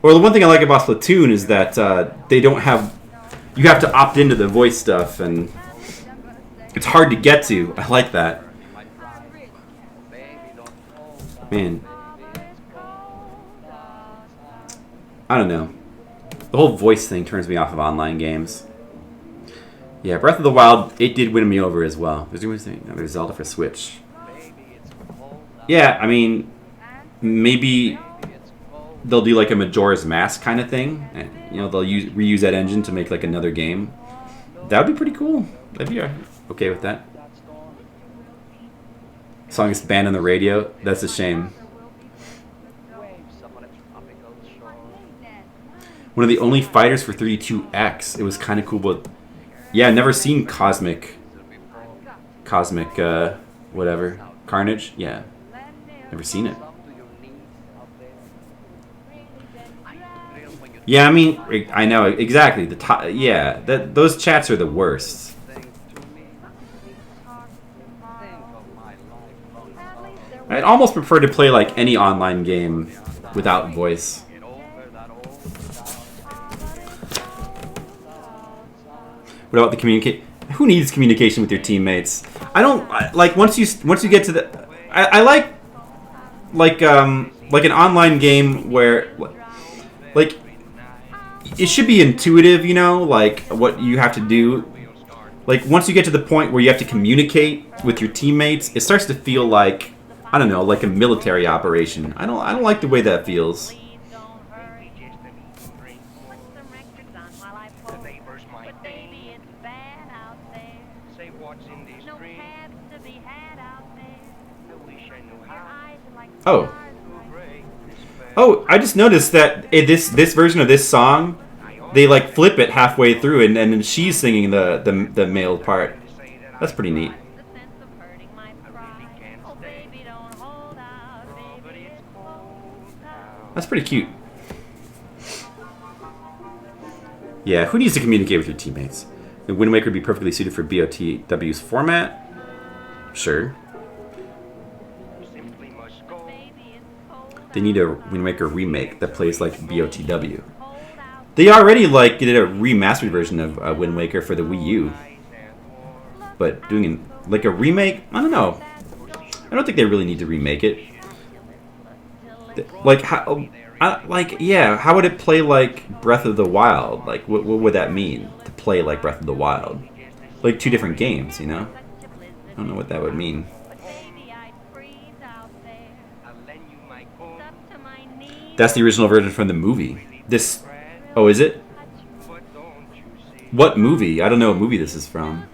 or the one thing I like about Splatoon is that they don't have. You have to opt into the voice stuff, and it's hard to get to. I like that. Man, I don't know. The whole voice thing turns me off of online games. Yeah, Breath of the Wild, it did win me over as well. There's another Zelda for Switch. Yeah, I mean, maybe they'll do like a Majora's Mask kind of thing. And, you know, they'll reuse that engine to make like another game. That would be pretty cool. I'd be okay with that. Song is banned on the radio. That's a shame. One of the only fighters for 32X. It was kind of cool, but yeah, never seen Cosmic, whatever, Carnage. Yeah, never seen it. Yeah, I mean, I know exactly the top. Yeah, those chats are the worst. I'd almost prefer to play like any online game without voice. What about the communicate? Who needs communication with your teammates? I don't like once you get to the. I like an online game where like it should be intuitive, you know, like what you have to do. Like once you get to the point where you have to communicate with your teammates, it starts to feel like, I don't know, like a military operation. I don't like the way that feels. Oh, I just noticed that this version of this song, they like flip it halfway through, and then she's singing the male part. That's pretty neat. That's pretty cute. Yeah, who needs to communicate with your teammates? The Wind Waker would be perfectly suited for BOTW's format. Sure. They need a Wind Waker remake that plays like BOTW. They already like did a remastered version of Wind Waker for the Wii U. But doing like a remake, I don't know. I don't think they really need to remake it. Like how, yeah, how would it play like Breath of the Wild? Like what would that mean to play like Breath of the Wild? Like two different games, you know? I don't know what that would mean. That's the original version from the movie. This, oh, is it? What movie? I don't know what movie this is from.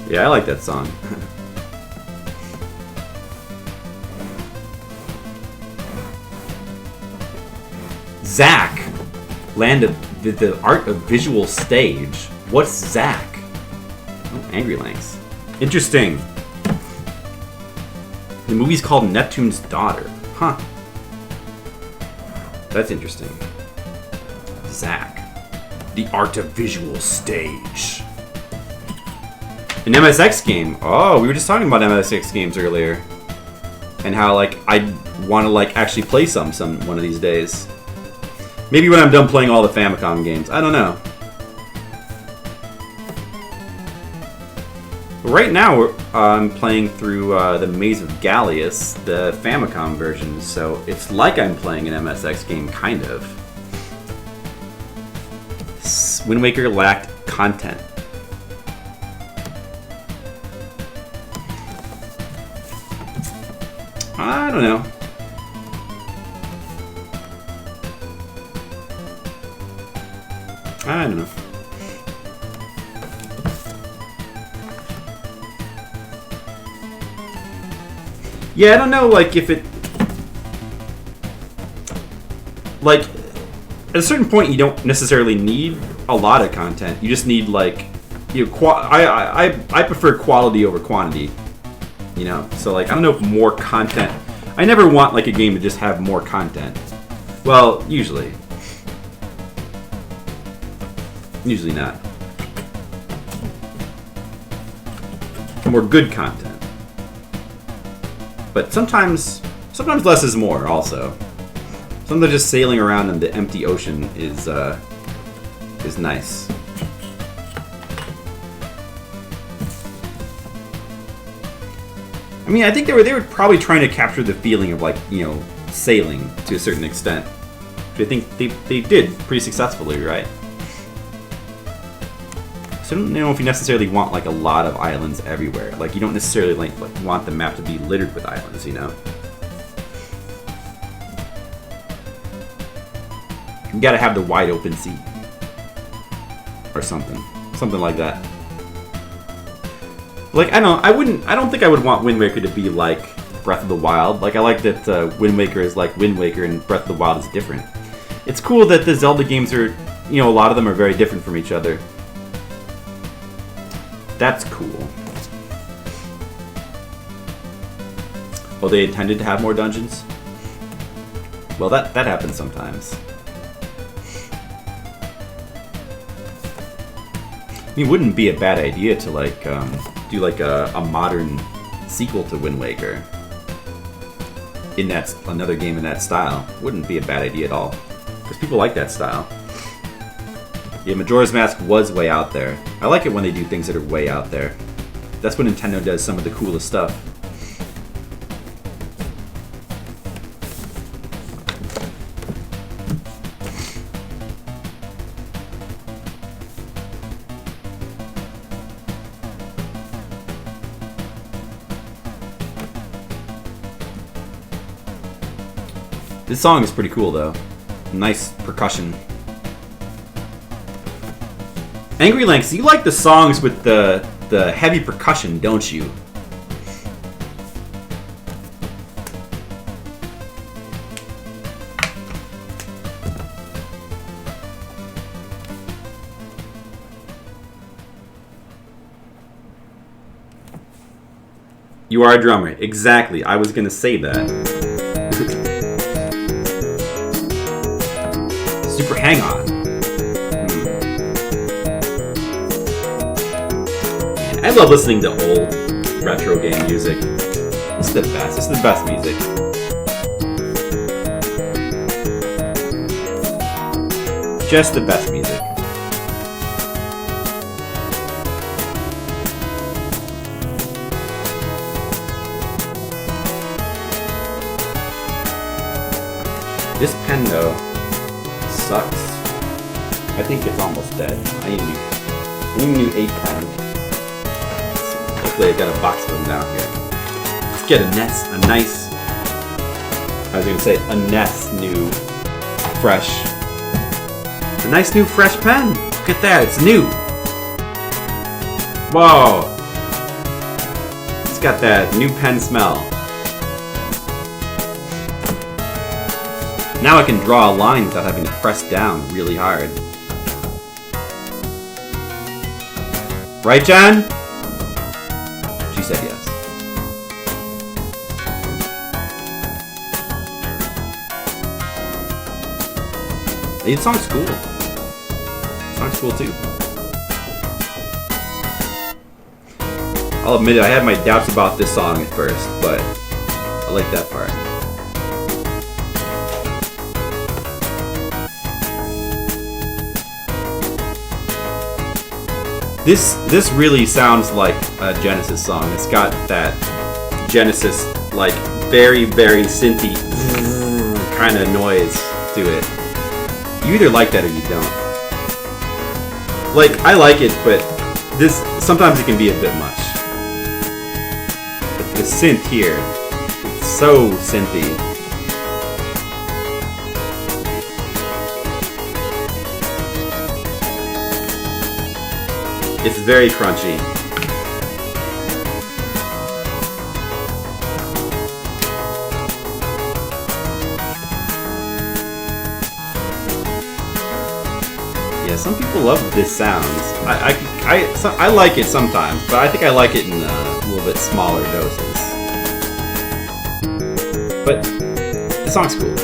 Yeah, I like that song. Zack, land of the art of visual stage. What's Zack? Oh, Angry Lanks. Interesting. The movie's called Neptune's Daughter. Huh. That's interesting. Zack, the art of visual stage. An MSX game. Oh, we were just talking about MSX games earlier, and how like I want to like actually play some one of these days. Maybe when I'm done playing all the Famicom games. I don't know. But right now, I'm playing through the Maze of Gallius, the Famicom version, so it's like I'm playing an MSX game, kind of. Wind Waker lacked content. I don't know. I don't know. Yeah, I don't know, like, if it... Like, at a certain point, you don't necessarily need a lot of content. You just need, like... You know, I prefer quality over quantity. You know? So, like, I don't know if more content... I never want, like, a game to just have more content. Well, usually. Usually not. More good content. But sometimes less is more also. Sometimes just sailing around in the empty ocean is nice. I mean, I think they were probably trying to capture the feeling of, like, you know, sailing to a certain extent. Which I think they did pretty successfully, right? So I don't know if you necessarily want like a lot of islands everywhere. Like you don't necessarily like want the map to be littered with islands, you know? You gotta have the wide open sea. Or something. Something like that. Like, I don't think I would want Wind Waker to be like Breath of the Wild. Like, I like that Wind Waker is like Wind Waker and Breath of the Wild is different. It's cool that the Zelda games are, you know, a lot of them are very different from each other. That's cool. Oh, they intended to have more dungeons? Well, that happens sometimes. I mean, it wouldn't be a bad idea to like do like a modern sequel to Wind Waker. In that another game in that style. Wouldn't be a bad idea at all. Because people like that style. Yeah, Majora's Mask was way out there. I like it when they do things that are way out there. That's when Nintendo does some of the coolest stuff. This song is pretty cool though. Nice percussion. Angry Lanks, you like the songs with the heavy percussion, don't you? You are a drummer. Exactly. I was gonna say that. Super Hang On. Man, I love listening to old retro game music. This is the best. This is the best music. Just the best music. This pen though sucks. I think it's almost dead. I need a new 8 pen. Hopefully I got a box of them down here. Let's get a nice, I was gonna say a nice new fresh pen. Look at that, it's new. Whoa. It's got that new pen smell. Now I can draw a line without having to press down really hard. Right, Jen? She said yes. The song's cool. The song's cool too. I'll admit it, I had my doubts about this song at first, but I like that part. This really sounds like a Genesis song. It's got that Genesis, like, very, very synthy kind of noise to it. You either like that or you don't. Like, I like it, but sometimes it can be a bit much. But the synth here, it's so synthy. It's very crunchy. Yeah, some people love this sounds. I like it sometimes, but I think I like it in a little bit smaller doses. But the song's cool.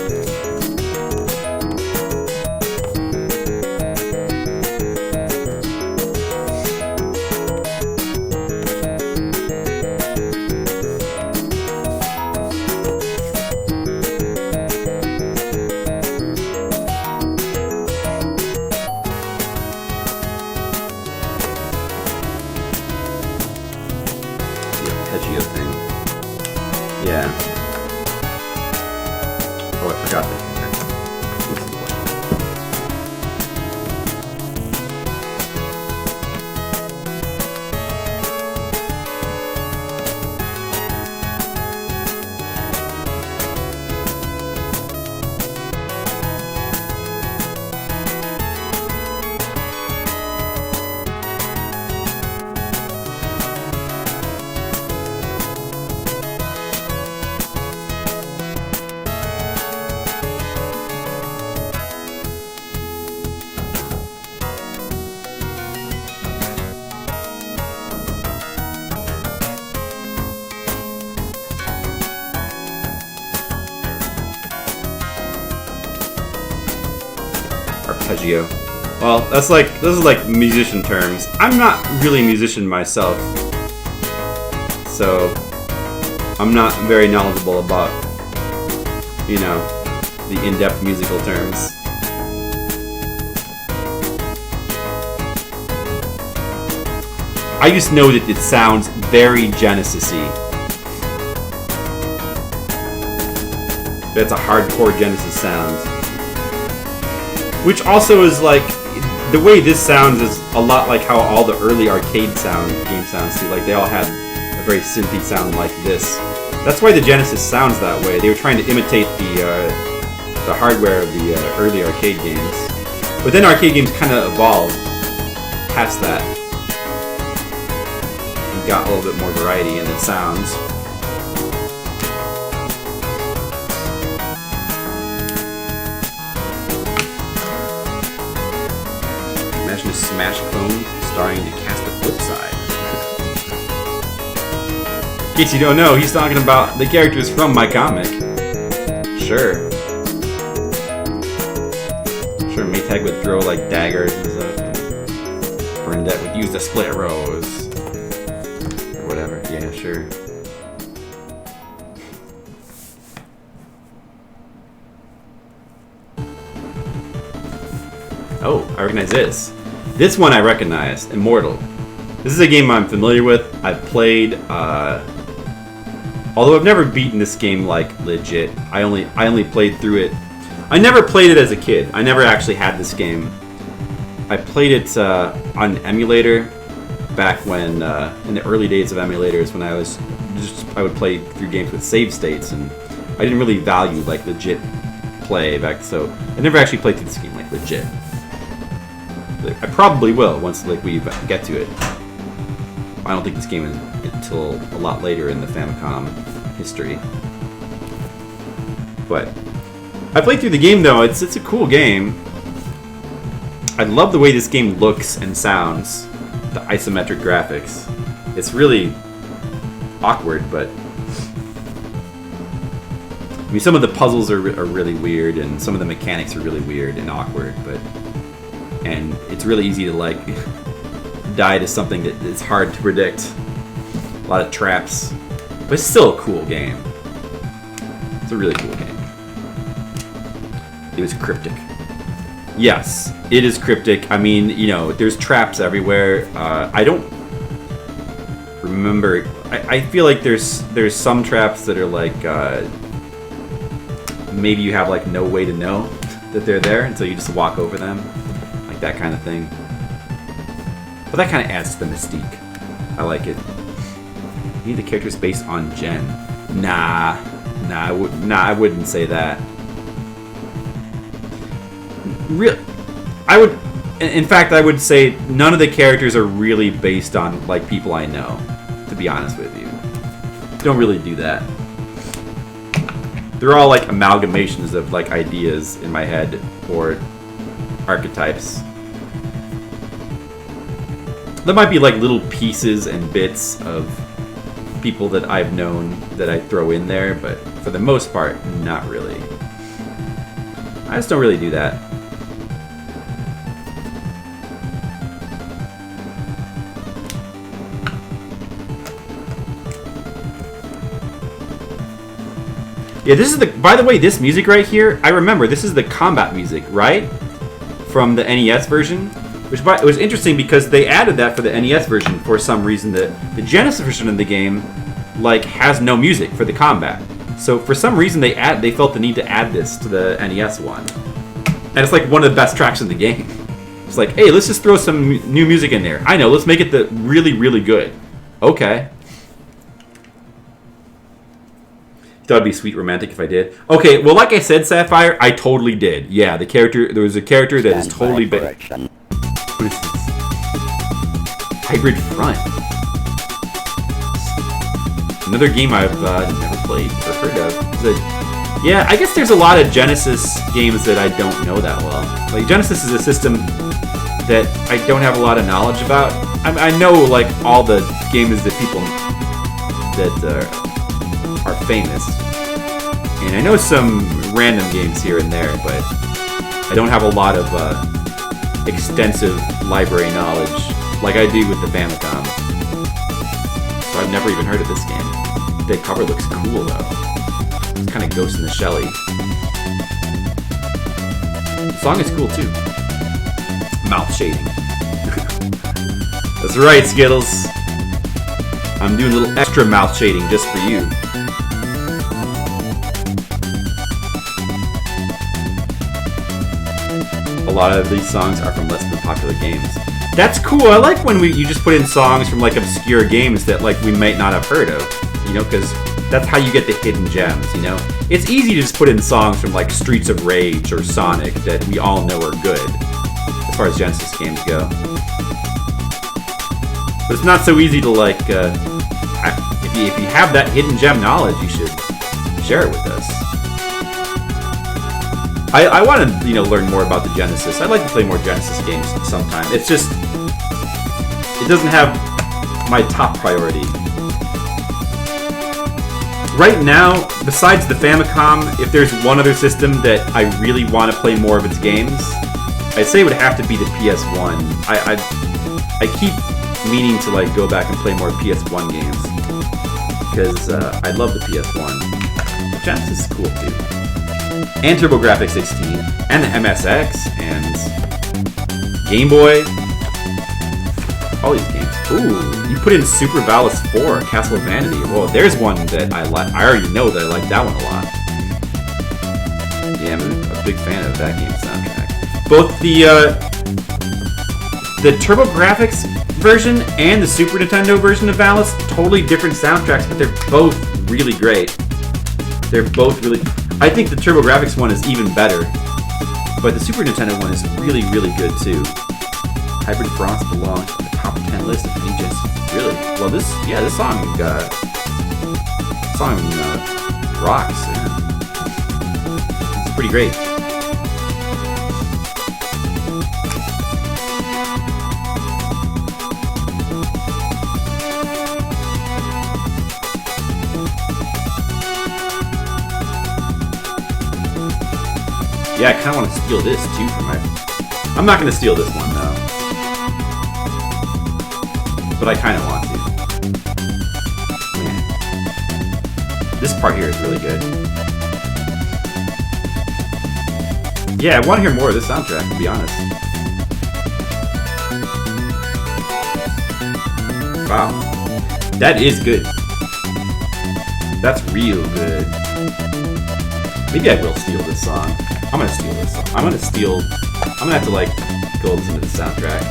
Arpeggio. Well, this is like musician terms. I'm not really a musician myself, so I'm not very knowledgeable about, you know, the in-depth musical terms. I just know that it sounds very Genesis-y. That's a hardcore Genesis sound. Which also is like, the way this sounds is a lot like how all the early arcade game sounds do. Like, they all had a very synthy sound like this. That's why the Genesis sounds that way. They were trying to imitate the hardware of the early arcade games. But then arcade games kind of evolved past that. And got a little bit more variety in the sounds. Imagine a Smash clone starring to cast a flip side. case you don't know, he's talking about the characters from my comic. Sure. Sure, Maytag would throw like daggers and stuff. And Bernadette would use the split rose. Or whatever. Yeah, sure. Oh, I recognize this. This one I recognize. Immortal. This is a game I'm familiar with. I've played, although I've never beaten this game like legit. I only played through it. I never played it as a kid. I never actually had this game. I played it on an emulator back when in the early days of emulators when I would play through games with save states, and I didn't really value like legit play back, so I never actually played through this game like legit. I probably will once like we get to it. I don't think this game is until a lot later in the Famicom history. But I played through the game though. It's a cool game. I love the way this game looks and sounds. The isometric graphics. It's really awkward, but I mean some of the puzzles are really weird, and some of the mechanics are really weird and awkward, and it's really easy to like die to something that is hard to predict. A lot of traps, but it's still a cool game. It's a really cool game. It was cryptic. Yes, it is cryptic. I mean, you know, there's traps everywhere. I don't remember. I feel like there's some traps that are like maybe you have like no way to know that they're there until you just walk over them. That kind of thing. But that kind of adds to the mystique. I like it. You need the characters based on Jen. Nah, I wouldn't say that. In fact, I would say none of the characters are really based on like people I know, to be honest with you. Don't really do that. They're all like amalgamations of like ideas in my head or archetypes. There might be like little pieces and bits of people that I've known that I throw in there, but for the most part, not really. I just don't really do that. Yeah, this is the, by the way, this music right here, I remember, this is the combat music, right? From the NES version. Which it was interesting because they added that for the NES version for some reason. The Genesis version of the game like has no music for the combat. So for some reason they felt the need to add this to the NES one. And it's like one of the best tracks in the game. It's like, hey, let's just throw some new music in there. I know, let's make it the really, really good. Okay. That would be sweet romantic if I did. Okay, well, like I said, Sapphire, I totally did. Yeah, there was a character that is totally big. What is this? Hybrid Front. Another game I've never played or heard of. Yeah, I guess there's a lot of Genesis games that I don't know that well. Like, Genesis is a system that I don't have a lot of knowledge about. I know, like, all the games that people that are famous. And I know some random games here and there, but I don't have a lot of extensive library knowledge like I do with the Famicom. So I've never even heard of this game. The cover looks cool though. It's kind of Ghost in the Shell-y. The song is cool too. Mouth shading. That's right, Skittles. I'm doing a little extra mouth shading just for you. A lot of these songs are from less than popular games. That's cool. I like when you just put in songs from like obscure games that like we might not have heard of, you know, because that's how you get the hidden gems, you know. It's easy to just put in songs from like Streets of Rage or Sonic that we all know are good, as far as Genesis games go. But it's not so easy to like, if you have that hidden gem knowledge, you should share it with us. I want to, you know, learn more about the Genesis. I'd like to play more Genesis games sometime. It's just, it doesn't have my top priority. Right now, besides the Famicom, if there's one other system that I really want to play more of its games, I'd say it would have to be the PS1. I keep meaning to like go back and play more PS1 games because I love the PS1. The Genesis is cool too, and TurboGrafx 16, and the MSX, and Game Boy. All these games. Ooh, you put in Super Valis 4, Castle of Vanity. Well, there's one that I like. I already know that I like that one a lot. Yeah, I'm a big fan of that game's soundtrack. Both the TurboGrafx version and the Super Nintendo version of Valis, totally different soundtracks, but they're both really great. They're both really... I think the TurboGrafx one is even better, but the Super Nintendo one is really, really good too. Hybrid Frost belongs to the top 10 list of any just really well. This song rocks. It's pretty great. Yeah, I kind of want to steal this too for my. I'm not going to steal this one though. But I kind of want to. Man. This part here is really good. Yeah, I want to hear more of this soundtrack, to be honest. Wow. That is good. That's real good. Maybe I will steal this song. I'm gonna steal this song. I'm gonna have to, like, go listen to the soundtrack.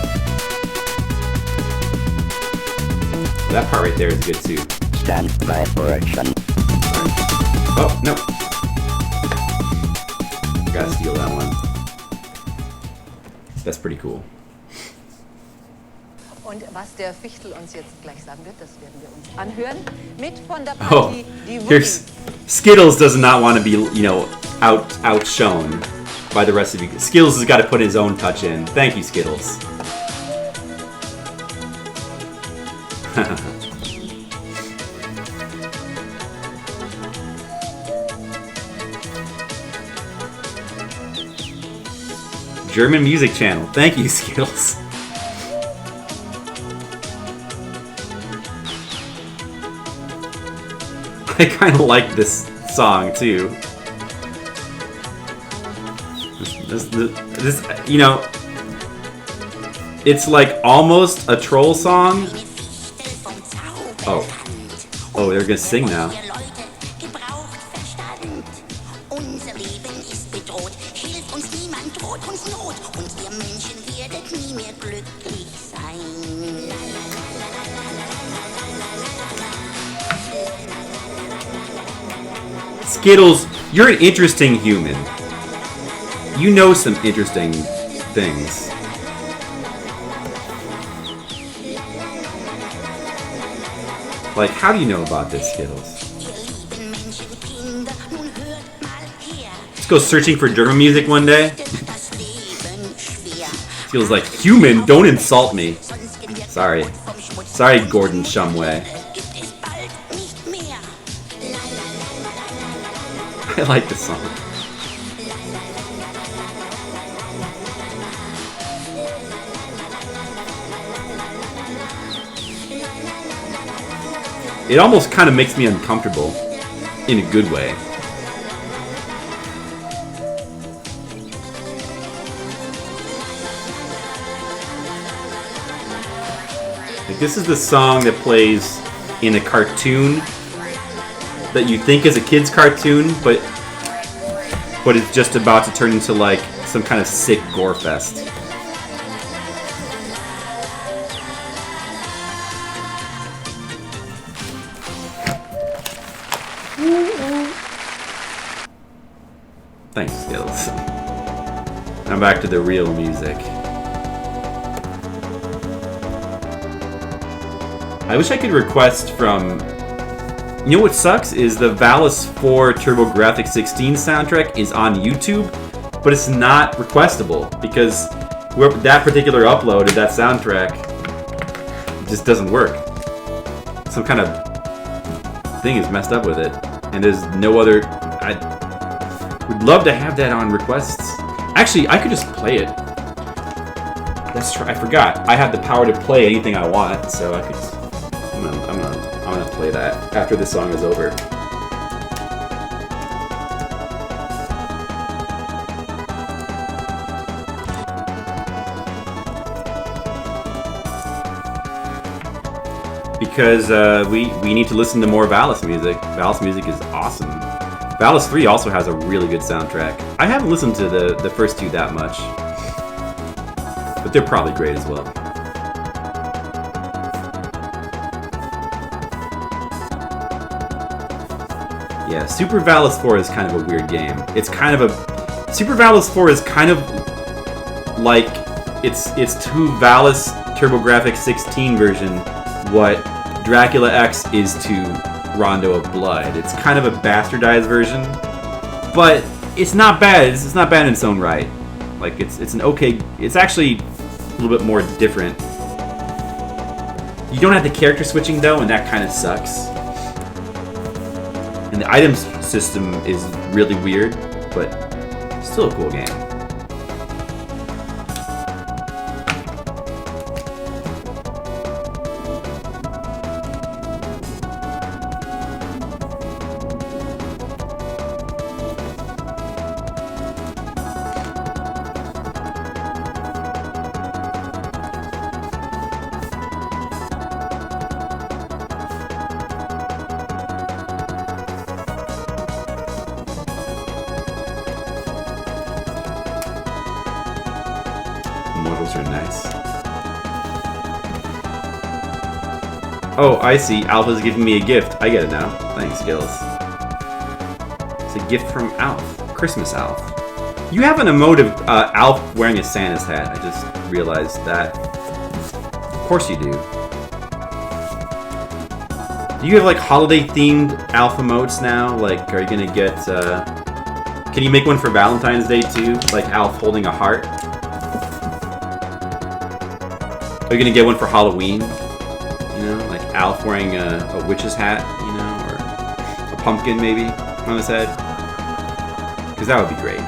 That part right there is good too. Stand by for action. Oh, no. Gotta steal that one. That's pretty cool. Und was der Fichtel uns jetzt gleich sagen wird, das werden wir uns anhören. Mit von der Partie, die here's Skittles does not want to be, you know, outshone by the rest of you. Skittles has got to put his own touch in. Thank you, Skittles. German music channel. Thank you, Skittles. I kind of like this song too. This, you know, it's like almost a troll song. Oh, they're gonna sing now. Skittles, you're an interesting human. You know some interesting things. Like, how do you know about this, Skittles? Let's go searching for German music one day. Skittles like, human, don't insult me. Sorry. Sorry, Gordon Shumway. I like this song. It almost kind of makes me uncomfortable in a good way. Like, this is the song that plays in a cartoon that you think is a kid's cartoon, but it's just about to turn into like some kind of sick gore fest. Thanks, Skittles. Now back to the real music. I wish I could request from... You know what sucks is the Valis 4 TurboGrafx 16 soundtrack is on YouTube, but it's not requestable because that particular upload of that soundtrack just doesn't work. Some kind of thing is messed up with it. And there's no other... I would love to have that on requests. Actually, I could just play it. Let's try. I forgot. I have the power to play anything I want, so I could just... I'm gonna play that after this song is over. Because we need to listen to more Valis music. Valis music is awesome. Valis 3 also has a really good soundtrack. I haven't listened to the first two that much, but they're probably great as well. Yeah, Super Valis 4 is kind of a weird game. It's kind of a... Super Valis 4 is kind of like... It's to Valis TurboGrafx 16 version what Dracula X is to Rondo of Blood. It's kind of a bastardized version, but it's not bad. It's not bad in its own right. Like, it's an okay... It's actually a little bit more different. You don't have the character switching, though, and that kind of sucks. And the items system is really weird, but still a cool game. Oh, I see. Alpha's giving me a gift. I get it now. Thanks, Gills. It's a gift from Alf. Christmas Alf. You have an emote of Alf wearing a Santa's hat. I just realized that. Of course you do. Do you have, like, holiday-themed Alf emotes now? Like, are you gonna get, Can you make one for Valentine's Day, too? Like Alf holding a heart? Are you gonna get one for Halloween? You know, like Alf wearing a witch's hat, you know, or a pumpkin maybe on his head. Because that would be great.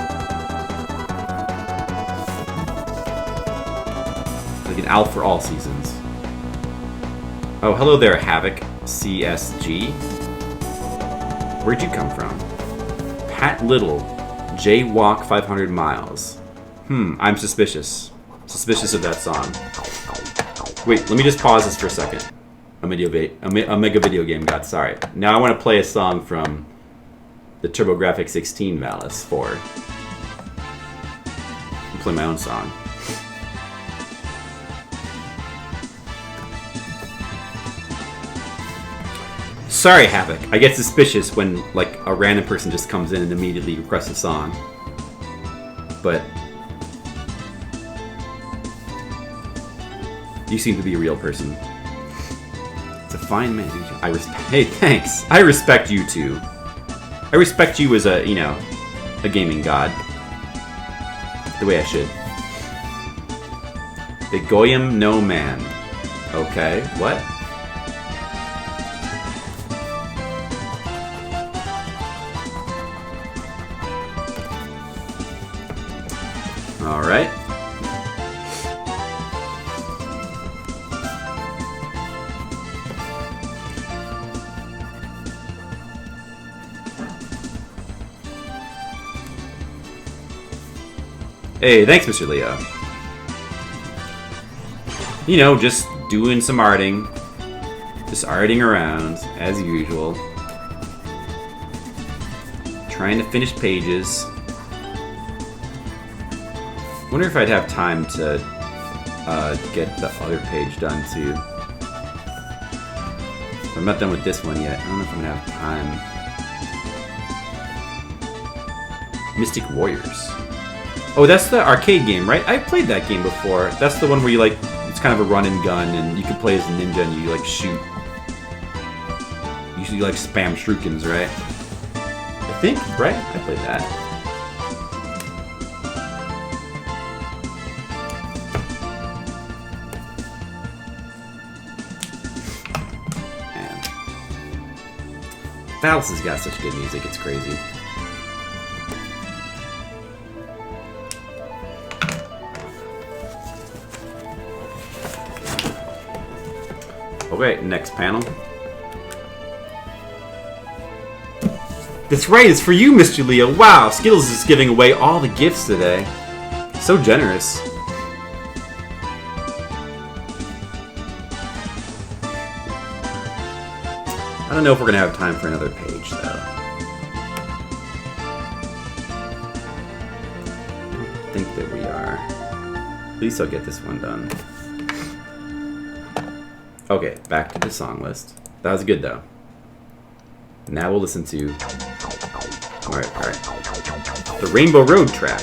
Like an Alf for all seasons. Oh, hello there, Havoc CSG. Where'd you come from? Pat Little, Jaywalk 500 miles. I'm suspicious. Suspicious of that song. Wait, let me just pause this for a second. A Mega Video Game God, sorry. Now I want to play a song from the TurboGrafx 16 Valis 4. I'll play my own song. Sorry, Havoc. I get suspicious when, like, a random person just comes in and immediately requests a song. But you seem to be a real person. It's a fine man. Hey, thanks. I respect you too. I respect you as a, you know, a gaming god. The way I should. The Goyim no man. Okay, what? Alright. Hey, thanks, Mr. Leo. You know, just doing some arting. Just arting around, as usual. Trying to finish pages. Wonder if I'd have time to get the other page done, too. I'm not done with this one yet. I don't know if I'm gonna have time. Mystic Warriors. Oh, that's the arcade game, right? I've played that game before. That's the one where you, like, it's kind of a run and gun, and you can play as a ninja and you, like, shoot. You like, spam shurikens, right? I think, right? I played that. Valis has got such good music, it's crazy. Okay, next panel. That's right, it's for you, Mr. Leo. Wow, Skittles is giving away all the gifts today. So generous. I don't know if we're gonna have time for another page, though. I don't think that we are. At least I'll get this one done. Okay, back to the song list. That was good, though. Now we'll listen to... Alright. The Rainbow Road track.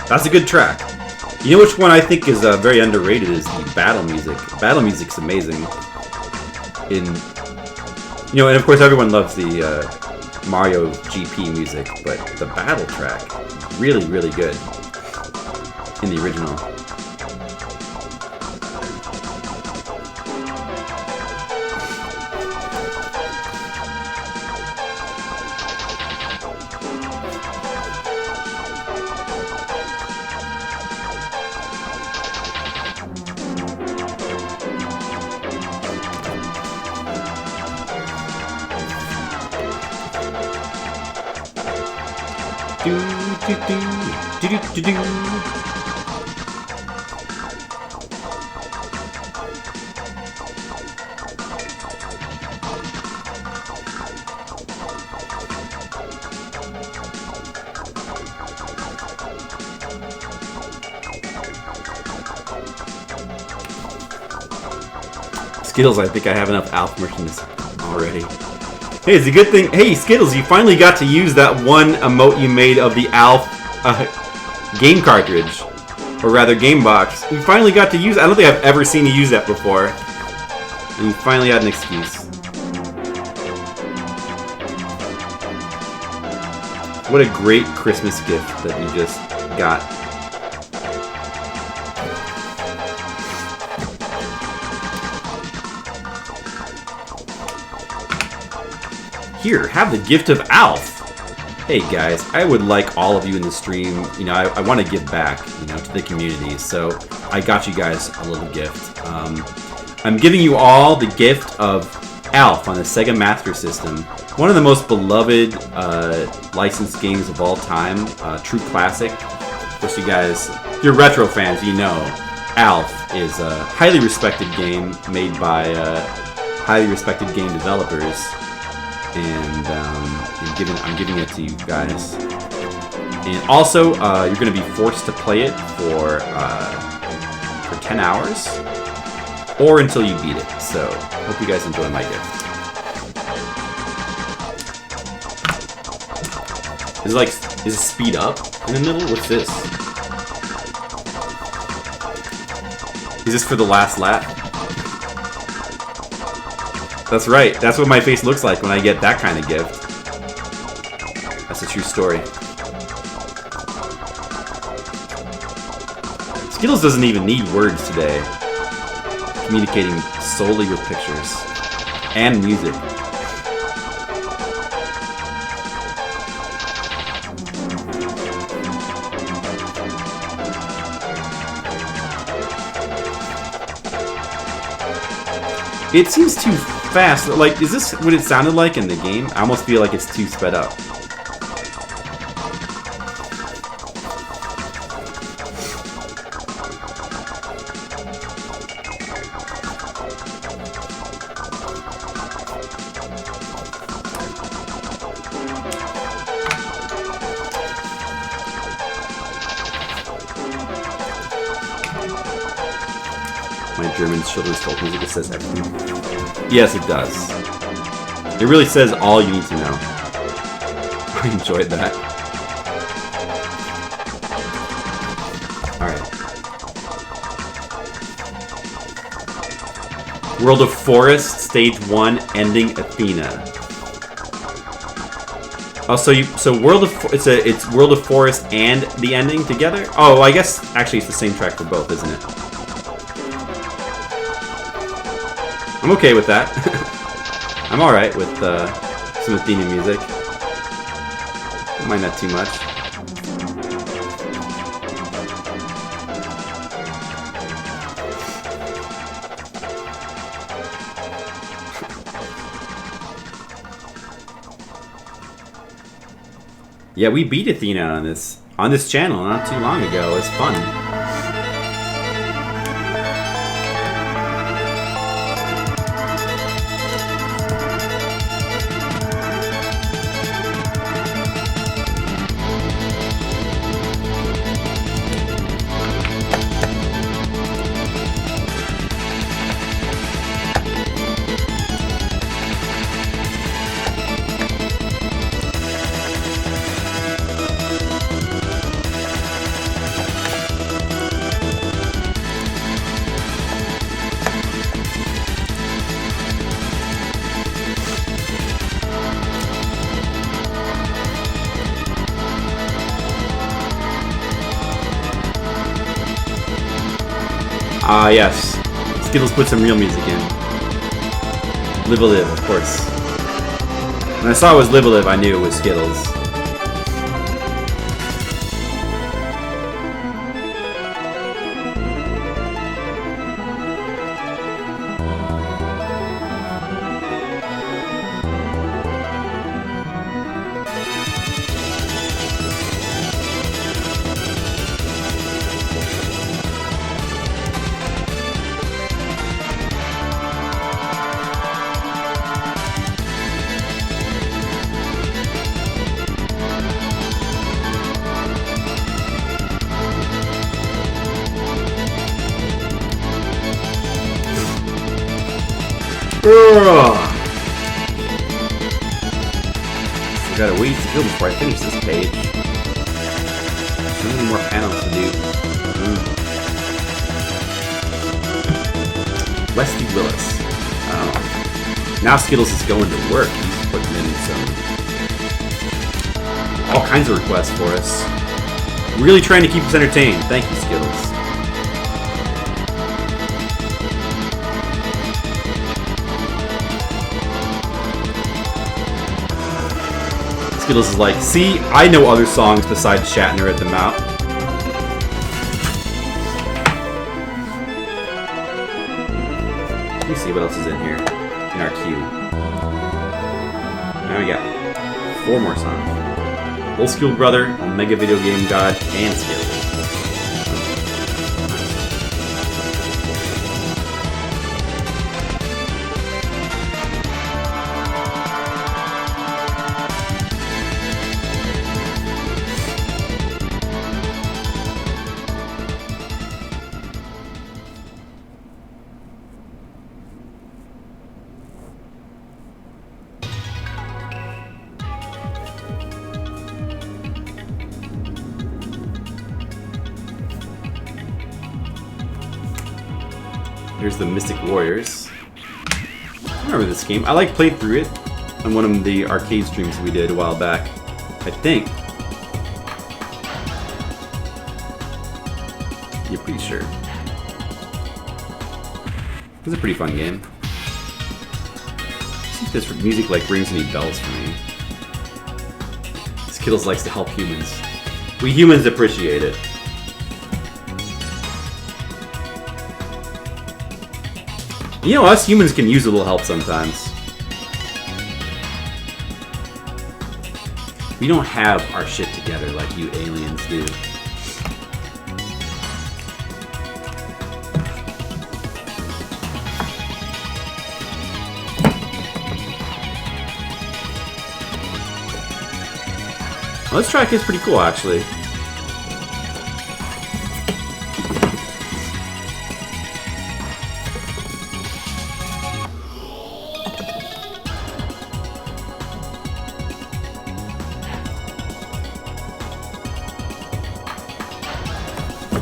That's a good track. You know which one I think is very underrated is the battle music. Battle music's amazing. You know, and of course everyone loves the Mario GP music, but the battle track, really, really good in the original. Skittles, I think I have enough Alf merchandise already. Hey, it's a good thing. Hey, Skittles, you finally got to use that one emote you made of the Alf game cartridge. Or rather, game box. You finally got to use it. I don't think I've ever seen you use that before. And you finally had an excuse. What a great Christmas gift that you just got. Here, have the gift of Alf. Hey guys, I would like all of you in the stream, you know, I want to give back, you know, to the community, so I got you guys a little gift. I'm giving you all the gift of Alf on the Sega Master System. One of the most beloved licensed games of all time, true classic. Of course, you guys, if you're retro fans, you know Alf is a highly respected game made by highly respected game developers. And I'm giving it to you guys. And also, you're going to be forced to play it for 10 hours, or until you beat it. So, hope you guys enjoy my gift. Is it speed up in the middle? What's this? Is this for the last lap? That's right. That's what my face looks like when I get that kind of gift. That's a true story. Skittles doesn't even need words today. Communicating solely with pictures and music. It seems too fast. Like, is this what it sounded like in the game? I almost feel like it's too sped up. My German children's folk music, it says everything. Yes, it does. It really says all you need to know. I enjoyed that. Alright. World of Forest, Stage 1, ending Athena. Oh, so World of it's World of Forest and the ending together? Oh, I guess actually it's the same track for both, isn't it? I'm okay with that. I'm alright with some Athena music. Don't mind that too much. Yeah, we beat Athena on this channel not too long ago. It's fun. Ah, yes. Skittles put some real music in. Live a Live, of course. When I saw it was Live a Live, I knew it was Skittles. I gotta wait to go before I finish this page. So many more panels to do. Wesley Willis. Oh. Now Skittles is going to work. He's putting in all kinds of requests for us. Really trying to keep us entertained. Thank you, Skittles. Skittles is like, see, I know other songs besides Shatner at the Mount. Let me see what else is in here, in our queue. Now we got 4 more songs. Old School Brother, Omega Video Game God, and Skittles. Here's the Mystic Warriors. I remember this game. I played through it on one of the arcade streams we did a while back. I think. You're pretty sure. It was a pretty fun game. See if this music rings any bells for me. Skittles likes to help humans. We humans appreciate it. You know, us humans can use a little help sometimes. We don't have our shit together like you aliens do. Well, this track is pretty cool, actually.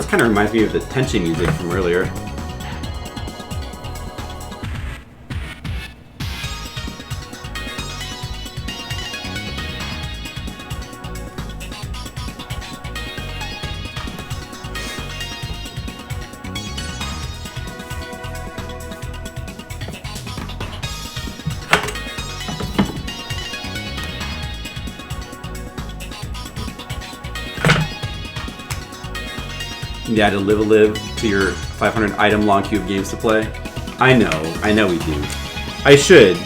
Kind of reminds me of the tension music from earlier. You add a live to your 500 item long queue of games to play. I know we do. I should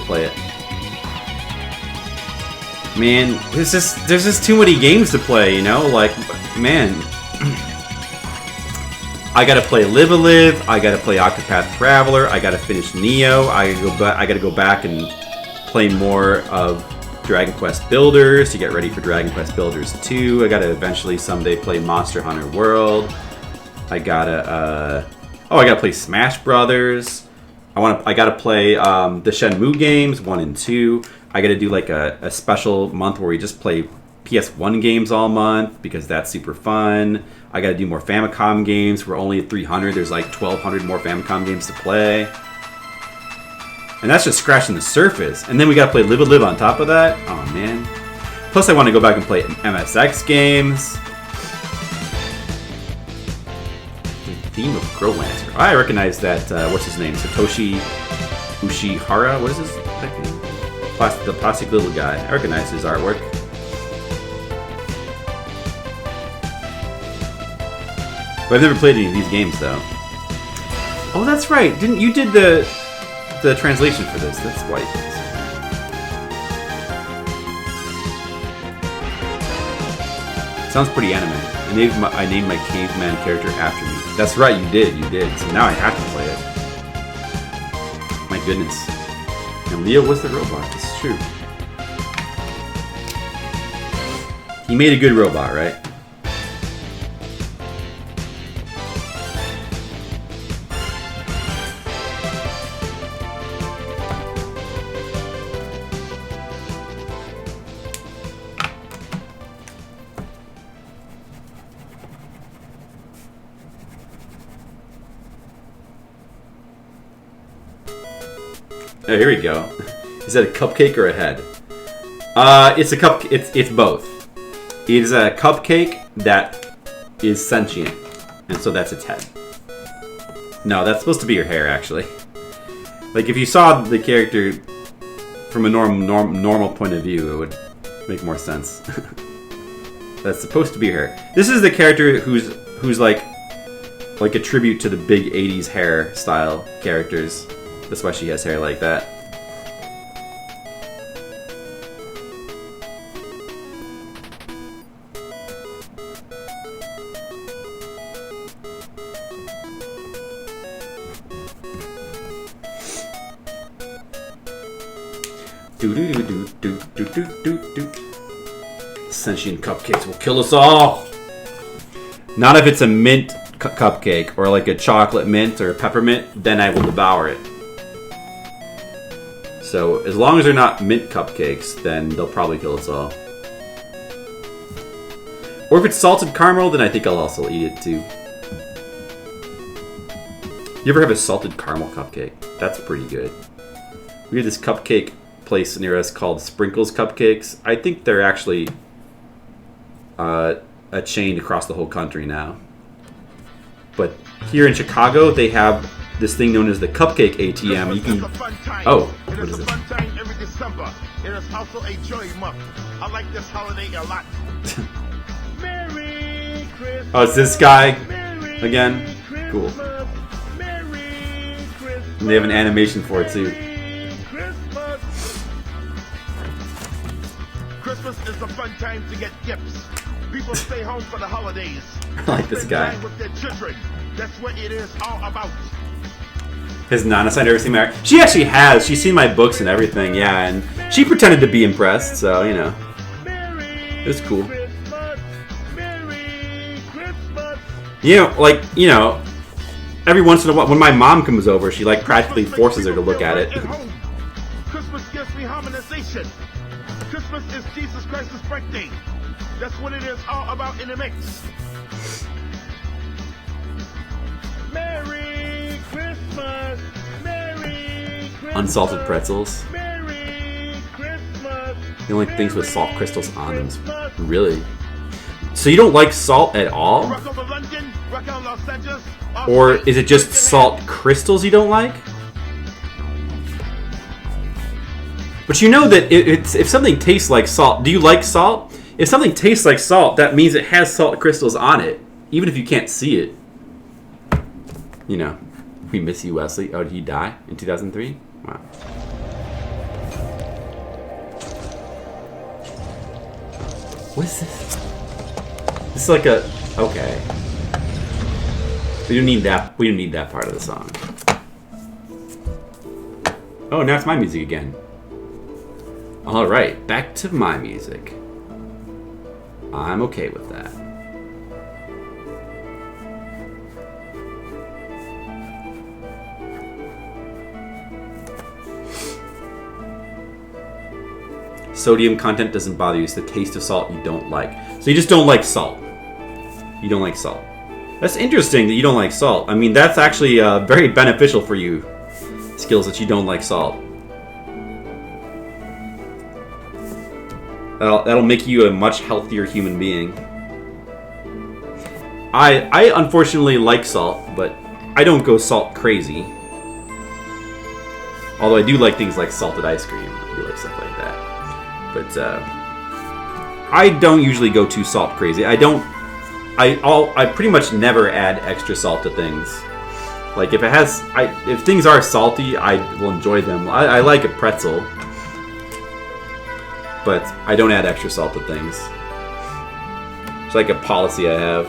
play it. Man, there's just too many games to play, you know? Like, man. I gotta play Live a Live, I gotta play Octopath Traveler, I gotta finish Neo, I gotta go back and play more of Dragon Quest Builders to get ready for Dragon Quest Builders 2. I gotta eventually someday play Monster Hunter World. I gotta play Smash Brothers. I gotta play the Shenmue games 1 and 2. I gotta do like a special month where we just play PS1 games all month because that's super fun. I gotta do more Famicom games. We're only at 300. There's like 1,200 more Famicom games to play. And that's just scratching the surface. And then we gotta play Live a Live on top of that. Oh man. Plus I want to go back and play MSX games. The theme of Growlancer. I recognize that, what's his name? Satoshi Ushihara? What is his name? The plastic little guy. I recognize his artwork. But I've never played any of these games though. Oh, that's right. You did the translation for this? That's why. Sounds pretty anime. I named my caveman character after me. That's right, you did. So now I have to play it. My goodness. And Leo was the robot. This is true. He made a good robot, right? Oh, here we go. Is that a cupcake or a head? It's a cup. It's both. It is a cupcake that is sentient, and so that's its head. No, that's supposed to be your hair, actually. Like if you saw the character from a normal point of view, it would make more sense. That's supposed to be her hair. This is the character who's like a tribute to the big '80s hairstyle characters. That's why she has hair like that. Sentient cupcakes will kill us all. Not if it's a mint cupcake or like a chocolate mint or a peppermint, then I will devour it. So as long as they're not mint cupcakes, then they'll probably kill us all. Or if it's salted caramel, then I think I'll also eat it too. You ever have a salted caramel cupcake? That's pretty good. We have this cupcake place near us called Sprinkles Cupcakes. I think they're actually a chain across the whole country now. But here in Chicago, they have this thing known as the Cupcake ATM. You can... Oh, what is this? Every December. It is also a joy month. I like this holiday a lot. Merry Christmas. Oh, it's this guy again? Cool. And they have an animation for it too. Christmas is a fun time to get gifts. People stay home for the holidays. I like this guy. With their children. That's what it is all about. Has Nana signed everything there? She actually has. She's seen my books and everything, yeah, and she pretended to be impressed, so, you know. It was cool. You know, like, you know, every once in a while, when my mom comes over, she, like, practically forces her to look at it. Christmas gives me harmonization. Christmas is Jesus Christ's birthday. That's what it is all about in the mix. Merry Christmas! Merry Christmas! Unsalted pretzels. Merry Christmas! The only things with salt crystals on them. Really? So you don't like salt at all? Or is it just salt crystals you don't like? But you know that if something tastes like salt, do you like salt? If something tastes like salt, that means it has salt crystals on it. even if you can't see it, you know, we miss you, Wesley. Oh, did he die in 2003? Wow. What is this? This is like a... Okay. We don't need that. We don't need that part of the song. Oh, now it's my music again. All right, back to my music. I'm okay with that. Sodium content doesn't bother you. It's the taste of salt you don't like. So you just don't like salt. You don't like salt. That's interesting that you don't like salt. I mean, that's actually very beneficial for you. Skills that you don't like salt. That'll make you a much healthier human being. I unfortunately like salt, but I don't go salt crazy. Although I do like things like salted ice cream. I do like stuff like that. But I don't usually go too salt crazy. I pretty much never add extra salt to things. Like if things are salty, I will enjoy them. I like a pretzel, but I don't add extra salt to things. It's like a policy I have.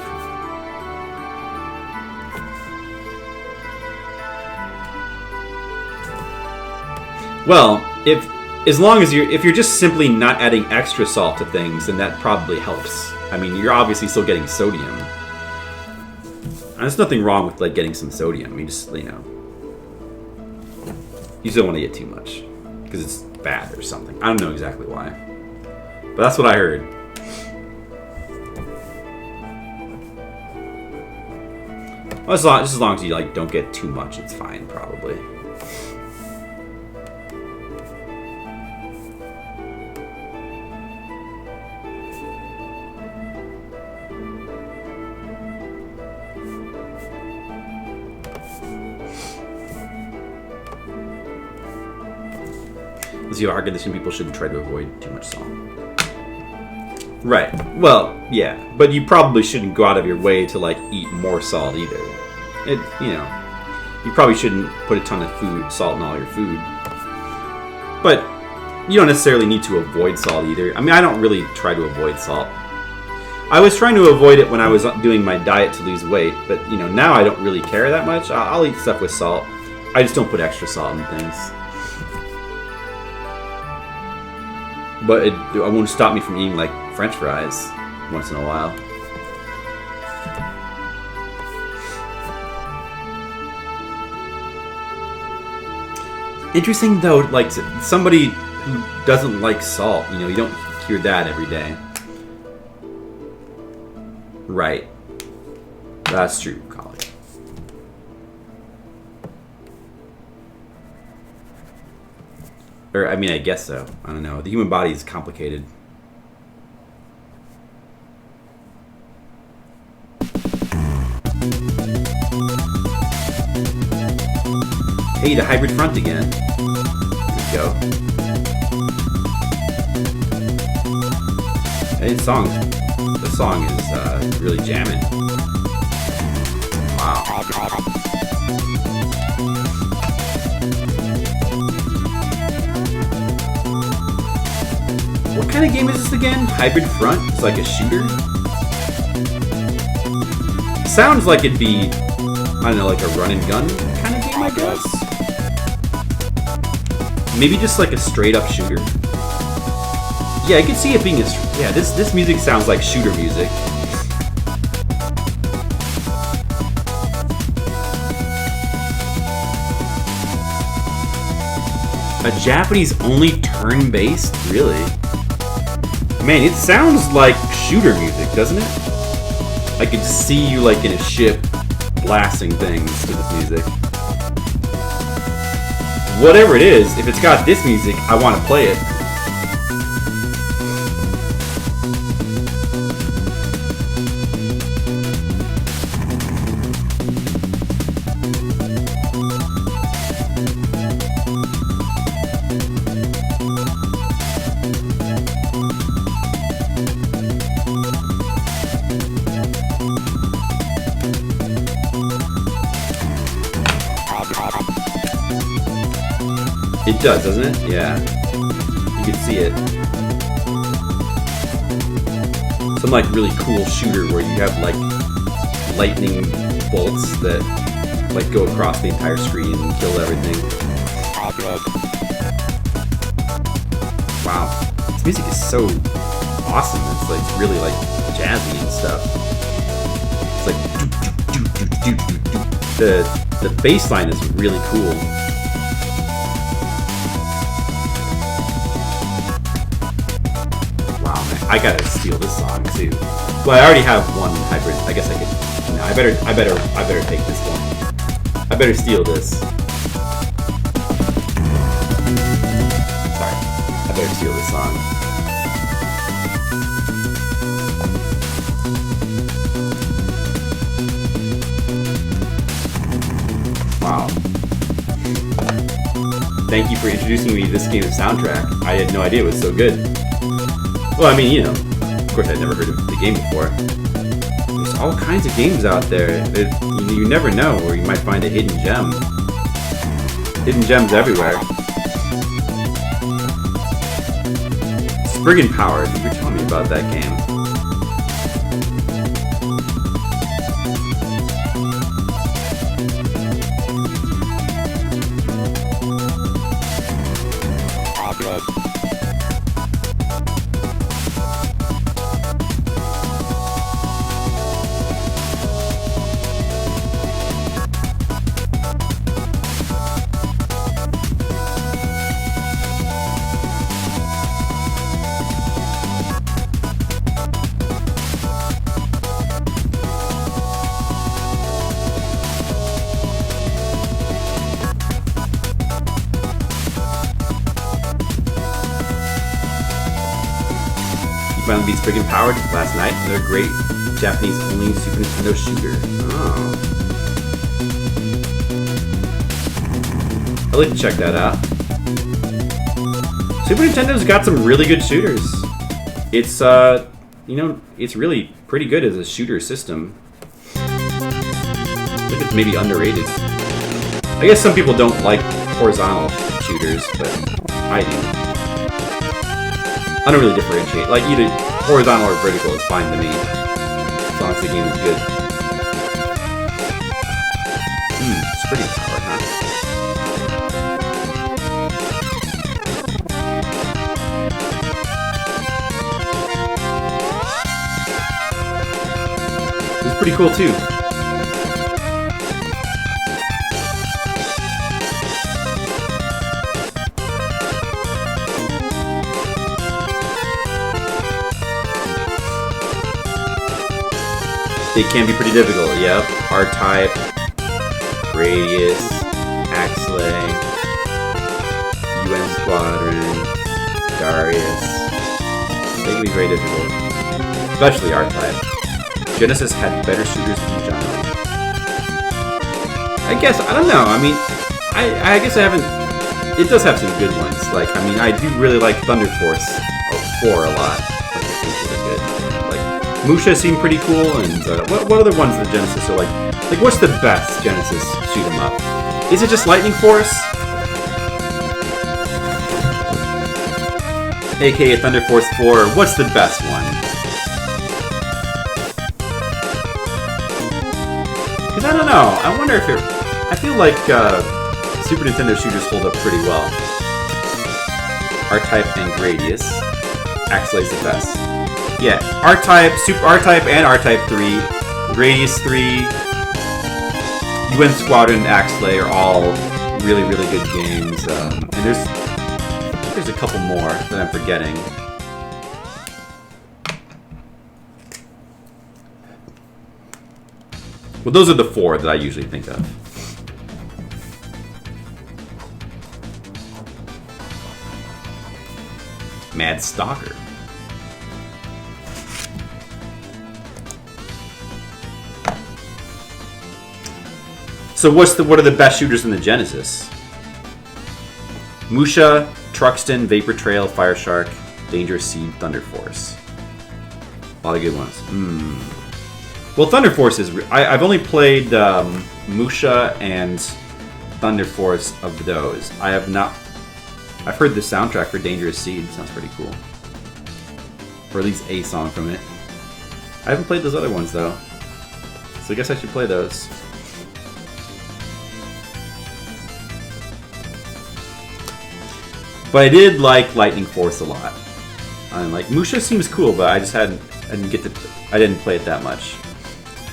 Well, as long as if you're just simply not adding extra salt to things, then that probably helps. I mean, you're obviously still getting sodium. And there's nothing wrong with like getting some sodium. You just, you know, you just don't want to get too much because it's bad or something. I don't know exactly why, but that's what I heard. Well, just as long as you like don't get too much, it's fine probably. You argue that some people shouldn't try to avoid too much salt. Right. Well, yeah, but you probably shouldn't go out of your way to like eat more salt either. You probably shouldn't put a ton of salt in all your food. But you don't necessarily need to avoid salt either. I mean, I don't really try to avoid salt. I was trying to avoid it when I was doing my diet to lose weight, but you know, now I don't really care that much. I'll eat stuff with salt. I just don't put extra salt in things. But it won't stop me from eating, like, French fries once in a while. Interesting, though, like, somebody who doesn't like salt, you know, you don't hear that every day. Right. That's true, Colin. Or, I mean, I guess so. I don't know. The human body is complicated. Hey, the hybrid front again. There we go. Hey, the song is really jamming. Wow. What kind of game is this again? Hybrid Front? It's like a shooter? Sounds like it'd be, I don't know, like a run and gun kind of game, I guess? Maybe just like a straight up shooter? Yeah, I could see it being a, yeah, this music sounds like shooter music. A Japanese only turn-based? Really? Man, it sounds like shooter music, doesn't it? I could see you like in a ship blasting things to this music. Whatever it is, if it's got this music, I want to play it. does, doesn't it? Yeah. You can see it. Some like really cool shooter where you have like lightning bolts that like go across the entire screen and kill everything. Wow. This music is so awesome. It's like really like jazzy and stuff. It's like the bass line is really cool. Wow, man, I gotta steal this song too. Well, I already have one hybrid. I guess I could. No, I better take this one. I better steal this. Sorry, I better steal this song. Wow. Thank you for introducing me to this game's soundtrack. I had no idea it was so good. Well, I mean, you know, of course I'd never heard of the game before. There's all kinds of games out there. You never know where you might find a hidden gem. Hidden gems everywhere. Spriggan Power, you were telling me about that game. Finally beat Spriggan Power last night. Another great Japanese-only Super Nintendo shooter. Oh. I'd like to check that out. Super Nintendo's got some really good shooters. It's, you know, it's really pretty good as a shooter system. I think it's maybe underrated. I guess some people don't like horizontal shooters, but I do. I don't really differentiate. Like, either horizontal or vertical is fine to me, as long as the game is good. Spriggan Power, huh? It's pretty cool, too. They can be pretty difficult, yep. R-Type, Gradius, Axlay, UN Squadron, Darius. They can be very difficult. Especially R-Type. Genesis had better shooters in general. I guess, I don't know, I mean, I guess I haven't... It does have some good ones. Like, I mean, I do really like Thunder Force 4 a lot. Like, I think they're good. Musha seemed pretty cool, and what other ones in the Genesis are like what's the best Genesis shoot 'em up? Is it just Lightning Force? AKA Thunder Force 4, what's the best one? Because I don't know, I wonder if I feel like Super Nintendo shooters hold up pretty well. R-Type and Gradius. Axlay's the best. Yeah, R-Type, Super R-Type, and R-Type 3, Gradius 3, UN Squadron, and Axlay are all really, really good games. And there's a couple more that I'm forgetting. Well, those are the 4 that I usually think of. Mad Stalker. So what are the best shooters in the Genesis? Musha, Truxton, Vapor Trail, Fire Shark, Dangerous Seed, Thunder Force. A lot of good ones. Well, Thunder Force is... I've only played Musha and Thunder Force of those. I have not I've heard the soundtrack for Dangerous Seed. Sounds pretty cool. Or at least a song from it. I haven't played those other ones though. So I guess I should play those. But I did like Lightning Force a lot. And like Musha seems cool, but I didn't play it that much.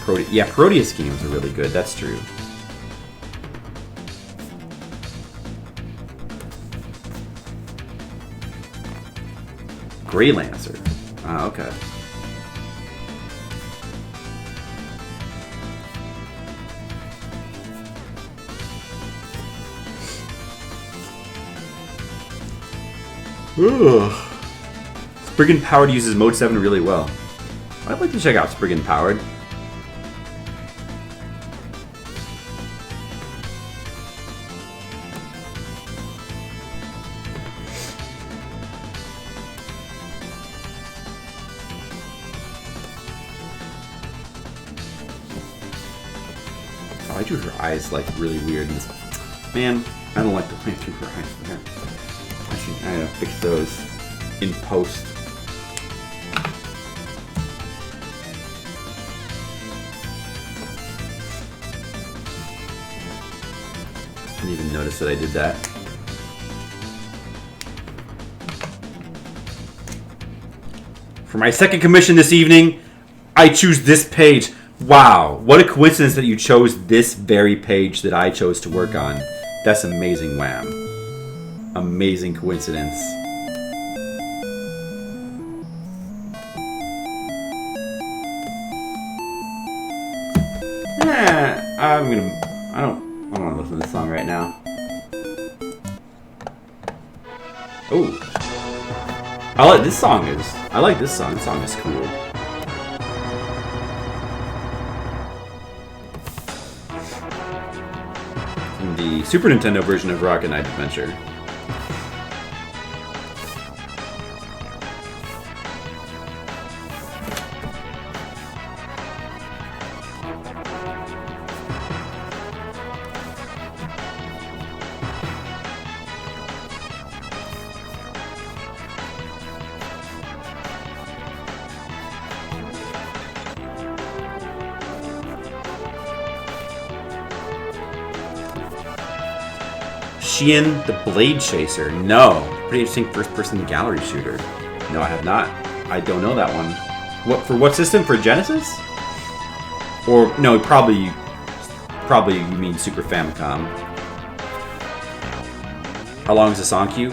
Proteus games are really good, that's true. Grey Lancer. Ah, okay. Ugh. Spriggan Powered uses Mode 7 really well. I'd like to check out Spriggan Powered. Oh, I drew her eyes like really weird. Man, I don't like the way I drew her eyes. I gotta fix those in post. I didn't even notice that I did that. For my second commission this evening, I choose this page. Wow, what a coincidence that you chose this very page that I chose to work on. That's amazing, Wham. Amazing coincidence. I don't want to listen to this song right now. Oh. I like this song. This song. This song is cool. From the Super Nintendo version of Rocket Knight Adventure. Xian the Blade Chaser. No. Pretty interesting first-person gallery shooter. No, I have not. I don't know that one. For what system? For Genesis? Or no, probably you mean Super Famicom. How long is the song queue?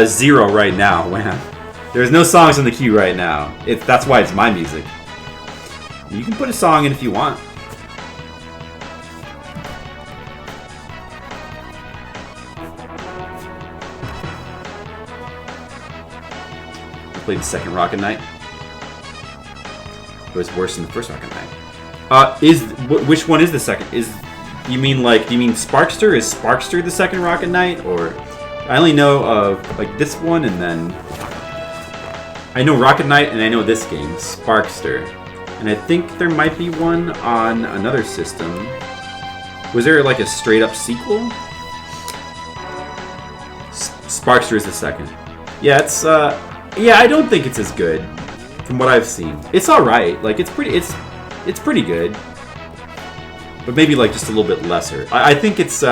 0 right now. Wow. There's no songs in the queue right now. That's why it's my music. You can put a song in if you want. Played the second Rocket Knight. It was worse than the first Rocket Knight. Which one is the second? Do you mean Sparkster? Is Sparkster the second Rocket Knight? Or I only know of like this one, and then I know Rocket Knight, and I know this game, Sparkster. And I think there might be one on another system. Was there like a straight up sequel? Sparkster is the second. Yeah, it's yeah, I don't think it's as good from what I've seen. It's all right. Like it's pretty good. But maybe like just a little bit lesser. I think it's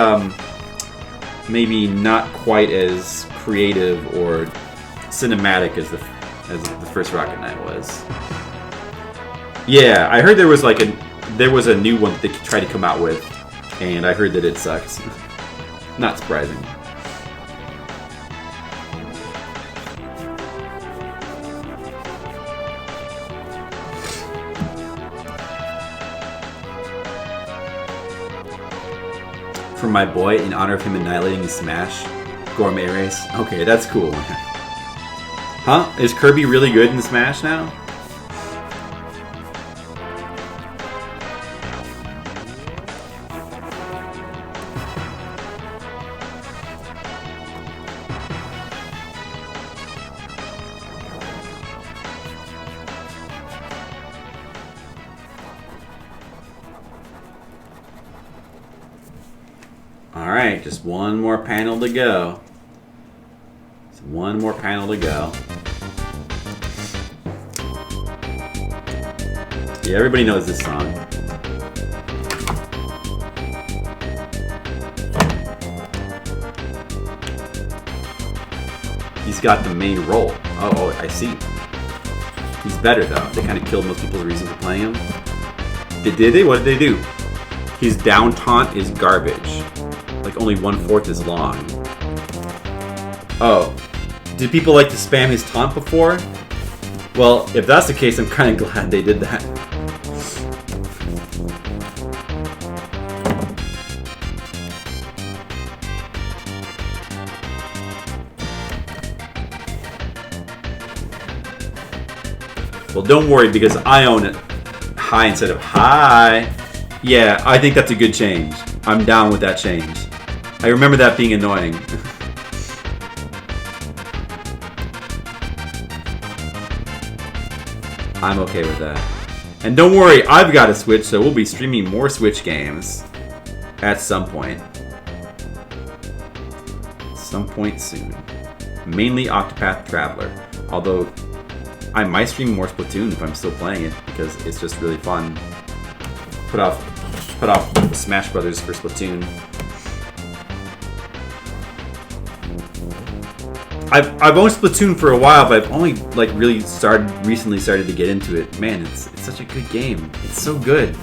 maybe not quite as creative or cinematic as the first Rocket Knight was. Yeah, I heard there was a new one that they tried to come out with, and I heard that it sucks. Not surprising. From my boy, in honor of him annihilating Smash Gourmet Race. Okay, that's cool. Huh? Is Kirby really good in Smash now? Alright, just one more panel to go. One more panel to go. Yeah, everybody knows this song. He's got the main role. Oh, I see. He's better though. They kind of killed most people's reason for playing him. Did they? What did they do? His down taunt is garbage. Like only 1/4 as long. Oh. Did people like to spam his taunt before? Well, if that's the case, I'm kind of glad they did that. Well, don't worry because I own it. Hi instead of hi. Yeah, I think that's a good change. I'm down with that change. I remember that being annoying. I'm okay with that. And don't worry, I've got a Switch, so we'll be streaming more Switch games at some point. Some point soon. Mainly Octopath Traveler. Although, I might stream more Splatoon if I'm still playing it, because it's just really fun. Put off Smash Brothers for Splatoon. I've owned Splatoon for a while, but I've only like really recently started to get into it. Man, it's such a good game. It's so good.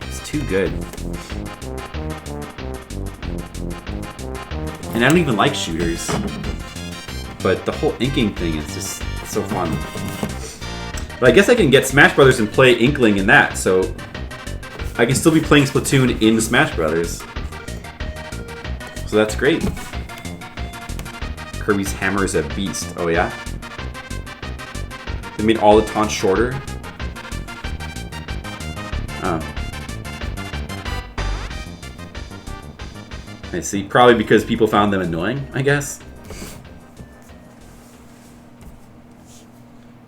It's too good. And I don't even like shooters. But the whole inking thing is just so fun. But I guess I can get Smash Brothers and play Inkling in that, so I can still be playing Splatoon in Smash Brothers. So that's great. Kirby's hammer is a beast. Oh yeah? They made all the taunts shorter? Oh. I see. Probably because people found them annoying, I guess.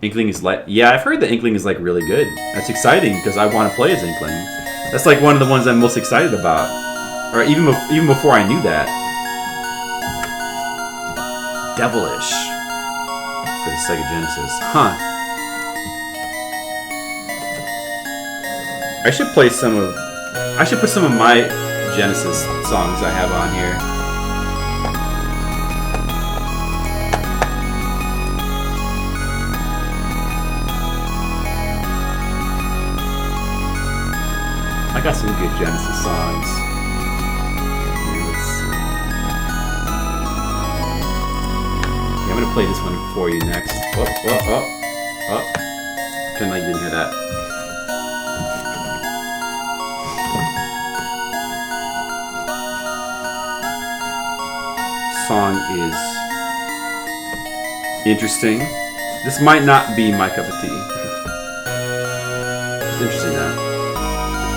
Inkling is like... Yeah, I've heard that Inkling is like really good. That's exciting because I want to play as Inkling. That's like one of the ones I'm most excited about. Or even before I knew that. Devilish for the Sega Genesis. Huh. I should play some of... I should put some of my Genesis songs I have on here. I got some good Genesis songs. I'm gonna play this one for you next. Oh. Pretend like you didn't hear that. Song is interesting. This might not be my cup of tea. It's interesting though.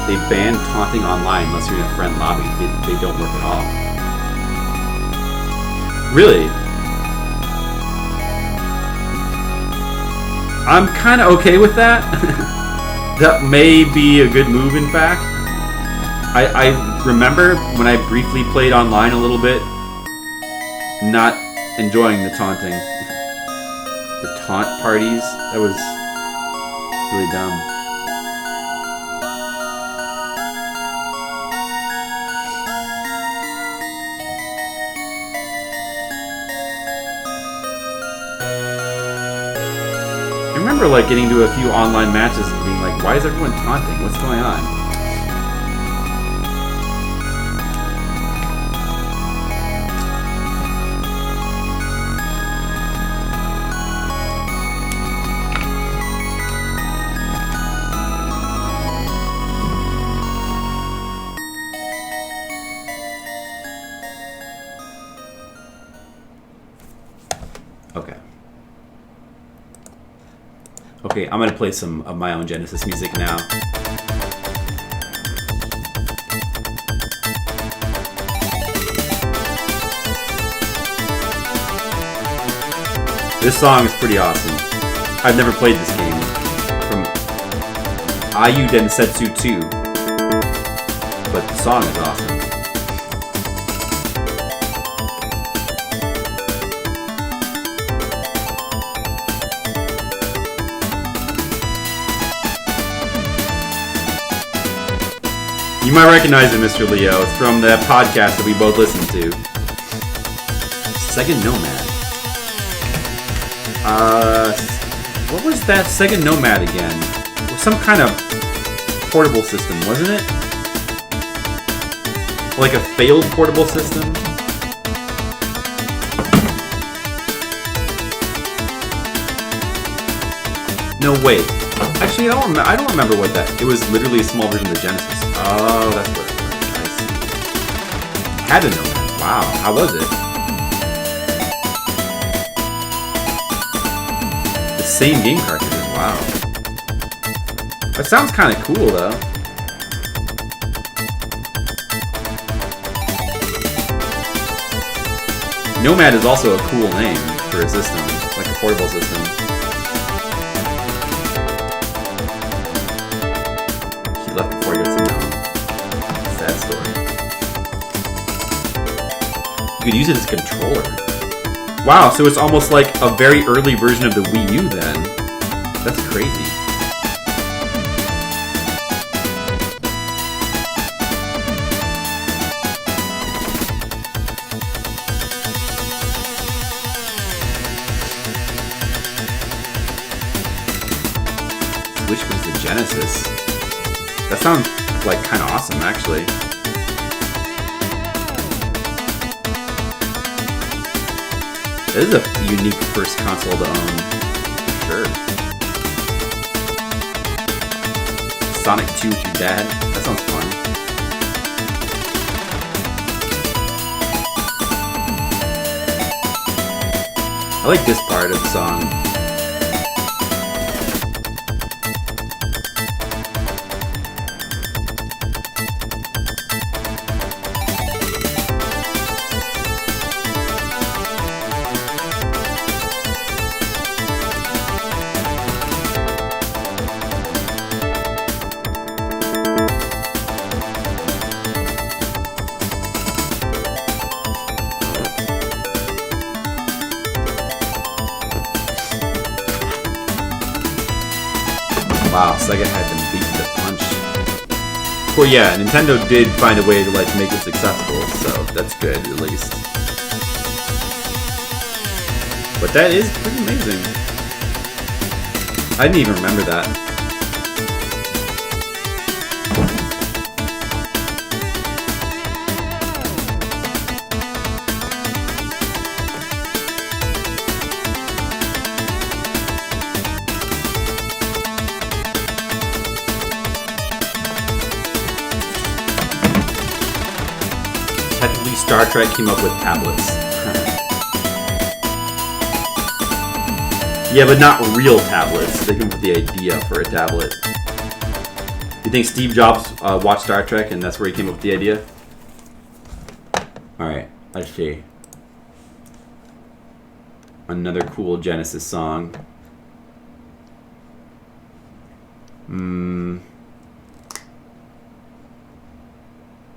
They banned taunting online unless you're in a friend lobby. They don't work at all. Really? I'm kind of okay with that. That may be a good move, in fact. I remember when I briefly played online a little bit, not enjoying the taunting. The taunt parties, that was really dumb. I remember like getting to a few online matches and being like, why is everyone taunting? What's going on? Okay, I'm gonna play some of my own Genesis music now. This song is pretty awesome. I've never played this game. From Ayu Densetsu 2. But the song is awesome. You might recognize it, Mr. Leo. It's from that podcast that we both listened to. Sega Nomad. What was that Sega Nomad again? It was some kind of portable system, wasn't it? Like a failed portable system? No, wait. Actually, I don't remember what that... It was literally a small version of the Genesis. Oh, that's what it was. I see. Had to know that. Wow, how was it? The same game cartridges. Wow. That sounds kind of cool, though. Nomad is also a cool name for a system, like a portable system. She left before he gets to know. Sad story. You could use it as a controller. Wow, so it's almost like a very early version of the Wii U then. That's crazy. Switch was the Genesis. That sounds like kind of awesome, actually. This is a unique first console to own, for sure. Sonic 2 with your dad. That sounds fun. I like this part of the song. Wow, Sega had them beat the punch. Well, yeah, Nintendo did find a way to like make it successful, so that's good at least. But that is pretty amazing. I didn't even remember that. Technically, Star Trek came up with tablets. Yeah, but not real tablets. They came up with the idea for a tablet. You think Steve Jobs watched Star Trek and that's where he came up with the idea? Alright, let's see. Another cool Genesis song.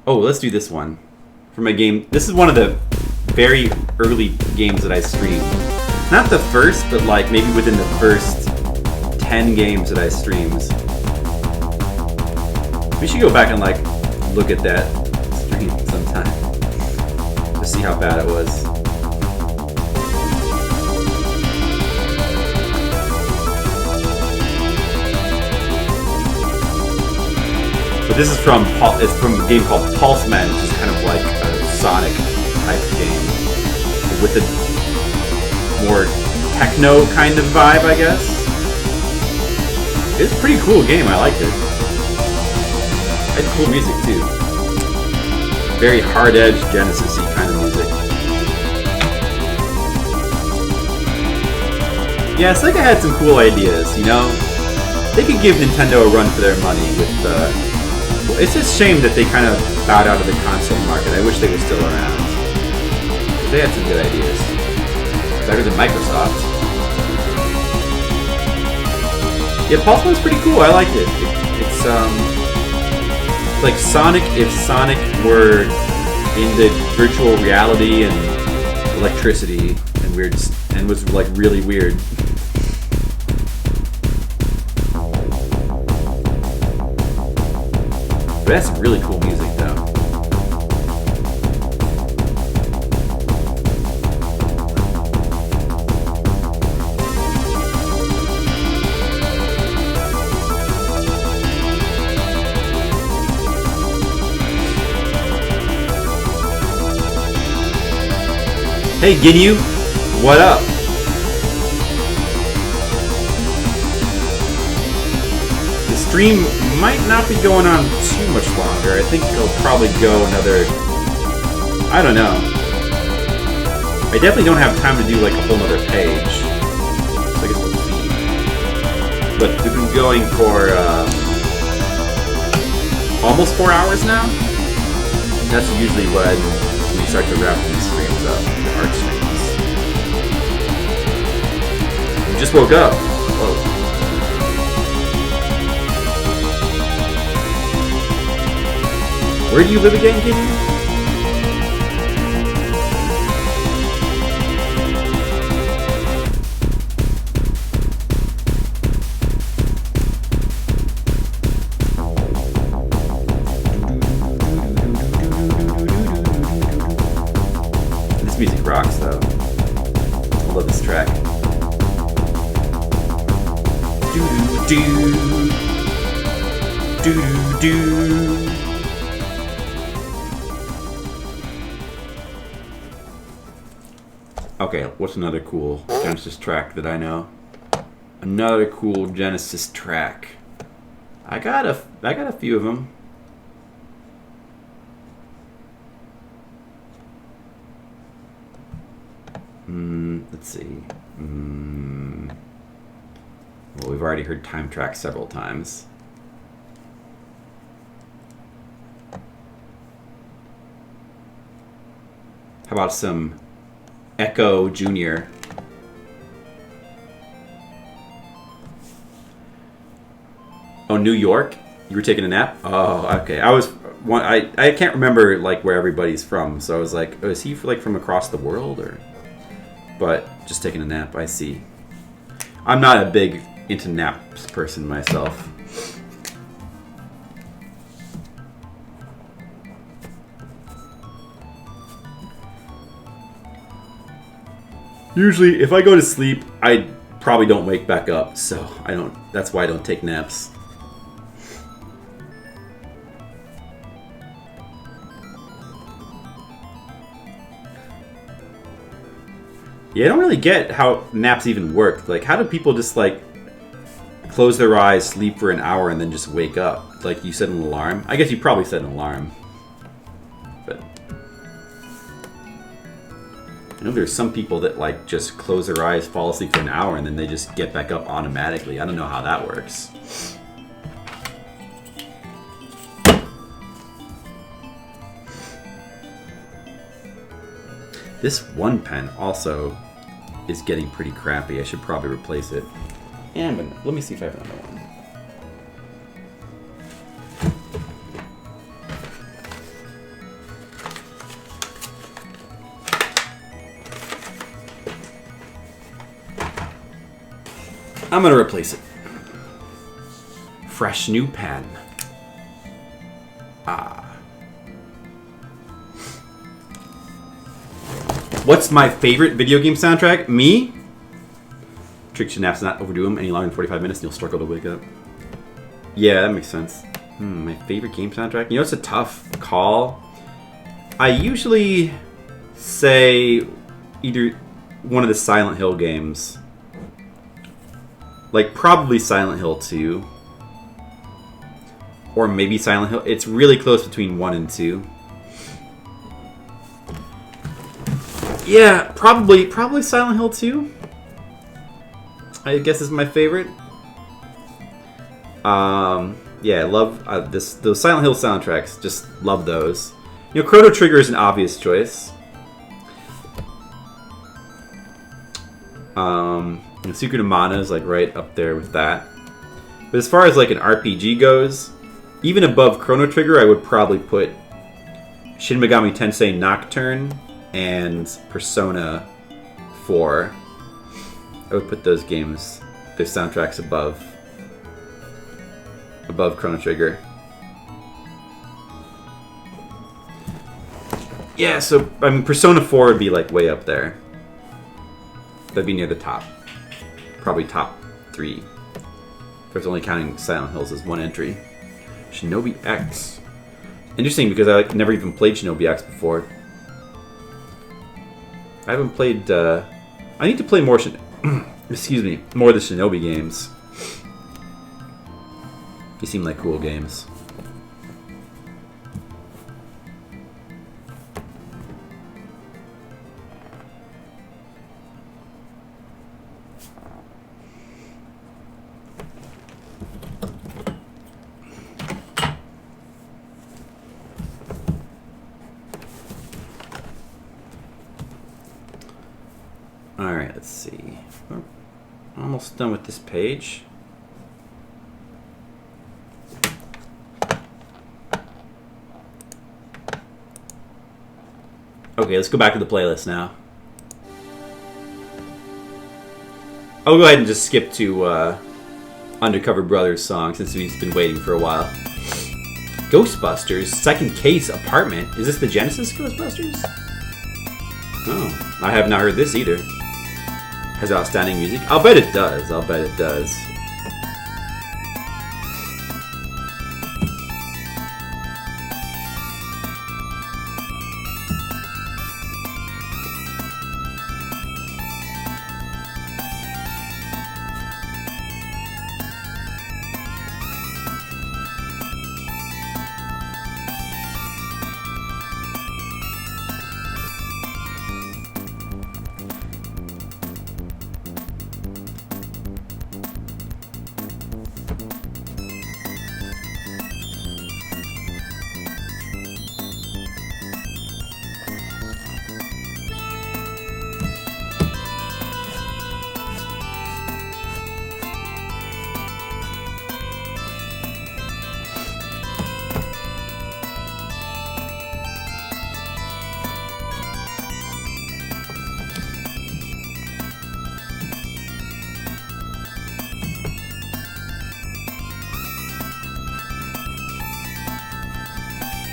Oh, let's do this one. From a game. This is one of the very early games that I streamed. Not the first, but like maybe within the first 10 games that I streamed. We should go back and like look at that stream sometime to see how bad it was. But this is from it's from a game called Pulseman, which is kind of like a Sonic type of game with a more techno kind of vibe, I guess. It's a pretty cool game. I liked it. It's cool music too. Very hard-edged Genesis-y kind of music. Yeah, Sega had some cool ideas. You know, they could give Nintendo a run for their money with. It's just a shame that they kind of bowed out of the console market. I wish they were still around. They had some good ideas. Better than Microsoft. Yeah, Pulseman's pretty cool. I liked it. It's like Sonic if Sonic were into virtual reality and electricity and weird and was like really weird. But That's some really cool music, though. Hey, Ginyu, what up? The stream might not be going on too much longer. I think it'll probably go another... I don't know. I definitely don't have time to do like a whole nother page. So I guess we'll see. But we've been going for almost 4 hours now. That's usually when we start to wrap these streams up. Art streams. We just woke up. Whoa. Where do you live again, Gideon? This music rocks, though. I love this track. Do do do. Okay, what's another cool Genesis track that I know? Another cool Genesis track. I got a few of them. Let's see. Well, we've already heard Time Track several times. How about some Echo Jr.? Oh, New York? You were taking a nap? Oh, okay. I can't remember like where everybody's from, so I was like, oh, is he like from across the world or? But just taking a nap. I see. I'm not a big into naps person myself. Usually, if I go to sleep, I probably don't wake back up, so I don't. That's why I don't take naps. Yeah, I don't really get how naps even work. Like, how do people just like close their eyes, sleep for an hour, and then just wake up? Like, you set an alarm. I guess you probably set an alarm, but. I know there's some people that like just close their eyes, fall asleep for an hour, and then they just get back up automatically. I don't know how that works. This one pen also is getting pretty crappy. I should probably replace it. And let me see if I have another one. I'm gonna replace it. Fresh new pen. What's my favorite video game soundtrack? Me? Trick your naps, not overdo them any longer than 45 minutes and you'll struggle to wake up. Yeah, that makes sense. My favorite game soundtrack? You know, it's a tough call. I usually say either one of the Silent Hill games. Like, probably Silent Hill 2. Or maybe Silent Hill. It's really close between 1 and 2. Yeah, probably Silent Hill 2. I guess is my favorite. Yeah, I love those Silent Hill soundtracks. Just love those. You know, Chrono Trigger is an obvious choice. And Secret of Mana is like right up there with that. But as far as like an RPG goes, even above Chrono Trigger, I would probably put Shin Megami Tensei Nocturne and Persona 4. I would put those games, their soundtracks above Chrono Trigger. Yeah, so I mean, Persona 4 would be like way up there. That'd be near the top. Probably top 3. If I was only counting Silent Hills as one entry. Shinobi X. Interesting because I never even played Shinobi X before. I haven't played. I need to play more. Excuse me, more of the Shinobi games. They seem like cool games. Alright, let's see. We're almost done with this page. Okay, let's go back to the playlist now. I'll go ahead and just skip to Undercover Brothers song since we've been waiting for a while. Ghostbusters, Second Case Apartment. Is this the Genesis Ghostbusters? Oh, I have not heard this either. Has outstanding music? I'll bet it does. I'll bet it does.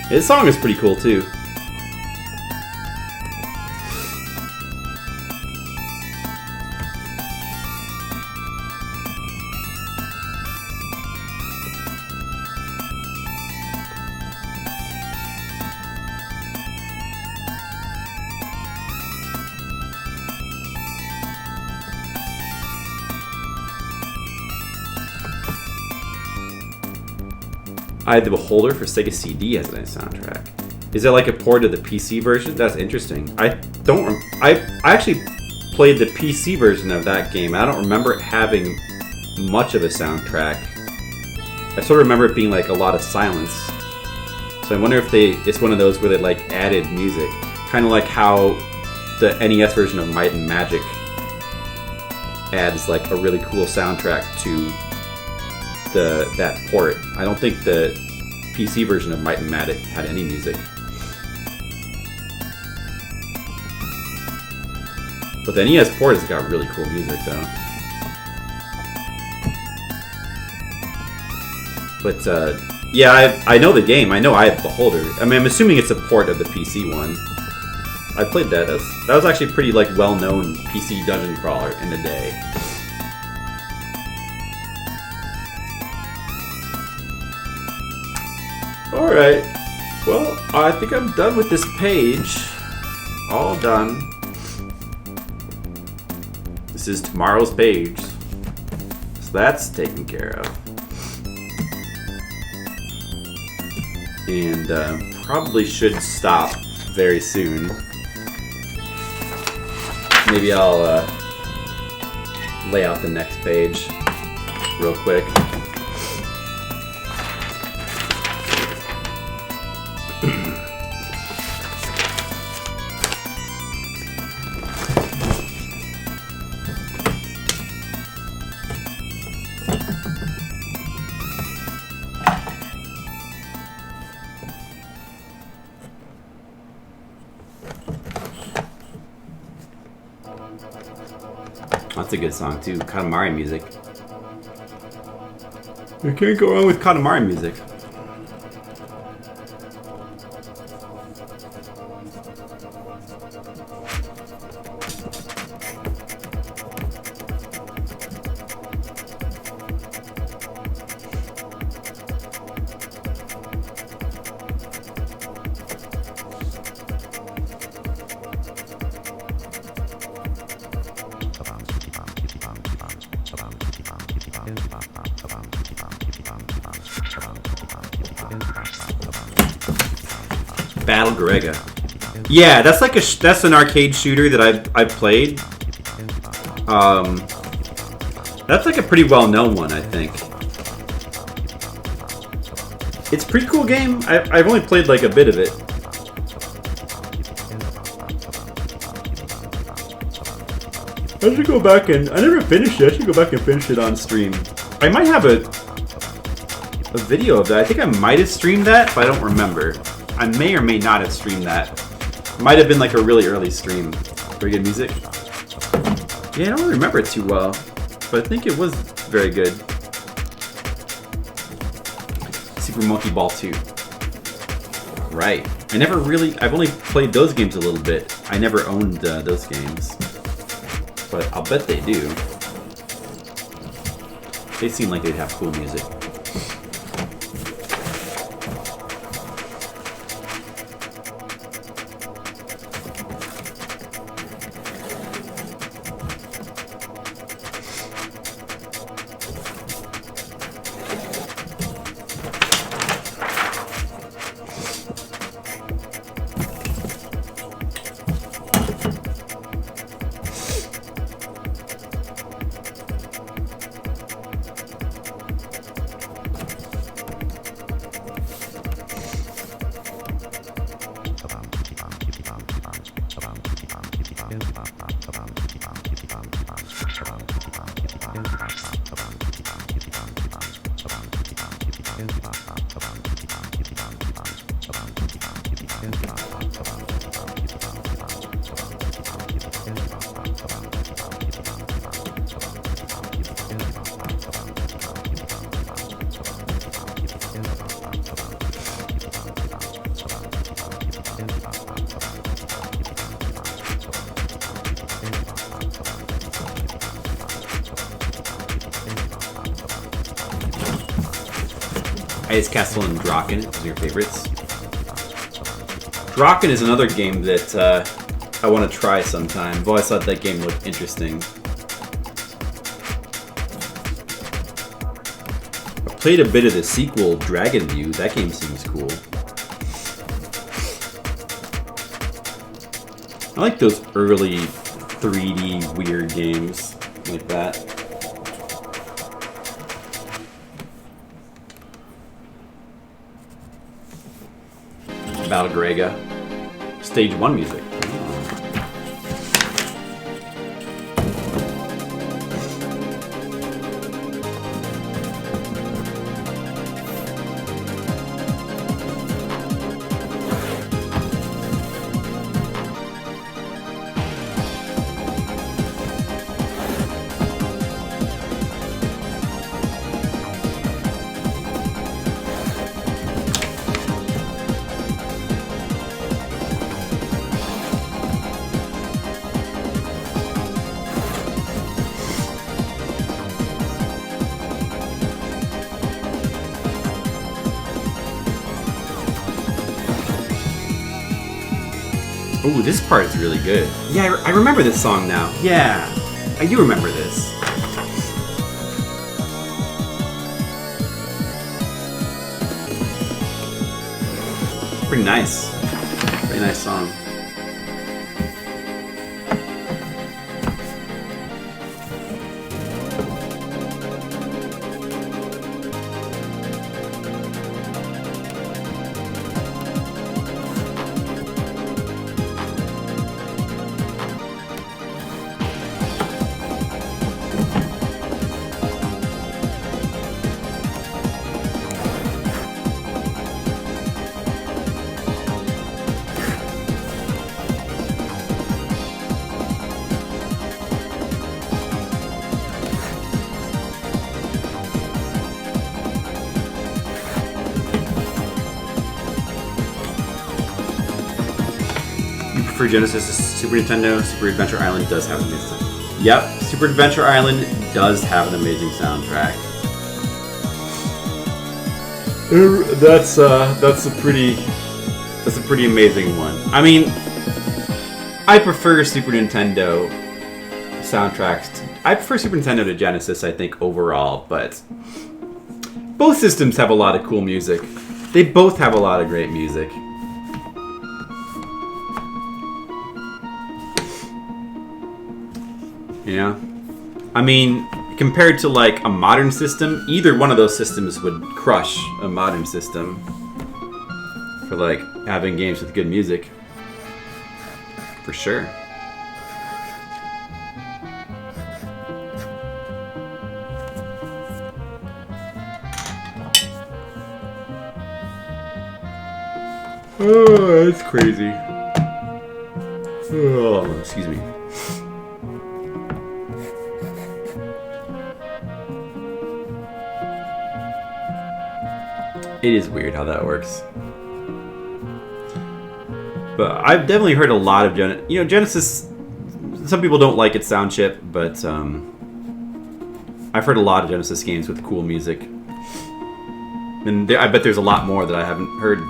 This song is pretty cool too. Eye of the Beholder for Sega CD has a nice soundtrack. Is it like a port of the PC version? That's interesting. I actually played the PC version of that game. I don't remember it having much of a soundtrack. I sort of remember it being like a lot of silence. So I wonder if it's one of those where they like added music, kind of like how the NES version of Might and Magic adds like a really cool soundtrack to that port. I don't think the PC version of Might and Magic had any music. But the NES port has got really cool music though. But yeah, I know the game. I know Eye of the Beholder. I mean, I'm assuming it's a port of the PC one. I played that. That was actually a pretty like well-known PC dungeon crawler in the day. Alright, well, I think I'm done with this page. All done. This is tomorrow's page. So that's taken care of. And probably should stop very soon. Maybe I'll lay out the next page real quick. That's a good song too. Katamari music. You can't go wrong with Katamari music. Battle Garega. Yeah, that's like that's an arcade shooter that I've played. That's like a pretty well-known one, I think. It's a pretty cool game. I've only played like a bit of it. I should go back and... I never finished it. I should go back and finish it on stream. I might have a video of that. I think I might have streamed that, but I don't remember. I may or may not have streamed that. Might have been like a really early stream. Very good music. Yeah, I don't really remember it too well, but I think it was very good. Super Monkey Ball 2. Right. I've only played those games a little bit. I never owned those games. But I'll bet they do. They seem like they'd have cool music. Ice Castle and Draken, those are your favorites. Draken is another game that I want to try sometime. I've always thought that game looked interesting. I played a bit of the sequel, Dragon View. That game seems cool. I like those early 3D weird games like that. Battle Garega. Stage 1 music. Ooh, this part is really good. Yeah, I remember this song now. Yeah, I do remember this. Pretty nice. Pretty nice song. For Genesis, Super Nintendo, Super Adventure Island does have an amazing soundtrack. Yep, Super Adventure Island does have an amazing soundtrack. That's a pretty amazing one. I mean, I prefer Super Nintendo soundtracks. I prefer Super Nintendo to Genesis, I think, overall, but Both systems have a lot of cool music. They both have a lot of great music. Yeah. I mean, compared to like a modern system, either one of those systems would crush a modern system for like having games with good music. For sure. Oh, that's crazy. Oh, excuse me. It is weird how that works. But I've definitely heard a lot of Genesis. Some people don't like its sound chip, but I've heard a lot of Genesis games with cool music. And I bet there's a lot more that I haven't heard.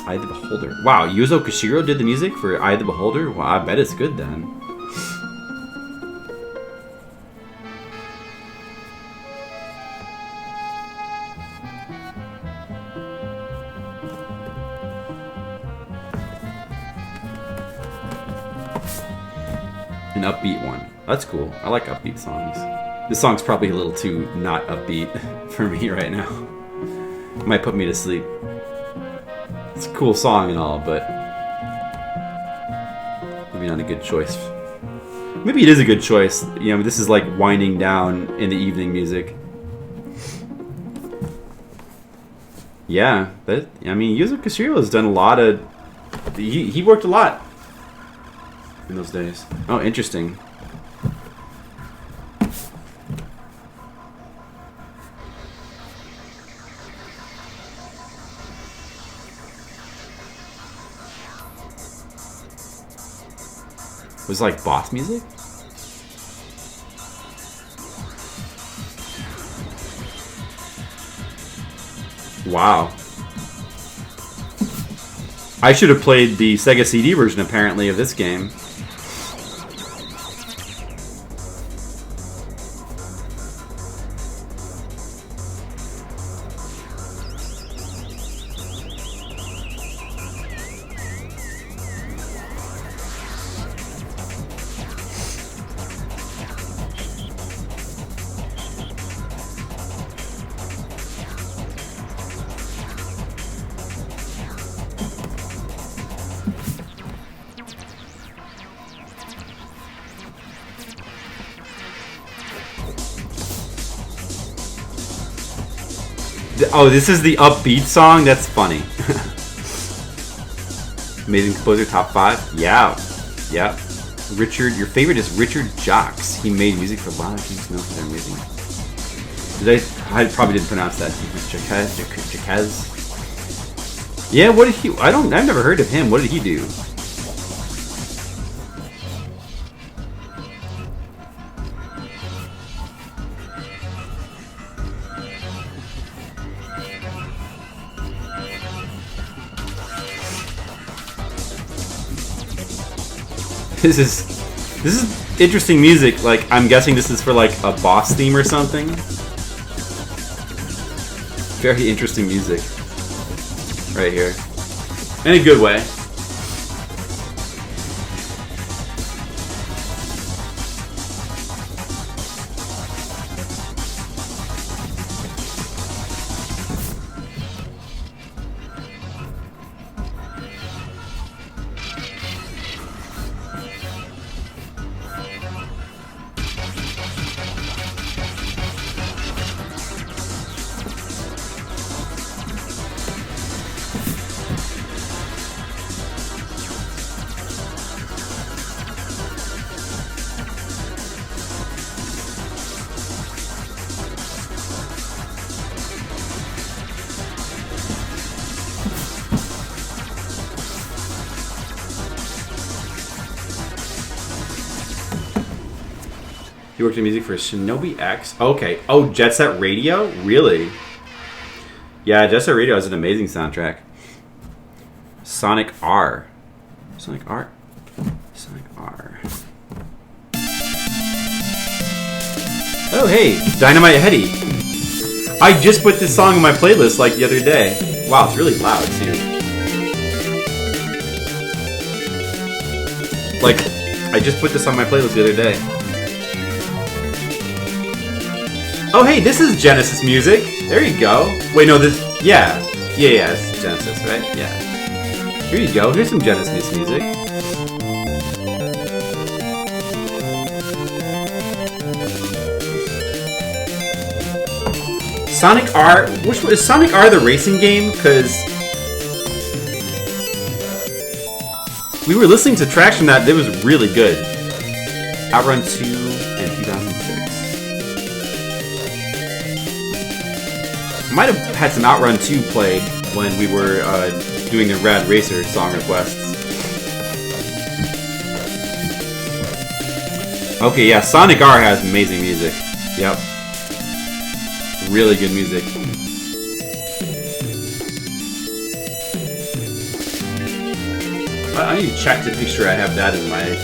Eye of the Beholder. Wow, Yuzo Koshiro did the music for Eye of the Beholder? Well, I bet it's good then. An upbeat one. That's cool. I like upbeat songs. This song's probably a little too not upbeat for me right now. Might put me to sleep. It's a cool song and all, but maybe not a good choice. Maybe it is a good choice. You know, this is like winding down in the evening music. Yeah, but I mean, Yuzo Koshiro has done a lot of. He worked a lot in those days. Oh, interesting. Was it like boss music? Wow. I should have played the Sega CD version, apparently, of this game. Oh, this is the upbeat song? That's funny. Amazing composer, top 5? Yeah. Yeah. Richard, your favorite is Richard Jacques. He made music for a lot of games known for their amazing. I probably didn't pronounce that. Jacques. Yeah, what did he... I've never heard of him. What did he do? This is interesting music. Like, I'm guessing this is for like a boss theme or something. Very interesting music right here, in a good way. He worked in music for Shinobi X. Okay. Oh, Jet Set Radio? Really? Yeah, Jet Set Radio has an amazing soundtrack. Sonic R. Sonic R. Sonic R. Oh, hey, Dynamite Heady. I just put this song on my playlist like the other day. Wow, it's really loud too. Like, I just put this on my playlist the other day. Oh, hey, this is Genesis music. There you go. Wait, no, this... Yeah. Yeah, this is Genesis, right? Yeah. Here you go. Here's some Genesis music. Sonic R... Which one? Is Sonic R the racing game? Because... we were listening to tracks from that. It was really good. Outrun 2 and 2006. Might have had some Outrun 2 played when we were doing the Rad Racer song requests. Okay, yeah, Sonic R has amazing music. Yep. Really good music. I need to check to make sure I have that in my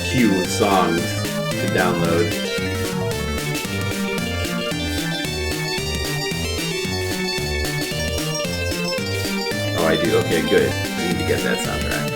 queue of songs to download. Oh, I do. Okay, good. I need to get that soundtrack.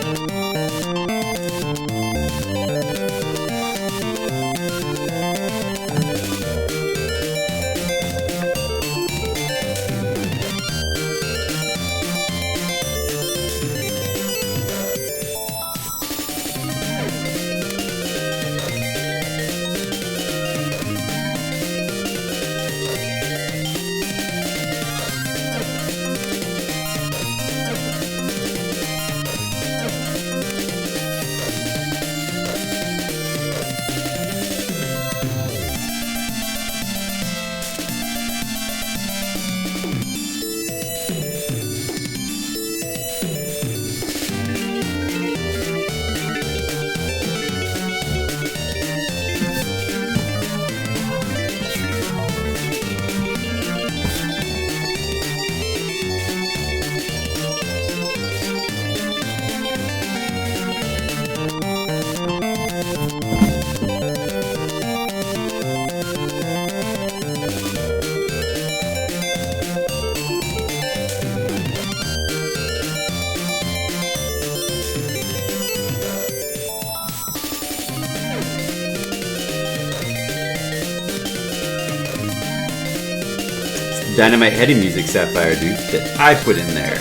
Dynamite Heady music, Sapphire Dude, that I put in there.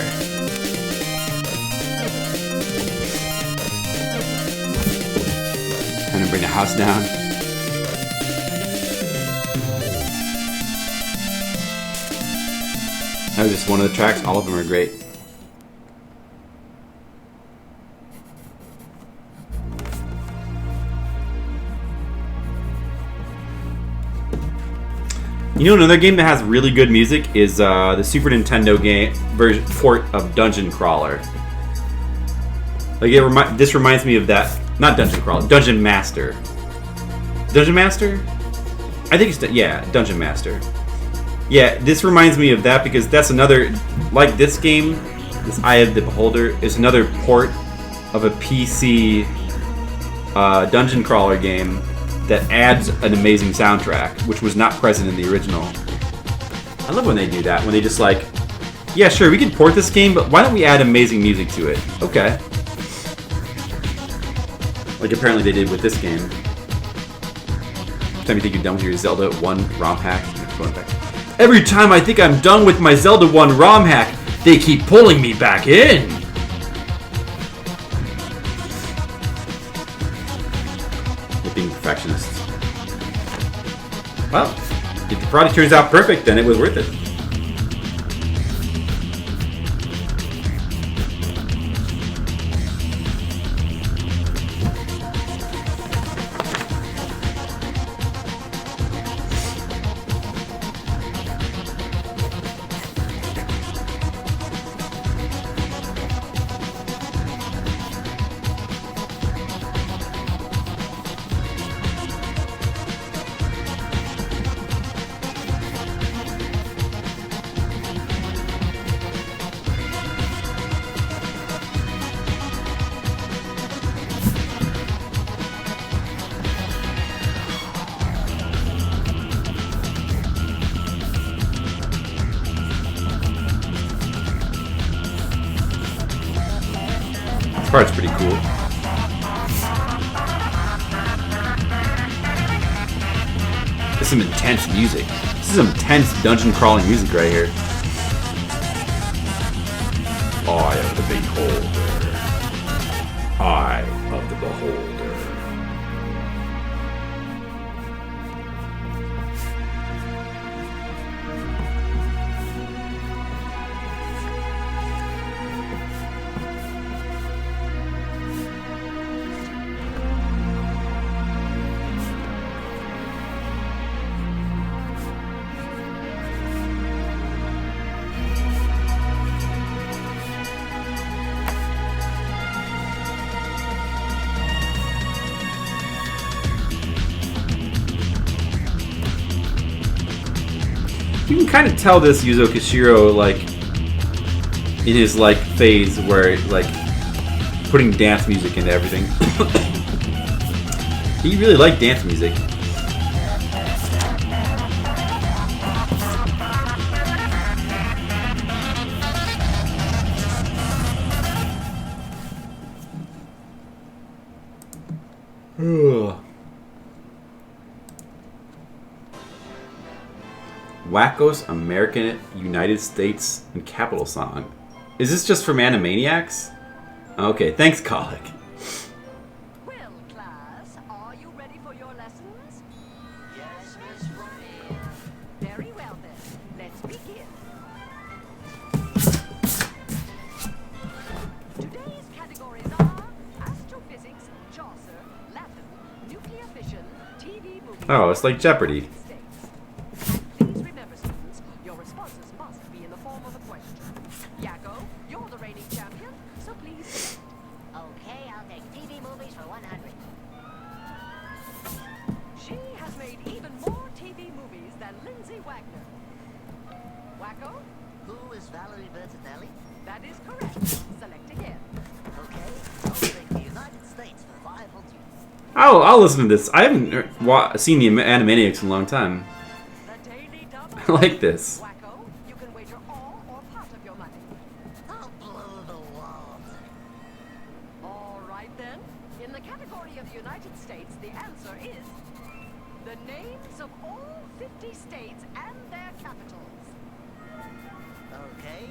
Trying to bring the house down. That was just one of the tracks. All of them are great. You know, another game that has really good music is the Super Nintendo game version port of Dungeon Crawler. Like this reminds me of that. Not Dungeon Crawler, Dungeon Master. Dungeon Master? I think it's Dungeon Master. Yeah, this reminds me of that because that's another, like this game, this Eye of the Beholder is another port of a PC Dungeon Crawler game that adds an amazing soundtrack, which was not present in the original. I love when they do that, when they just like, yeah, sure, we can port this game, but why don't we add amazing music to it? Okay. Like apparently they did with this game. Every time you think you're done with your Zelda 1 ROM hack, you're going back. Every time I think I'm done with my Zelda 1 ROM hack, they keep pulling me back in. Perfectionists. Well, if the product turns out perfect, then it was worth it. cool. This is some intense music. This is some intense dungeon crawling music right here. Eye of the Beholder. Eye of the Beholder. You can kind of tell this Yuzo Koshiro, like, in his, like, phase where, like, putting dance music into everything. He really liked dance music. Wacko's American United States and Capital Song. Is this just from Animaniacs? Okay, thanks, Colic. Well, class, are you ready for your lessons? Yes, Miss Rooney. Very well then. Let's begin. Today's categories are astrophysics, Chaucer, Latin, nuclear fission, TV movies. Oh, it's like Jeopardy. That is correct. Select again. Okay, I'll take the United States for 500. I'll listen to this. I haven't seen the Animaniacs in a long time. I like this. Wacko, you can wager all or part of your money. I'll blow the wad. All right then. In the category of the United States, the answer is the names of all 50 states and their capitals. Okay.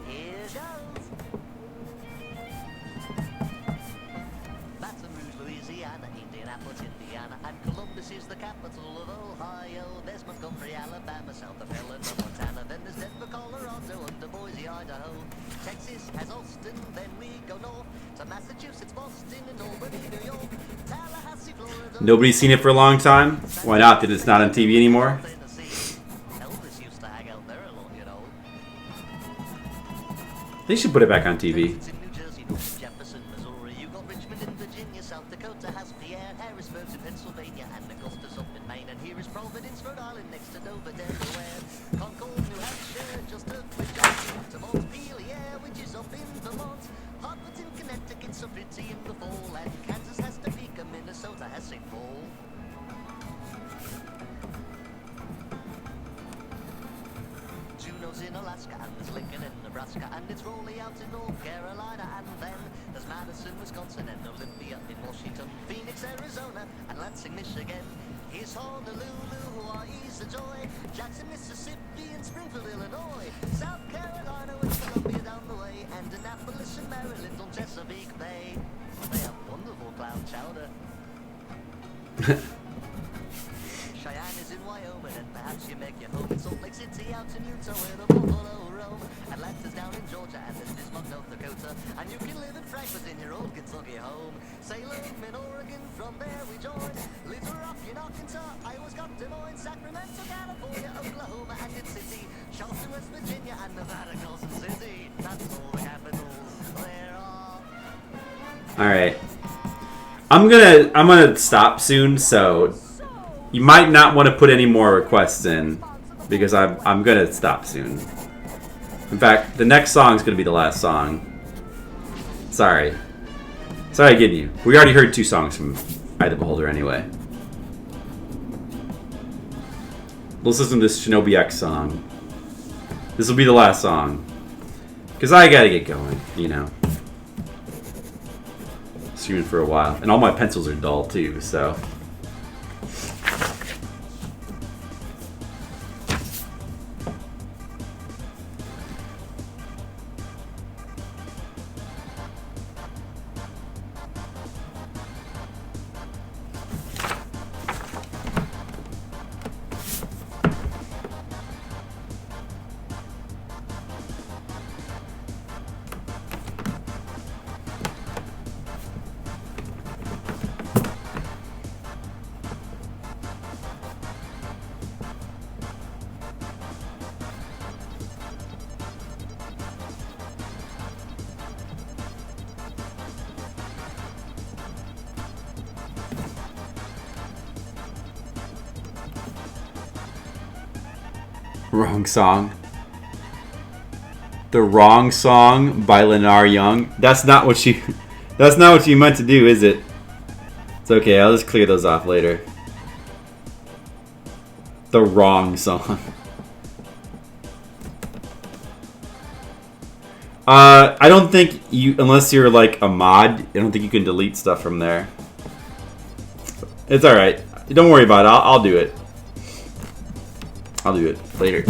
Here goes. Baton Rouge, Louisiana, Indianapolis, Indiana, and Columbus is the capital of Ohio. There's Montgomery, Alabama, south of Helena, Montana. Then there's Denver, Colorado, under Boise, Idaho. Texas has Austin, then we go north to Massachusetts, Boston, and Albany, New York. Tallahassee, Florida. Nobody's seen it for a long time. Why not? That it's not on TV anymore. Elvis used to hang out there a lot, you know. They should put it back on TV. Jefferson, Missouri. You got Richmond in Virginia, South Dakota has Pierre, Harrisburg's in Pennsylvania, and Augusta's up in Maine. And here is Providence, Rhode Island, next to Dover, Delaware. Concord, New Hampshire, just up with Johnson. To Montpelier, which is up in Vermont. Hartford in Connecticut, so pretty in the fall. And Kansas has Topeka, Minnesota has St. Paul. Juneau's in Alaska, and there's Lincoln in Nebraska, and it's Raleigh out in North Carolina, and then there's Madison, Wisconsin, and Olympia in Washington, Phoenix, Arizona, and Lansing, Michigan. Here's Honolulu, Hawaii's a joy, Jackson, Mississippi, and Springfield, Illinois, South Carolina with Columbia down the way, and Annapolis in Maryland on Chesapeake Bay. They have wonderful cloud chowder. Cheyenne is in Wyoming, and perhaps you make your home in Salt Lake City, out in Utah where the buffalo roam. Atlanta's down in Georgia, and there's Bismarck, North Dakota, and you can live in Frankfurt in your old Kentucky home. Salem in Oregon, from there we join. Little Rock in Arkansas, Iowa, Scott, Des Moines, Sacramento, California, Oklahoma, and its city, Charleston, West Virginia, and Nevada, Carson City. That's all the capitals there are. All right. I'm gonna stop soon, so you might not want to put any more requests in because I'm gonna stop soon. In fact, the next song is gonna be the last song. Sorry again you. We already heard 2 songs from Eye of the Beholder anyway. Let's listen to this Shinobi X song. This will be the last song. Because I gotta get going, you know. Streaming for a while. And all my pencils are dull too, so. Wrong song. The Wrong Song by Lenar Young. That's not what you meant to do, is it? It's okay, I'll just clear those off later. The Wrong Song. I don't think you, unless you're like a mod, I don't think you can delete stuff from there. It's alright. Don't worry about it, I'll do it. I'll do it later.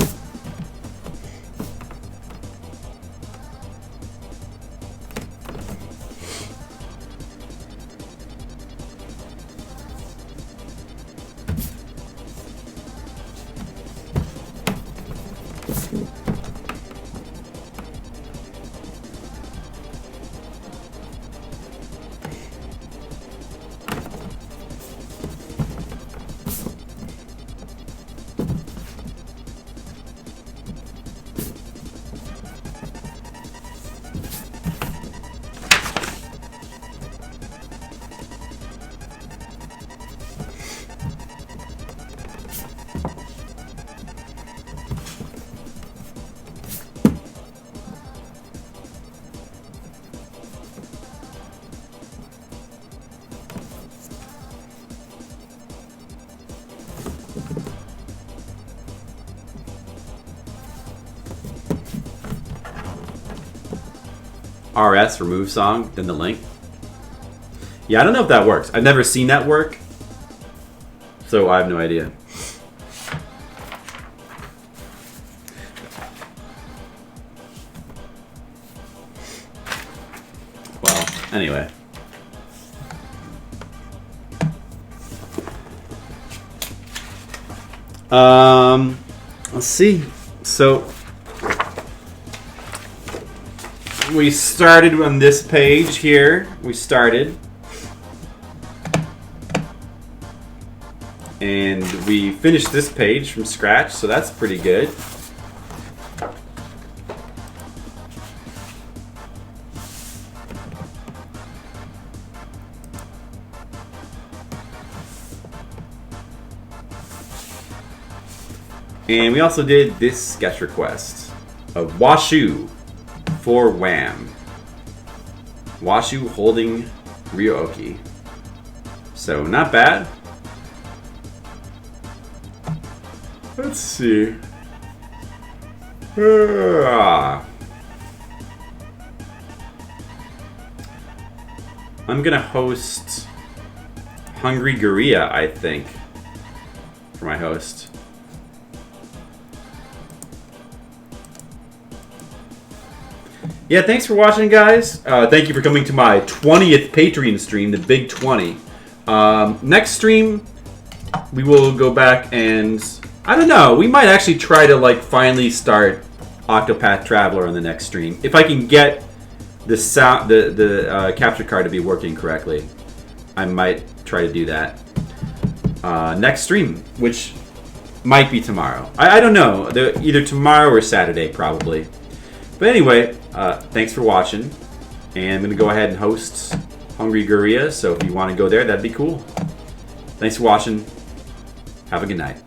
RS remove song, then the link. Yeah, I don't know if that works. I've never seen that work, so I have no idea. Well, anyway. Let's see. So we started on this page here. We started. And we finished this page from scratch, so that's pretty good. And we also did this sketch request of Washu for Wham. Washu holding Ryo-Ohki. So not bad. Let's see. I'm gonna host Hungry Gorilla, I think, for my host. Yeah, thanks for watching, guys. Thank you for coming to my 20th Patreon stream, the Big 20. Next stream, we will go back and, I don't know, we might actually try to like finally start Octopath Traveler on the next stream. If I can get the sound, the capture card to be working correctly, I might try to do that. Next stream, which might be tomorrow. I don't know, either tomorrow or Saturday probably. But anyway, thanks for watching, and I'm going to go ahead and host Hungry Gorilla, so if you want to go there, that'd be cool. Thanks for watching. Have a good night.